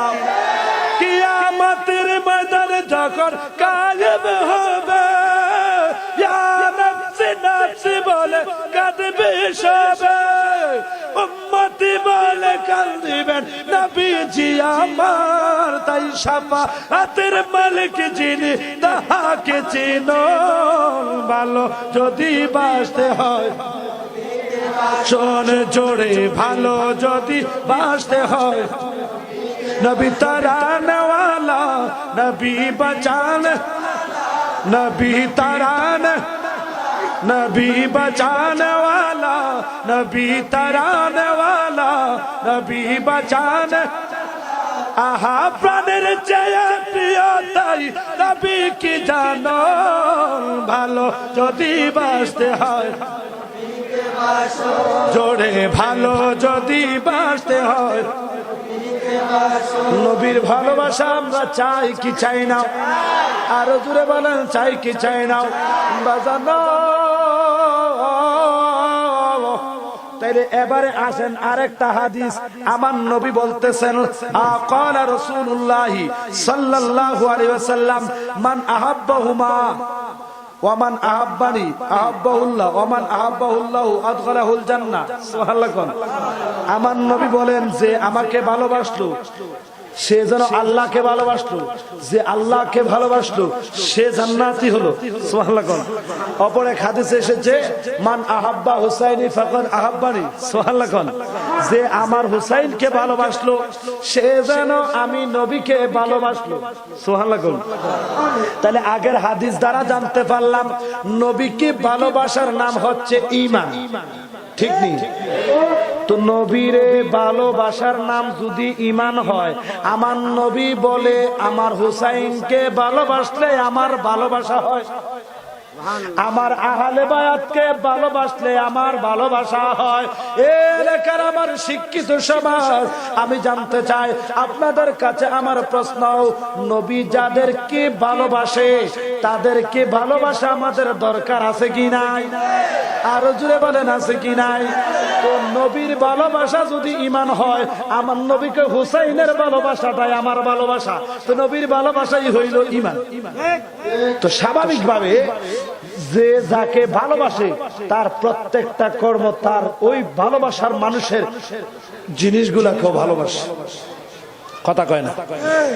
কিয়ামতের ময়দানে যখন কায়েম হবে ইয়া নফসি নফসি বলে কাঁদবে সবে। উম্মতি বলে কাঁদিবেন নবীজি আমার, তাই শাফাআতের মালিক যিনি তাহাকে চিনো, ভালো যদি বাসতে হয় শোন জোরে, ভালো যদি বাসতে হয় নবী তারানে ওয়ালা নবী বাঁচানে, নবী তারানে নবী বাঁচানে ওয়ালা নবী তারানে ওয়ালা নবী বাঁচানে। আহা প্রাণের চেয়ে প্রিয় তাই নবী কি জানো, ভালো যদি বাসতে হয় জোরে, ভালো যদি বাসতে হয়। নবীর ভালোবাসা আমরা চাই কি চাই না? আরো জোরে বলেন চাই কি চাই না? বাজানো। তাইলে এবারে আসেন আরেকটা হাদিস। আমার নবী বলতেছেন, আকালা রাসূলুল্লাহ সাল্লাল্লাহু আলাইহি ওয়াসাল্লাম মান আহাব্বাহুমা ওয়ামান আহাব্বানি আহাব্বাহুল্লাহ ওয়ামান আহাব্বাহুল্লাহু আদখালাহুল জান্নাহ সুবহানাল্লাহ। আমার নবী বলেন যে আমাকে ভালোবাসলো সে যেন আল্লাহকে ভালোবাসলো, যে আল্লাহকে ভালোবাসলো সে জান্নাতি হলো সুবহানাল্লাহ। অপর এক হাদিসে এসেছে মান আহাব্বা হুসাইনি ফাকাদ আহাব্বানি সুবহানাল্লাহ। যে আমার হুসাইনকে ভালোবাসলো সে যেন আমি নবীকে ভালোবাসলো সুবহানাল্লাহ। তাহলে আগের হাদিস দ্বারা জানতে পারলাম নবীকে ভালোবাসার নাম হচ্ছে ঈমান, ঠিক নেই? তো নবীরে ভালোবাসার নাম যদি ঈমান হয়, আমার নবী বলে আমার হুসাইনকে ভালোবাসলে আমার ভালোবাসা হয়, আমার আহলে বায়াতকে ভালোবাসলে আমার ভালোবাসা হয়। এলাকার আমার শিক্ষিত সমাজ, আমি জানতে চাই আপনাদের কাছে আমার প্রশ্ন, নবী যাদেরকে ভালোবাসে তাদেরকে ভালোবাসা আমাদের দরকার আছে কি নাই? আরো জোরে বলেন আছে কি নাই? তো নবীর ভালোবাসা যদি ঈমান হয়, আমার নবীকে হুসাইনের ভালোবাসাটাই আমার ভালোবাসা, তো নবীর ভালোবাসাই হইল ঈমান। তো স্বাভাবিকভাবে যে যাকে ভালোবাসে তার প্রত্যেকটা কর্ম তার ওই ভালোবাসার মানুষের জিনিসগুলাকেও ভালোবাসে, কথা কয় না?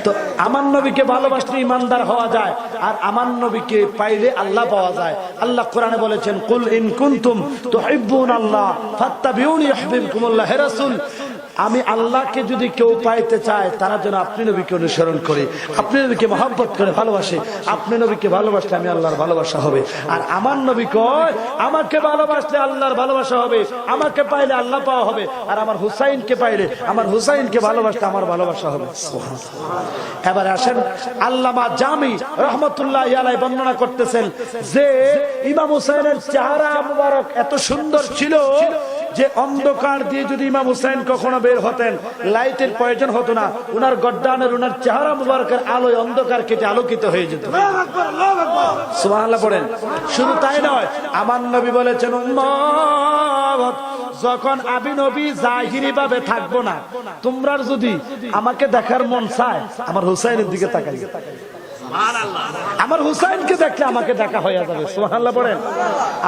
তো আমার নবীকে ভালোবাসলে ইমানদার হওয়া যায়, আর আমার নবীকে পাইলে আল্লাহ পাওয়া যায়। আল্লাহ কোরআনে বলেছেন কুল ইন কুনতুম তুহিব্বুনাল্লাহ ফাত্তাবিউনি ইউহিব্বুকুমুল্লাহ। হে রাসূল, আমি আল্লাহকে যদি কেউ পাইতে চায় তারা যেন আপনি নবীকে অনুসরণ করে, আপনি নবীকে মহব্বত করে ভালোবাসে। আপনি নবীকে ভালোবাসলে আমি আল্লাহর ভালোবাসা হবে। আর আমার নবী কয় আমাকে ভালোবাসলে আল্লাহর ভালোবাসা হবে, আমাকে পাইলে আল্লাহ পাওয়া হবে, আর আমার হুসাইনকে পাইলে আমার হুসাইনকে ভালোবাসলে আমার ভালোবাসা হবে। এবার আসেন আল্লামা জামি রহমতুল্লাহি আলাইহি বর্ণনা করতেছেন যে ইমাম হুসাইনের চেহারা মুবারক এত সুন্দর ছিল যে অন্ধকার দিয়ে যদি ইমাম হুসাইন কখনো বের হতেন লাইটের প্রয়োজন হতো না, উনার গড্ডানের উনার চেহারা মুবারকের আলোয় অন্ধকার কেটে আলোকিত হয়ে যেত। সুবহানাল্লাহ পড়েন। শুধু তাই নয়, আমার নবী বলেছেন উম্মত যখন আমি নবী জাহিরি ভাবে থাকবো না, তোমরা যদি আমাকে দেখার মন চায় আমার হুসাইনের দিকে তাকাই, আমার হুসাইনকে দেখলে আমাকে দেখা হয়ে যাবে। সুবহানাল্লাহ পড়েন।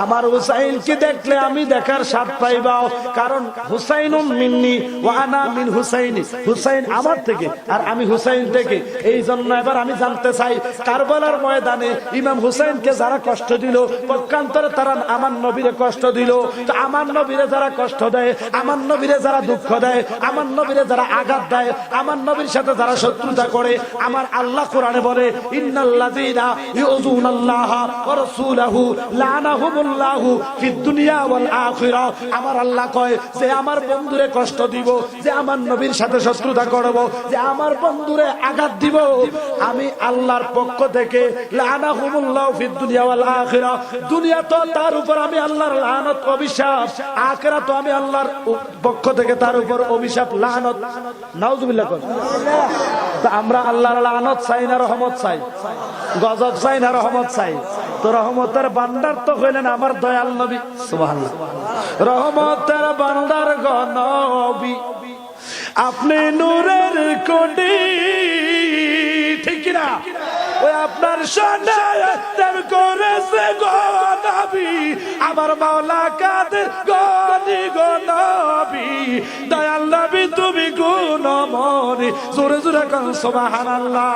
আমার হুসাইনকে দেখলে আমি দেখার স্বাদ পাইবাও, কারণ হুসাইনুম মিন্নি ওয়া আনা মিন হুসাইনি, হুসাইন আমার থেকে আর আমি হুসাইন থেকে। এই জন্য এবার আমি জানতে চাই কারবালার ময়দানে ইমাম হুসাইনকে যারা কষ্ট দিল, পক্ষান্তরে তারা আমার নবীরে কষ্ট দিল। তো আমার নবীরে যারা কষ্ট দেয়, আমার নবীরে যারা দুঃখ দেয়, আমার নবীরে যারা আঘাত দেয়, আমার নবীর সাথে যারা শত্রুতা করে, আমার আল্লাহ কোরআনে বলে ইন্নাল্লাযীনা ইউযুনাল্লাহা ওয়া রাসূলাহু লানাহুমুল্লাহু ফিদ দুনিয়া ওয়াল আখিরাহ। আমার আল্লাহ কয় যে আমার বন্ধুরে কষ্ট দিব, যে আমার নবীর সাথে শত্রুতা করব, যে আমার বন্ধুরে আঘাত দিব, আমি আল্লাহর পক্ষ থেকে লানাহুমুল্লাহু ফিদ দুনিয়া ওয়াল আখিরাহ, দুনিয়া তো তার উপর আমি আল্লাহর লানত অভিশাপ, আখিরাত তো আমি আল্লাহর পক্ষ থেকে তার উপর অভিশাপ লানত। নাউযুবিল্লাহ। তো আমরা আল্লাহর লানত চাই না রহমত চাই? গজব চাই না রহমত চাই? তো রহমতের ভান্ডার তো হইলেন আমার দয়াল নবী। সুবহানাল্লাহ। রহমতের ভান্ডার গো নবী, আপনি নূরের কোটি, ঠিক না? ওই আপনার সন্ধান করেছে গো নবী, আমার মাওলা কাদের গনি গো নবী, দয়াল নবী তুমি গুণময়ী। জোরে জোরে কোন সুবহানাল্লাহ।